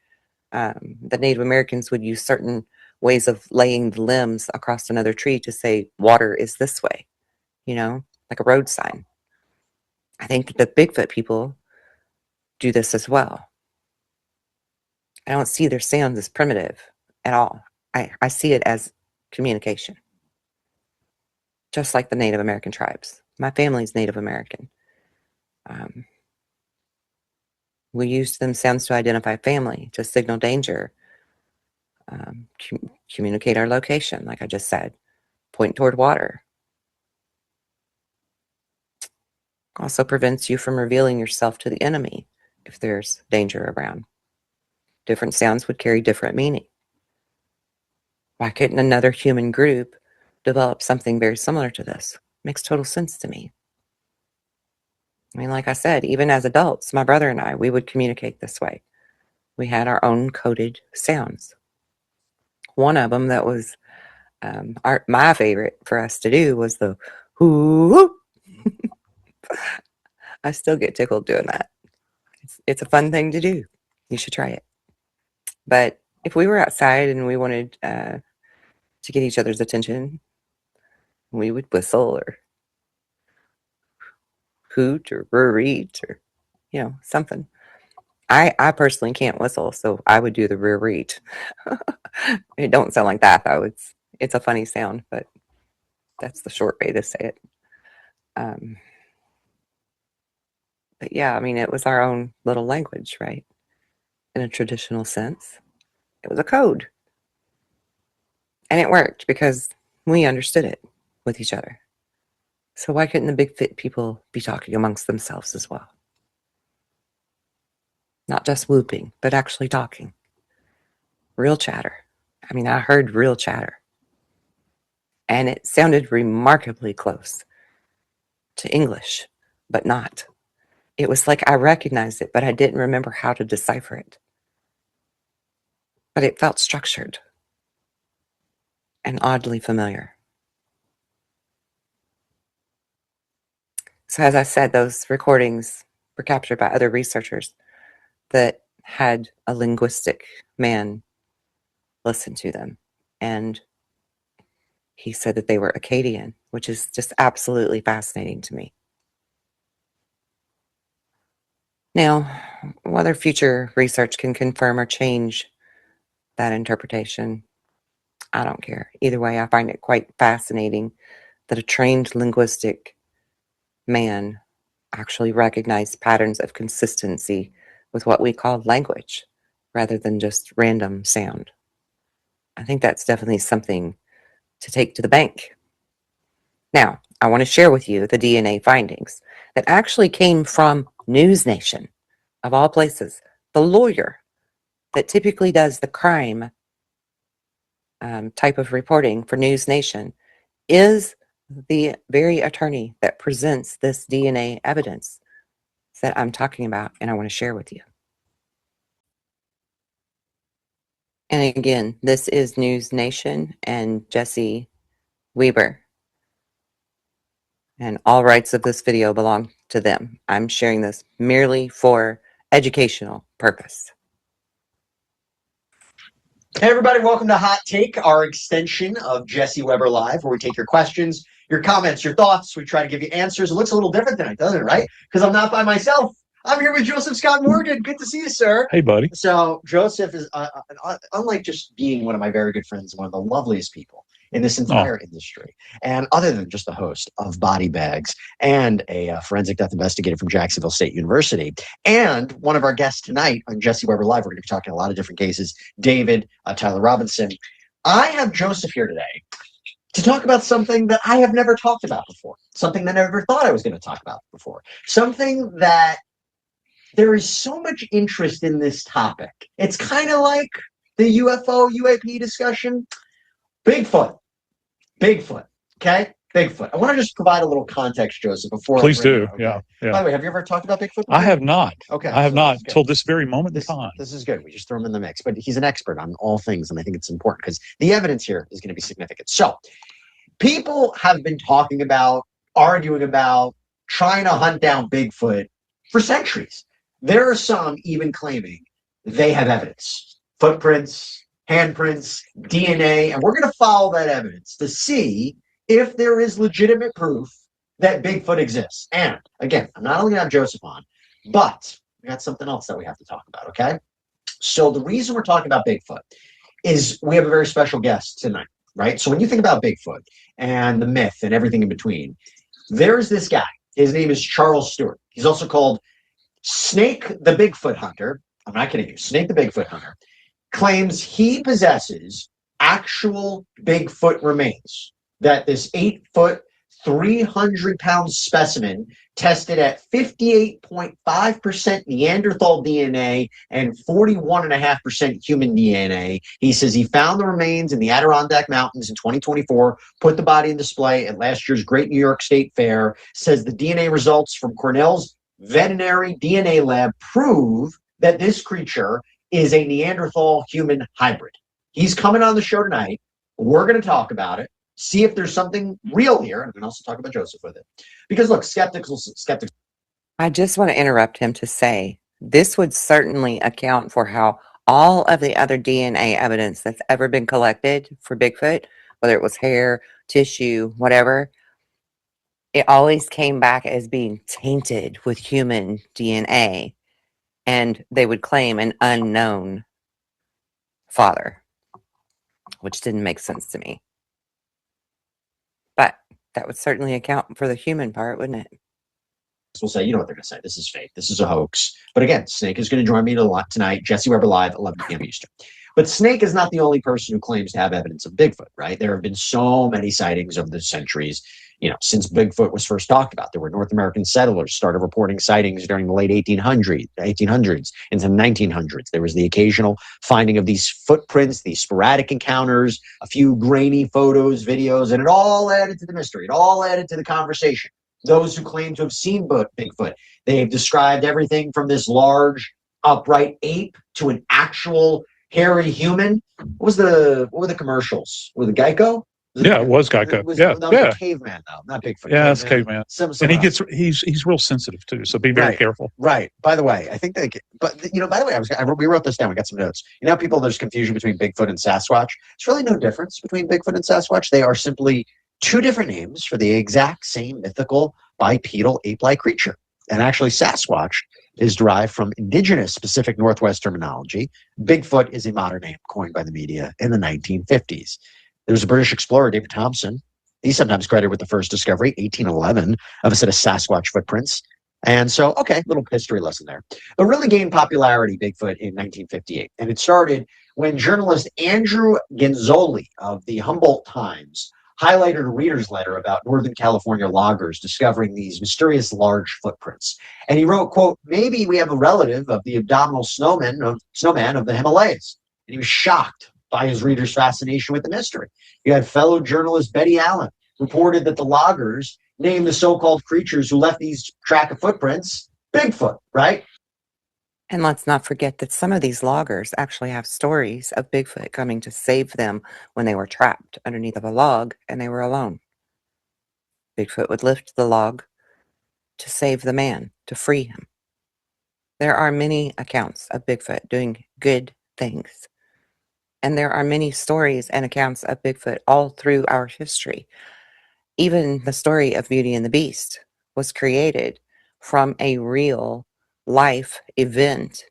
The Native Americans would use certain ways of laying the limbs across another tree to say, water is this way, you know, like a road sign. I think that the Bigfoot people do this as well. I don't see their sounds as primitive at all. I see it as communication. Just like the Native American tribes. My family's Native American. We use them sounds to identify family, to signal danger, communicate our location, like I just said, point toward water. Also prevents you from revealing yourself to the enemy if there's danger around. Different sounds would carry different meaning. Why couldn't another human group develop something very similar to this? Makes total sense to me. I mean, like I said, even as adults, my brother and I, we would communicate this way. We had our own coded sounds. One of them that was my favorite for us to do was the whoo. I still get tickled doing that. It's a fun thing to do. You should try it. But if we were outside and we wanted to get each other's attention, we would whistle or hoot or rear-reach or, you know, something. I personally can't whistle, so I would do the rear-reach. It don't sound like that, though. It's a funny sound, but that's the short way to say it. But yeah, I mean, it was our own little language, right? In a traditional sense. It was a code. And it worked because we understood it with each other. So why couldn't the Bigfoot people be talking amongst themselves as well? Not just whooping, but actually talking. Real chatter. I mean, I heard real chatter. And it sounded remarkably close to English, but not. It was like I recognized it, but I didn't remember how to decipher it. But it felt structured and oddly familiar. So as I said, those recordings were captured by other researchers that had a linguistic man listen to them. And he said that they were Akkadian, which is just absolutely fascinating to me. Now, whether future research can confirm or change that interpretation, I don't care. Either way, I find it quite fascinating that a trained linguistic man actually recognized patterns of consistency with what we call language rather than just random sound. I think that's definitely something to take to the bank. Now, I want to share with you the DNA findings that actually came from News Nation, of all places. The lawyer that typically does the crime type of reporting for News Nation is the very attorney that presents this DNA evidence that I'm talking about and I want to share with you. And again, this is News Nation and Jesse Weber. And all rights of this video belong to them. I'm sharing this merely for educational purpose. Hey everybody, welcome to Hot Take, our extension of Jesse Weber Live, where we take your questions, your comments, your thoughts. We try to give you answers. It looks a little different tonight, doesn't it, right? Because I'm not by myself. I'm here with Joseph Scott Morgan. Good to see you, sir. Hey, buddy. So Joseph is, unlike just being one of my very good friends, one of the loveliest people in this entire industry. And other than just the host of Body Bags and a forensic death investigator from Jacksonville State University, and one of our guests tonight on Jesse Weber Live, we're going to be talking a lot of different cases, David, Tyler Robertson. I have Joseph here today to talk about something that I have never talked about before, something that I never thought I was going to talk about before, something that there is so much interest in this topic. It's kind of like the UFO, UAP discussion. Bigfoot. Okay? Bigfoot. I want to just provide a little context, Joseph, before Please do. Okay? Yeah. By the way, have you ever talked about Bigfoot before? I have not. Okay. I have not till this very moment in time. This is good. We just throw him in the mix. But he's an expert on all things, and I think it's important because the evidence here is going to be significant. So, people have been talking about, arguing about, trying to hunt down Bigfoot for centuries. There are some even claiming they have evidence. Footprints, handprints, DNA, and we're going to follow that evidence to see if there is legitimate proof that Bigfoot exists. And again, I'm not only going to have Joseph on, but we got something else that we have to talk about, okay? So the reason we're talking about Bigfoot is we have a very special guest tonight, right? So when you think about Bigfoot and the myth and everything in between, there's this guy. His name is Charles Stewart. He's also called Snake the Bigfoot Hunter. I'm not kidding you. Snake the Bigfoot Hunter claims he possesses actual Bigfoot remains, that this 8-foot, 300-pound specimen tested at 58.5% Neanderthal DNA and 41.5% human DNA. He says he found the remains in the Adirondack Mountains in 2024, put the body in display at last year's Great New York State Fair, says the DNA results from Cornell's veterinary DNA lab prove that this creature is a Neanderthal human hybrid. He's coming on the show tonight. We're going to talk about it, see if there's something real here, and we can also talk about Joseph with it. Because look, skeptics. I just want to interrupt him to say this would certainly account for how all of the other DNA evidence that's ever been collected for Bigfoot, whether it was hair, tissue, whatever, it always came back as being tainted with human DNA. And they would claim an unknown father, which didn't make sense to me. But that would certainly account for the human part, wouldn't it? We'll say, you know what they're going to say. This is fake. This is a hoax. But again, Snake is going to join me tonight. Jesse Weber Live, 11 p.m. Eastern. But Snake is not the only person who claims to have evidence of Bigfoot, right? There have been so many sightings over the centuries. since Bigfoot was first talked about. There were North American settlers started reporting sightings during the late 1800s into the 1900s. There was the occasional finding of these footprints, these sporadic encounters, a few grainy photos, videos, and it all added to the mystery. It all added to the conversation. Those who claim to have seen Bigfoot, they've described everything from this large upright ape to an actual hairy human. What were the commercials? Were the Geico? It was Geico. That was a caveman, though, not Bigfoot. Yeah, it's caveman. And he's real sensitive too, so be very careful. Right. By the way, I think by the way, we wrote this down. We got some notes. People, there's confusion between Bigfoot and Sasquatch. It's really no difference between Bigfoot and Sasquatch. They are simply two different names for the exact same mythical bipedal ape-like creature. And actually, Sasquatch is derived from indigenous Pacific Northwest terminology. Bigfoot is a modern name coined by the media in the 1950s. There was a British explorer, David Thompson. He's sometimes credited with the first discovery, 1811, of a set of Sasquatch footprints. And so, little history lesson there. But really gained popularity, Bigfoot, in 1958. And it started when journalist Andrew Genzoli of the Humboldt Times highlighted a reader's letter about Northern California loggers discovering these mysterious large footprints. And he wrote, quote, "Maybe we have a relative of the abdominal snowman of the Himalayas." And he was shocked by his readers' fascination with the mystery. You had fellow journalist Betty Allen reported that the loggers named the so-called creatures who left these track of footprints Bigfoot, right? And let's not forget that some of these loggers actually have stories of Bigfoot coming to save them when they were trapped underneath of a log and they were alone. Bigfoot would lift the log to save the man, to free him. There are many accounts of Bigfoot doing good things. And there are many stories and accounts of Bigfoot all through our history. Even the story of Beauty and the Beast was created from a real life event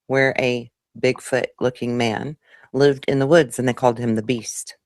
where a Bigfoot-looking man lived in the woods and they called him the Beast.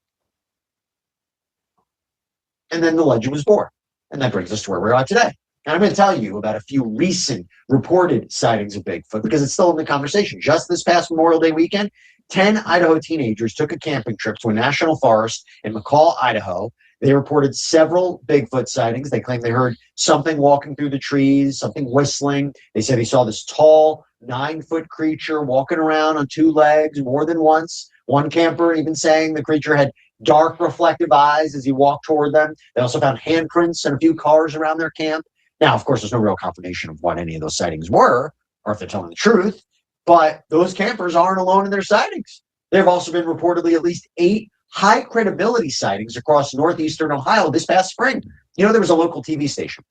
And then the legend was born. And that brings us to where we're at today. And I'm going to tell you about a few recent reported sightings of Bigfoot because it's still in the conversation. Just this past Memorial Day weekend, 10 Idaho teenagers took a camping trip to a national forest in McCall, Idaho. They reported several Bigfoot sightings. They claimed they heard something walking through the trees, something whistling. They said they saw this tall 9-foot creature walking around on 2 legs more than once. One camper even saying the creature had dark reflective eyes as he walked toward them. They also found handprints and a few cars around their camp. Now, of course, there's no real confirmation of what any of those sightings were or if they're telling the truth, but those campers aren't alone in their sightings. There have also been reportedly at least 8 high credibility sightings across northeastern Ohio this past spring. There was a local TV station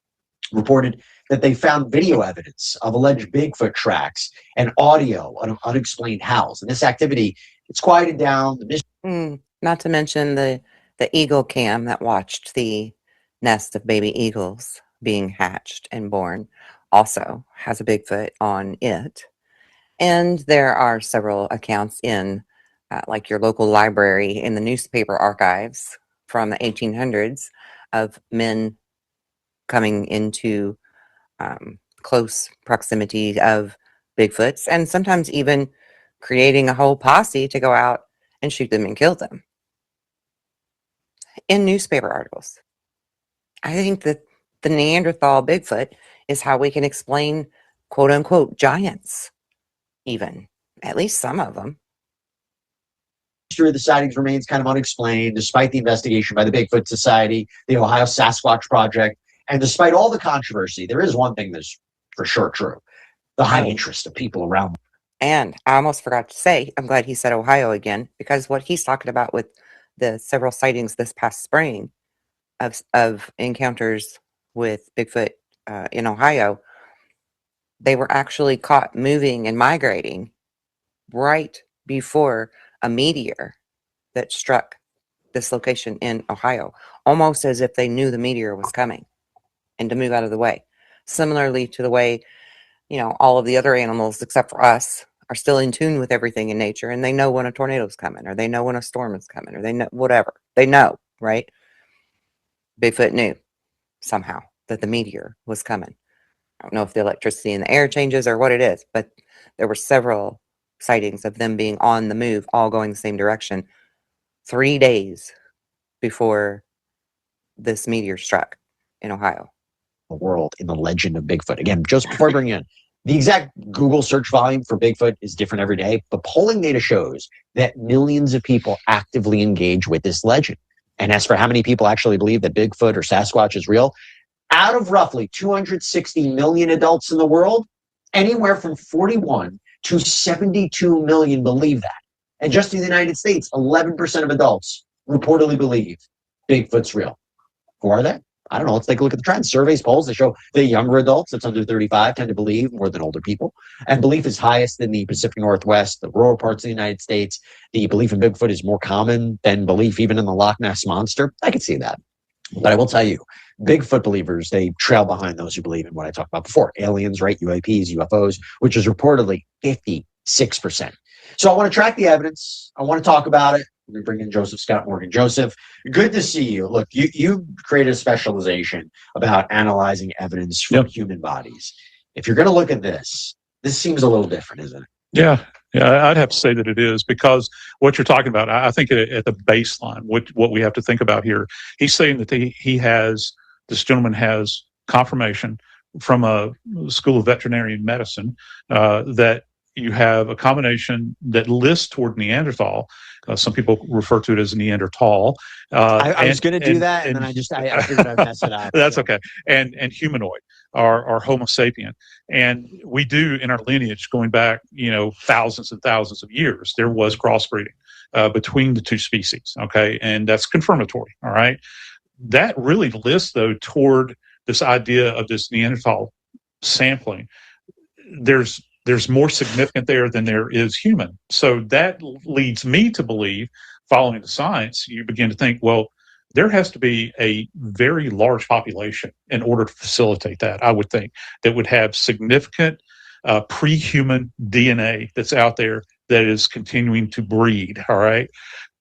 reported that they found video evidence of alleged Bigfoot tracks and audio of unexplained howls. And this activity, it's quieted down. Not to mention the eagle cam that watched the nest of baby eagles being hatched and born also has a Bigfoot on it. And there are several accounts in like your local library in the newspaper archives from the 1800s of men coming into close proximity of Bigfoots and sometimes even creating a whole posse to go out and shoot them and kill them. In newspaper articles. I think that the Neanderthal Bigfoot is how we can explain quote unquote giants, even, at least some of them. History of the sightings remains kind of unexplained, despite the investigation by the Bigfoot Society, the Ohio Sasquatch Project, and despite all the controversy, there is one thing that's for sure true: the high interest of people around. And I almost forgot to say, I'm glad he said Ohio again, because what he's talking about with the several sightings this past spring of encounters with Bigfoot in Ohio, they were actually caught moving and migrating right before a meteor that struck this location in Ohio, almost as if they knew the meteor was coming and to move out of the way. Similarly to the way, all of the other animals, except for us, are still in tune with everything in nature, and they know when a tornado's coming, or they know when a storm is coming, or they know whatever. They know, right? Bigfoot knew somehow that the meteor was coming. I don't know if the electricity in the air changes or what it is, but there were several sightings of them being on the move, all going the same direction, 3 days before this meteor struck. in Ohio. The world in the legend of Bigfoot. Again, just before I bring you in, the exact Google search volume for Bigfoot is different every day, but polling data shows that millions of people actively engage with this legend. And as for how many people actually believe that Bigfoot or Sasquatch is real, out of roughly 260 million adults in the world, anywhere from 41 to 72 million believe that. And just in the United States, 11% of adults reportedly believe Bigfoot's real. Who are they? I don't know. Let's take a look at the trends. Surveys, polls that show the younger adults, that's under 35, tend to believe more than older people. And belief is highest in the Pacific Northwest, the rural parts of the United States. The belief in Bigfoot is more common than belief even in the Loch Ness Monster. I can see that. But I will tell you, Bigfoot believers, they trail behind those who believe in what I talked about before. Aliens, right? UAPs, UFOs, which is reportedly 56%. So I want to track the evidence. I want to talk about it. We bring in Joseph Scott Morgan. Joseph, good to see you. Look, you created a specialization about analyzing evidence from human bodies. If you're going to look at this seems a little different, isn't it? Yeah, I'd have to say that it is, because what you're talking about, I think at the baseline, what we have to think about here, he's saying that this gentleman has confirmation from a school of veterinary medicine that you have a combination that lists toward Neanderthal. Some people refer to it as Neanderthal. I was going to do that, and then I figured I'd mess it up. That's okay. And humanoid, or Homo sapien. And we do, in our lineage, going back, thousands and thousands of years, there was crossbreeding between the two species. Okay, and that's confirmatory. All right, that really lists, though, toward this idea of this Neanderthal sampling. There's more significant there than there is human. So that leads me to believe, following the science, you begin to think, well, there has to be a very large population in order to facilitate that, I would think, that would have significant pre-human DNA that's out there that is continuing to breed. All right.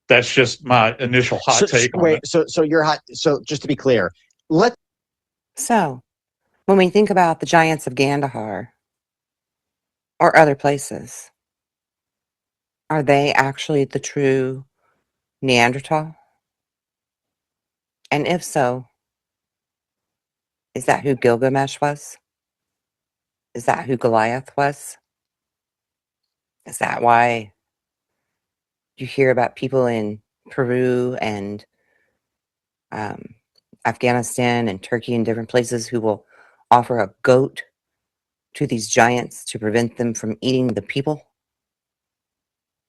That's just my initial hot take on it. So you're hot. So just to be clear, So when we think about the giants of Kandahar, or other places, are they actually the true Neanderthal? And if so, is that who Gilgamesh was? Is that who Goliath was? Is that why you hear about people in Peru and Afghanistan and Turkey and different places who will offer a goat to these giants to prevent them from eating the people?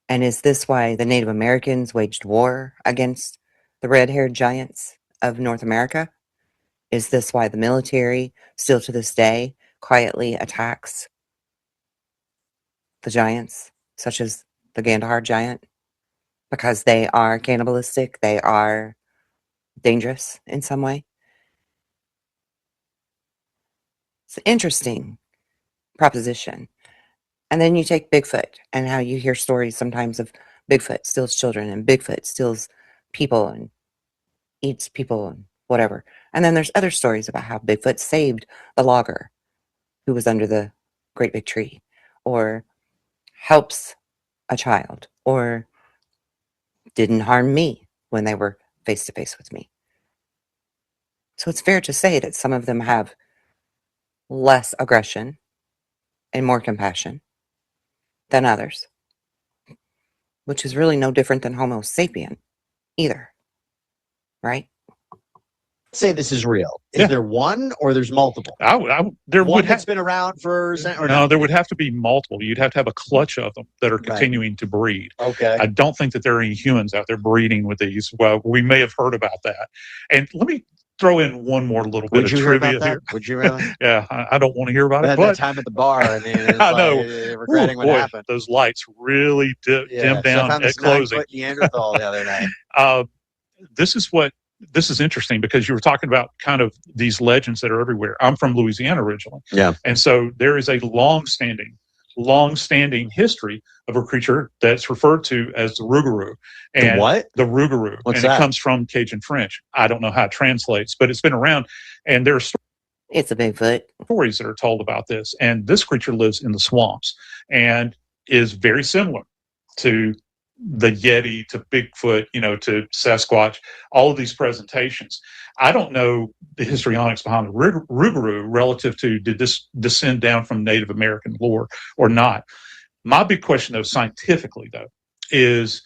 And is this why the Native Americans waged war against the red-haired giants of North America? Is this why the military, still to this day, quietly attacks the giants, such as the Kandahar giant? Because they are cannibalistic, they are dangerous in some way. It's an interesting proposition. And then you take Bigfoot and how you hear stories sometimes of Bigfoot steals children and Bigfoot steals people and eats people and whatever. And then there's other stories about how Bigfoot saved the logger who was under the great big tree, or helps a child, or didn't harm me when they were face to face with me. So it's fair to say that some of them have less aggression and more compassion than others, which is really no different than Homo sapien either, right? Say this is real. Is there one, or there's multiple? There one that's been around for, or no, there would have to be multiple. You'd have to have a clutch of them that are continuing to breed. Okay. I don't think that there are any humans out there breeding with these. Well, we may have heard about that. And let me throw in one more little bit of trivia here. Would you really? Yeah, I don't want to hear about it. At But that time at the bar, I mean, it's I know. Regretting what happened. Those lights really dim down at closing. Neanderthal the other night. This is interesting, because you were talking about kind of these legends that are everywhere. I'm from Louisiana originally. Yeah. And so there is a long-standing history of a creature that's referred to as the Rougarou. And the what? The Rougarou. What's and that? It comes from Cajun French. I don't know how it translates, but it's been around. And there's it's a Bigfoot. Stories that are told about this. And this creature lives in the swamps and is very similar to the Yeti to Bigfoot, to Sasquatch, all of these presentations. I don't know the histrionics behind the Rougarou relative to did this descend down from Native American lore or not. My big question, though, scientifically, though, is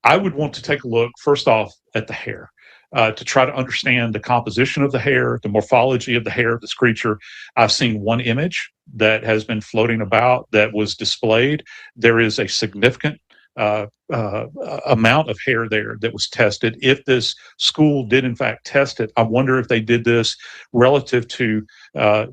I would want to take a look, first off, at the hair. To try to understand the composition of the hair, the morphology of the hair of this creature. I've seen one image that has been floating about that was displayed. There is a significant amount of hair there that was tested. If this school did in fact test it, I wonder if they did this relative to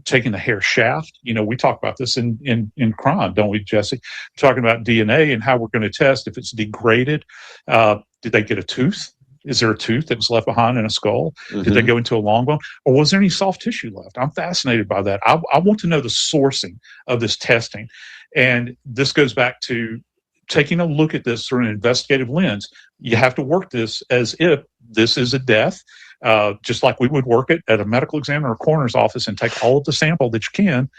taking the hair shaft. We talk about this in crime, don't we, Jesse? We're talking about DNA and how we're going to test if it's degraded. Did they get a tooth? Is there a tooth that was left behind in a skull? Mm-hmm. Did they go into a long bone? Or was there any soft tissue left? I'm fascinated by that. I want to know the sourcing of this testing. And this goes back to taking a look at this through an investigative lens. You have to work this as if this is a death, just like we would work it at a medical examiner or coroner's office and take all of the sample that you can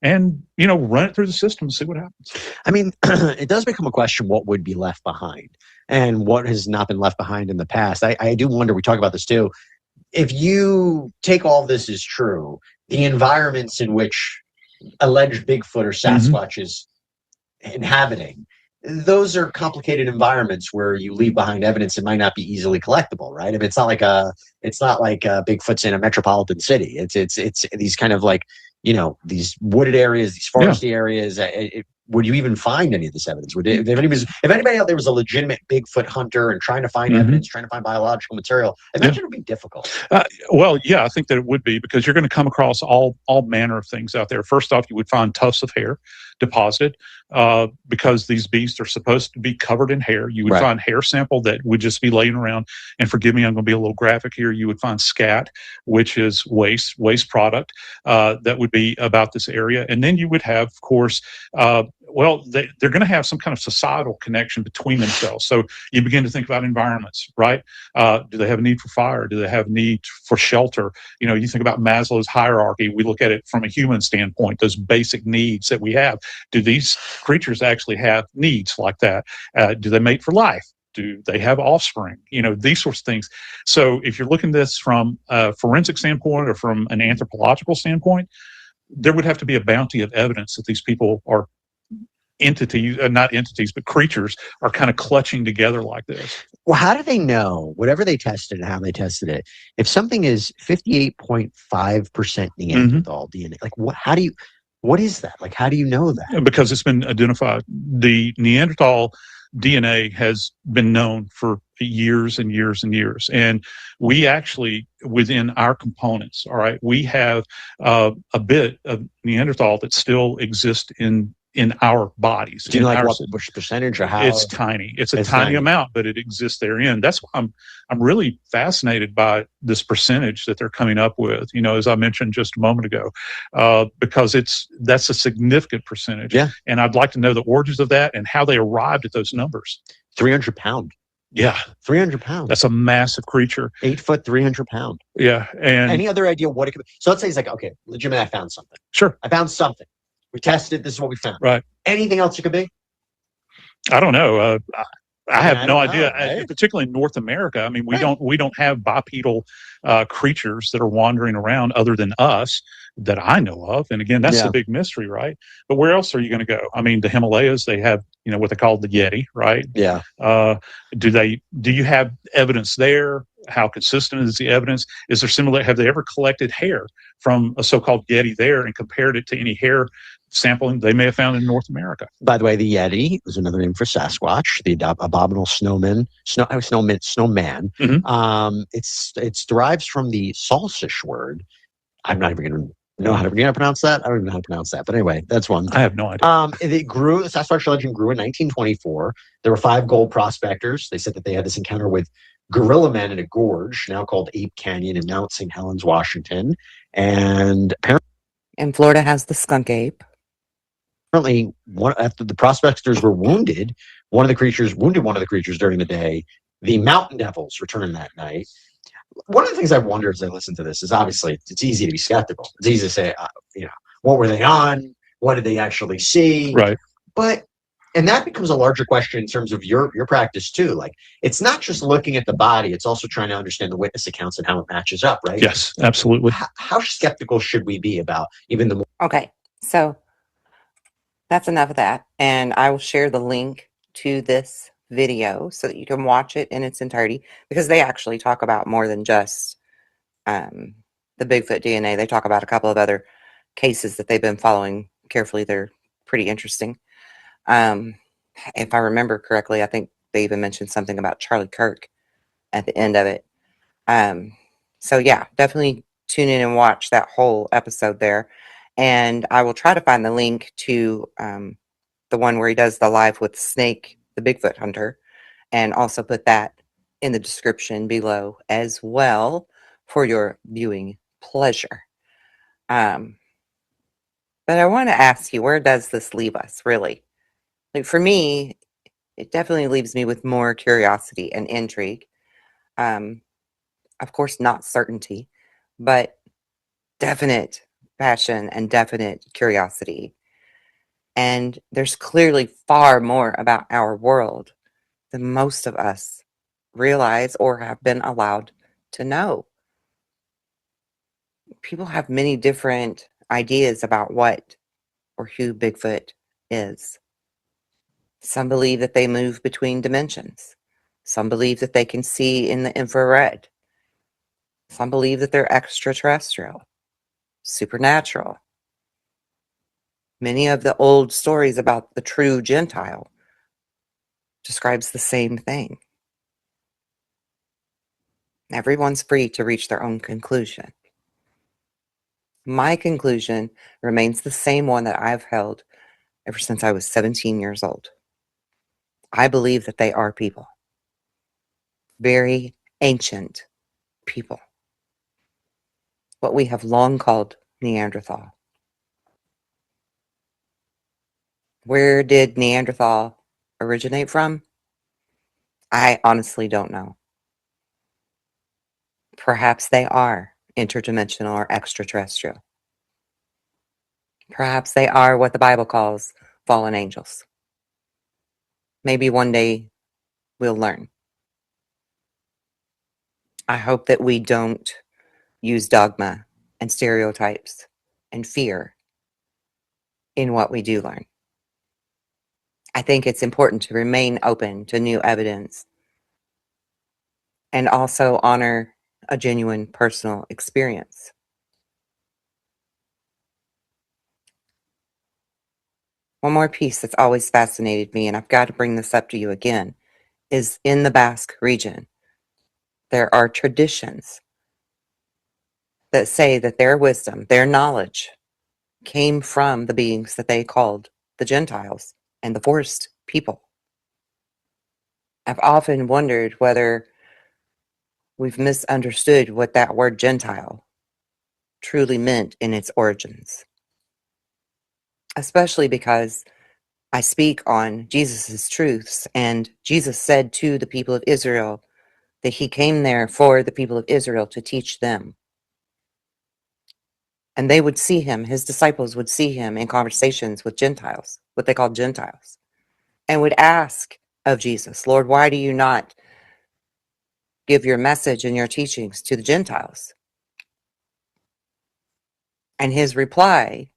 and, run it through the system and see what happens. I mean, it does become a question what would be left behind and what has not been left behind in the past. I do wonder, we talk about this too, if you take all this as true, the environments in which alleged Bigfoot or Sasquatch is inhabiting, those are complicated environments where you leave behind evidence that might not be easily collectible, right? I mean, it's not like Bigfoot's in a metropolitan city. It's these kind of like, these wooded areas, these foresty areas. Would you even find any of this evidence? If anybody out there was a legitimate Bigfoot hunter and trying to find evidence, trying to find biological material, I imagine it would be difficult. Well, yeah, I think that it would be, because you're going to come across all manner of things out there. First off, you would find tufts of hair deposited because these beasts are supposed to be covered in hair. You would find hair sample that would just be laying around. And forgive me, I'm going to be a little graphic here. You would find scat, which is waste product that would be about this area. And then you would have, of course, they're going to have some kind of societal connection between themselves. So you begin to think about environments, right? Do they have a need for fire? Do they have a need for shelter? You think about Maslow's hierarchy. We look at it from a human standpoint, those basic needs that we have. Do these creatures actually have needs like that? Do they mate for life? Do they have offspring? These sorts of things. So if you're looking at this from a forensic standpoint or from an anthropological standpoint, there would have to be a bounty of evidence that these people are not entities, but creatures are kind of clutching together like this. Well, how do they know, whatever they tested and how they tested it, if something is 58.5% Neanderthal DNA, like what is that? Like, how do you know that? Because it's been identified. The Neanderthal DNA has been known for years and years and years. And we actually, within our components, all right, we have a bit of Neanderthal that still exists in our bodies. Do you know what percentage or how? It's tiny. It's a tiny amount, but it exists therein. That's why I'm really fascinated by this percentage that they're coming up with, as I mentioned just a moment ago, because that's a significant percentage. Yeah. And I'd like to know the origins of that and how they arrived at those numbers. 300 pound. Yeah. 300 pounds. That's a massive creature. 8 foot, 300 pound. Yeah. And any other idea what it could be? So let's say he's like, okay, legitimately, I found something. Sure. I found something. We tested. This is what we found. Right. Anything else it could be? I don't know. I have no idea. Right? Particularly in North America. I mean, we don't have bipedal creatures that are wandering around other than us that I know of. And again, that's the big mystery, right? But where else are you going to go? I mean, the Himalayas, they have, what they call the Yeti, right? Yeah. Do you have evidence there? How consistent is the evidence? Is there similar? Have they ever collected hair from a so-called Yeti there and compared it to any hair sampling they may have found in North America? By the way, the Yeti is another name for Sasquatch, the abominable snowman. Mm-hmm. It's derives from the Salsish word. I'm not even going to know how to pronounce that. I don't even know how to pronounce that. But anyway, that's one. I have no idea. The Sasquatch legend grew in 1924. There were 5 gold prospectors. They said that they had this encounter with gorilla men in a gorge, now called Ape Canyon in Mount St. Helens, Washington. And And Florida has the skunk ape. Apparently, after the prospectors were wounded, one of the creatures during the day. The mountain devils returned that night. One of the things I wonder as I listen to this is obviously it's easy to be skeptical. It's easy to say, what were they on? What did they actually see? Right. But And that becomes a larger question in terms of your practice too. Like, it's not just looking at the body; it's also trying to understand the witness accounts and how it matches up, right? Yes, absolutely. How skeptical should we be about even the more? Okay, so that's enough of that. And I will share the link to this video so that you can watch it in its entirety, because they actually talk about more than just the Bigfoot DNA. They talk about a couple of other cases that they've been following carefully. They're pretty interesting. If I remember correctly, I think they even mentioned something about Charlie Kirk at the end of it. So yeah, definitely tune in and watch that whole episode there. And I will try to find the link to the one where he does the live with Snake, the Bigfoot hunter, and also put that in the description below as well for your viewing pleasure. But I want to ask you, where does this leave us, really? Like, for me, it definitely leaves me with more curiosity and intrigue. Of course, not certainty, but definite passion and definite curiosity. And there's clearly far more about our world than most of us realize or have been allowed to know. People have many different ideas about what or who Bigfoot is. Some believe that they move between dimensions. Some believe that they can see in the infrared. Some believe that they're extraterrestrial, supernatural. Many of the old stories about the true Gentile describes the same thing. Everyone's free to reach their own conclusion. My conclusion remains the same one that I've held ever since I was 17 years old. I believe that they are people. Very ancient people. What we have long called Neanderthal. Where did Neanderthal originate from? I honestly don't know. Perhaps they are interdimensional or extraterrestrial. Perhaps they are what the Bible calls fallen angels. Maybe one day we'll learn. I hope that we don't use dogma and stereotypes and fear in what we do learn. I think it's important to remain open to new evidence and also honor a genuine personal experience. One more piece that's always fascinated me, and I've got to bring this up to you again, is in the Basque region. There are traditions that say that their wisdom, their knowledge, came from the beings that they called the Gentiles and the forest people. I've often wondered whether we've misunderstood what that word Gentile truly meant in its origins, especially because I speak on Jesus's truths, and Jesus said to the people of Israel that he came there for the people of Israel to teach them. And they would see him, his disciples would see him in conversations with Gentiles, what they called Gentiles, and would ask of Jesus, Lord, why do you not give your message and your teachings to the Gentiles? And his reply,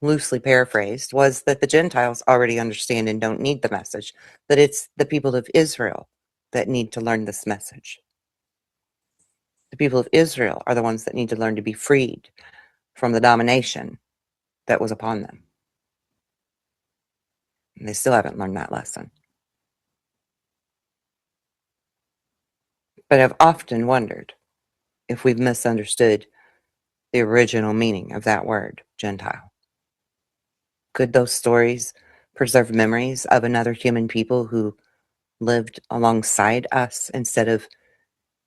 loosely paraphrased, was that the Gentiles already understand and don't need the message, that it's the people of Israel that need to learn this message. The people of Israel are the ones that need to learn to be freed from the domination that was upon them. And they still haven't learned that lesson. But I've often wondered if we've misunderstood the original meaning of that word, Gentile. Could those stories preserve memories of another human people who lived alongside us instead of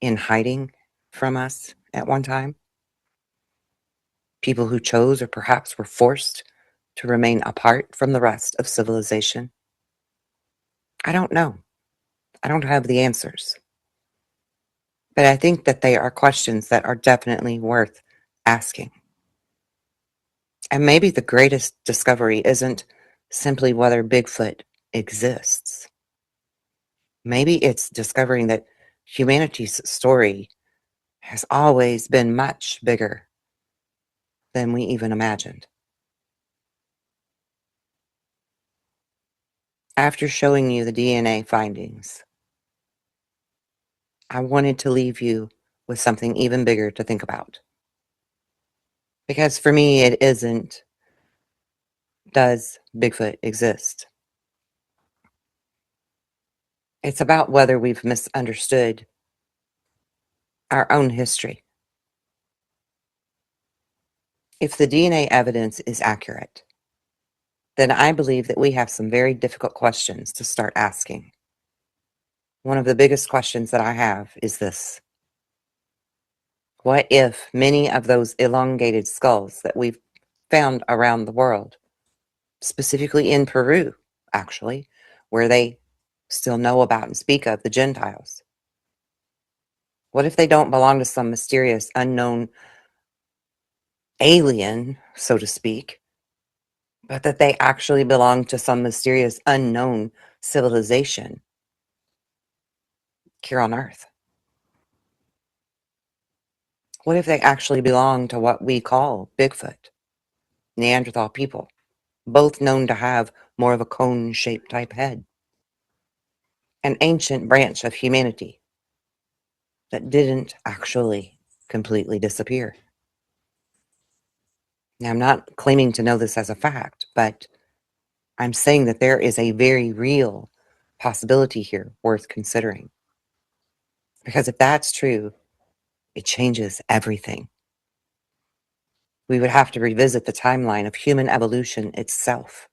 in hiding from us at one time? People who chose or perhaps were forced to remain apart from the rest of civilization? I don't know. I don't have the answers. But I think that they are questions that are definitely worth asking. And maybe the greatest discovery isn't simply whether Bigfoot exists. Maybe it's discovering that humanity's story has always been much bigger than we even imagined. After showing you the DNA findings, I wanted to leave you with something even bigger to think about. Because for me, it isn't, does Bigfoot exist? It's about whether we've misunderstood our own history. If the DNA evidence is accurate, then I believe that we have some very difficult questions to start asking. One of the biggest questions that I have is this: what if many of those elongated skulls that we've found around the world, specifically in Peru, actually, where they still know about and speak of the Gentiles, what if they don't belong to some mysterious, unknown alien, so to speak, but that they actually belong to some mysterious, unknown civilization here on Earth? What if they actually belong to what we call Bigfoot, Neanderthal people, both known to have more of a cone-shaped type head? An ancient branch of humanity that didn't actually completely disappear. Now, I'm not claiming to know this as a fact, but I'm saying that there is a very real possibility here worth considering. Because if that's true, it changes everything. We would have to revisit the timeline of human evolution itself.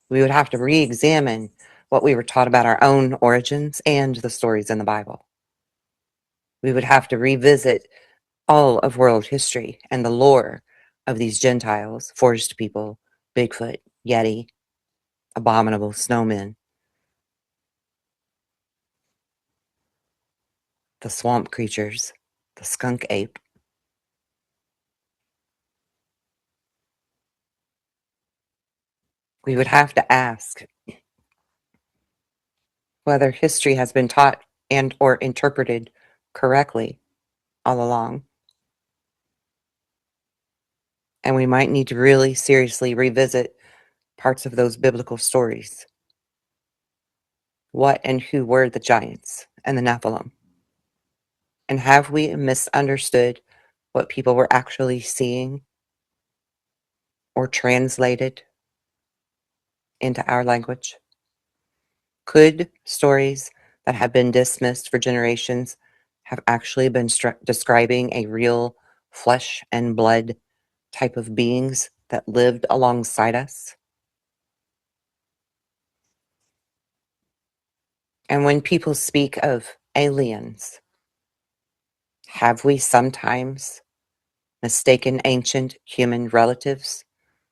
We would have to re-examine what we were taught about our own origins and the stories in the Bible. We would have to revisit all of world history and the lore of these Gentiles, forest people, Bigfoot, Yeti, abominable snowmen, the swamp creatures, the skunk ape. We would have to ask whether history has been taught and or interpreted correctly all along. And we might need to really seriously revisit parts of those biblical stories. What and who were the giants and the Nephilim? And have we misunderstood what people were actually seeing or translated into our language? Could stories that have been dismissed for generations have actually been describing a real flesh and blood type of beings that lived alongside us? And when people speak of aliens, have we sometimes mistaken ancient human relatives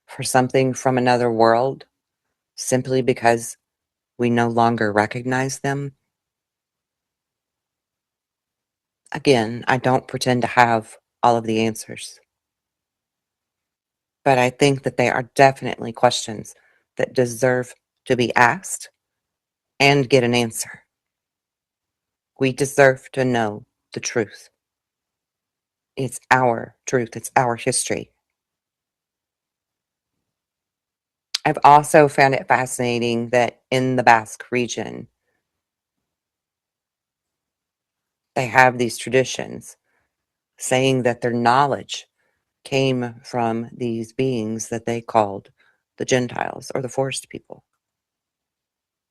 for something from another world simply because we no longer recognize them? Again, I don't pretend to have all of the answers, but I think that they are definitely questions that deserve to be asked and get an answer. We deserve to know the truth. It's our truth, it's our history. I've also found it fascinating that in the Basque region, they have these traditions saying that their knowledge came from these beings that they called the Gentiles or the forest people.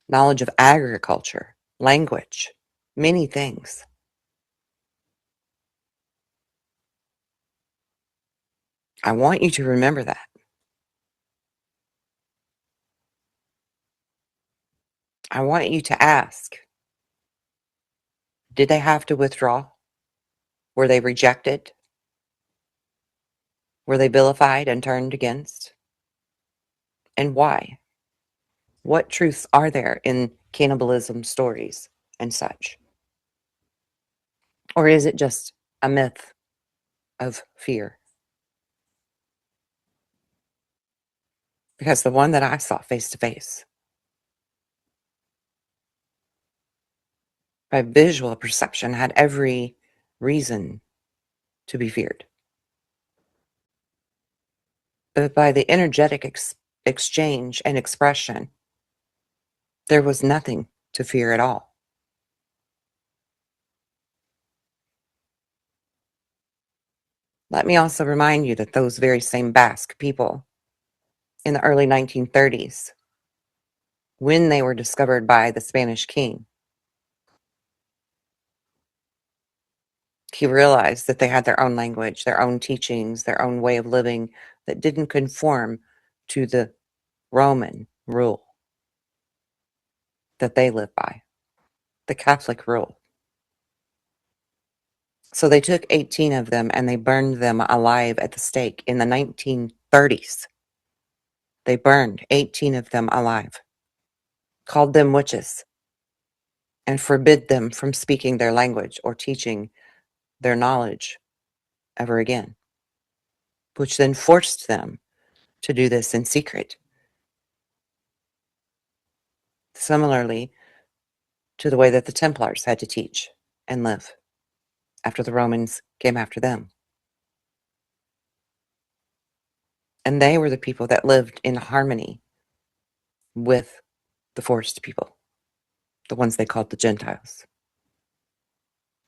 Knowledge of agriculture, language, many things. I want you to remember that. I want you to ask, did they have to withdraw? Were they rejected? Were they vilified and turned against? And why? What truths are there in cannibalism stories and such? Or is it just a myth of fear? Because the one that I saw face to face by visual perception, had every reason to be feared. But by the energetic exchange and expression, there was nothing to fear at all. Let me also remind you that those very same Basque people in the early 1930s, when they were discovered by the Spanish king, he realized that they had their own language, their own teachings, their own way of living that didn't conform to the Roman rule that they live by, the Catholic rule. So they took 18 of them and they burned them alive at the stake in the 1930s. They burned 18 of them alive, called them witches, and forbid them from speaking their language or teaching their knowledge ever again, which then forced them to do this in secret. Similarly to the way that the Templars had to teach and live after the Romans came after them. And they were the people that lived in harmony with the forest people, the ones they called the Gentiles.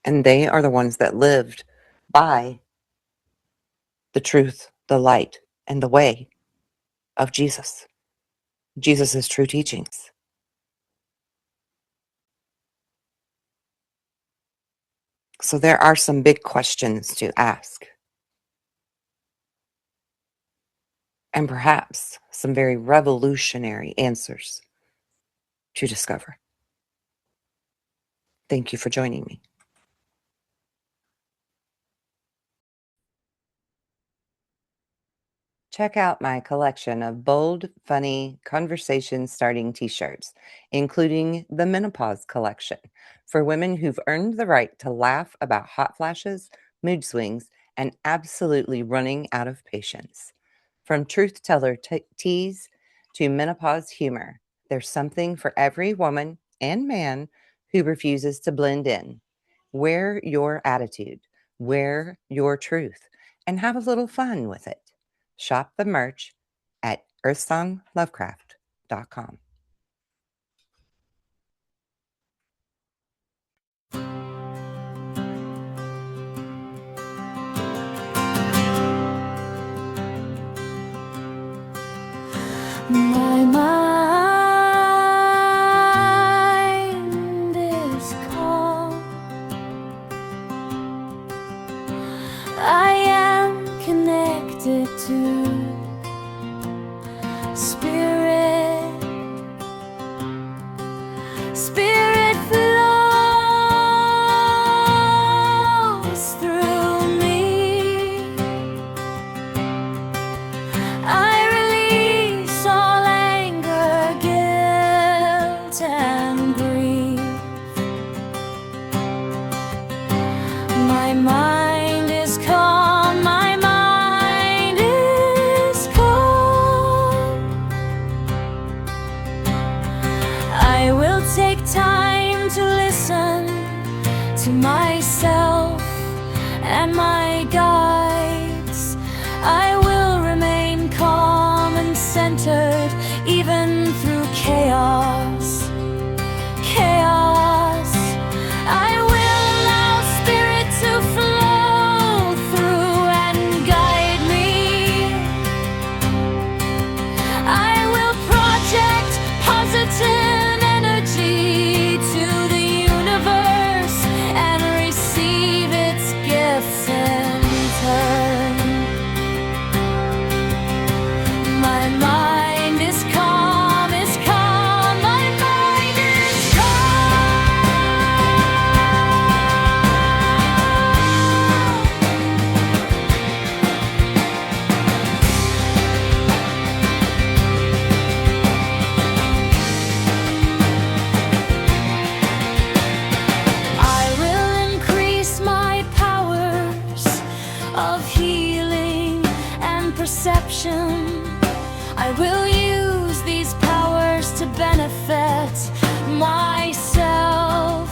And they are the ones that lived by the truth, the light, and the way of Jesus, Jesus's true teachings. So there are some big questions to ask, and perhaps some very revolutionary answers to discover. Thank you for joining me. Check out my collection of bold, funny, conversation-starting t-shirts, including the Menopause collection for women who've earned the right to laugh about hot flashes, mood swings, and absolutely running out of patience. From truth teller teas to menopause humor, there's something for every woman and man who refuses to blend in. Wear your attitude, wear your truth, and have a little fun with it. Shop the merch at earthsonglovecraft.com. My mind is calm. I am connected to spirit. Spirit flows through me. I release all anger, guilt, and grief. My mind is calm, my mind is calm. I will take time to listen to myself and my guides. I will remain calm and centered even through chaos. Chaos. I will allow spirit to flow through and guide me. I will project positive energy to the universe and receive its gifts in turn. My mind is calm, is calm. My mind is I will increase my powers of healing and perception. I will use these powers to benefit myself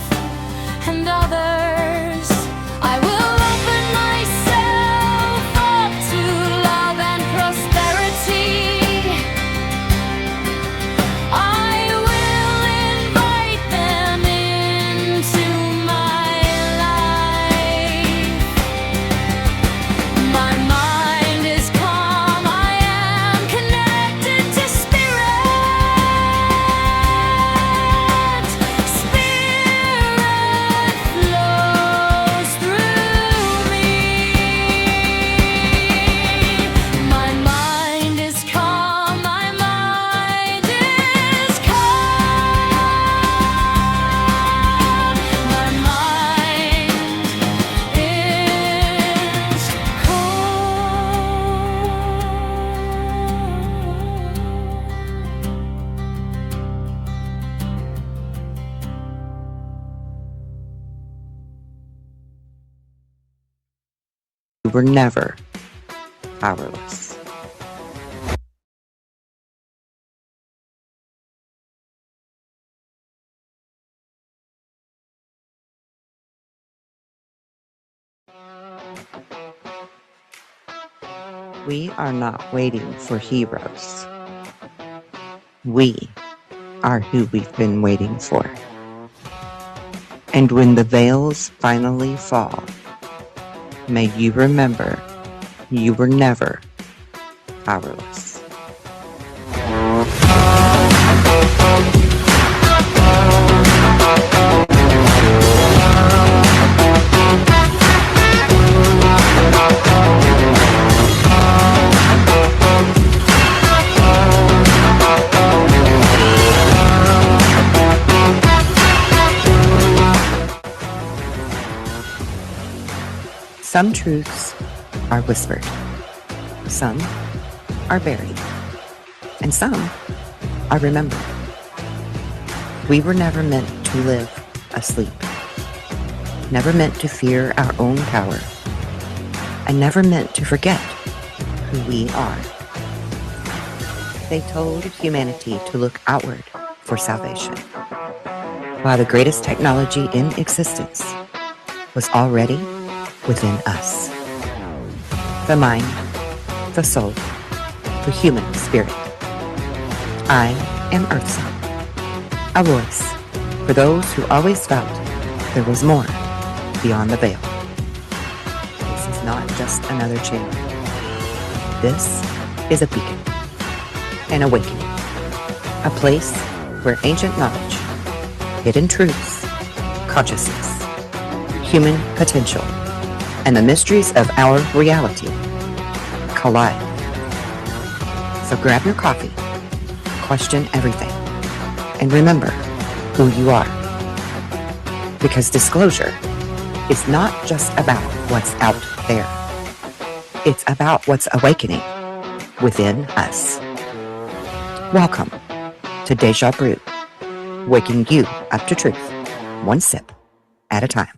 We were never powerless. We are not waiting for heroes. We are who we've been waiting for. And when the veils finally fall, may you remember you were never powerless. Some truths are whispered, some are buried, and some are remembered. We were never meant to live asleep, never meant to fear our own power, and never meant to forget who we are. They told humanity to look outward for salvation, while the greatest technology in existence was already within us. The mind, the soul, the human spirit. I am Earthsong, a voice for those who always felt there was more beyond the veil. This is not just another channel. This is a beacon, an awakening, a place where ancient knowledge, hidden truths, consciousness, human potential, and the mysteries of our reality collide. So grab your coffee, question everything, and remember who you are. Because disclosure is not just about what's out there. It's about what's awakening within us. Welcome to Deja Brew, waking you up to truth, one sip at a time.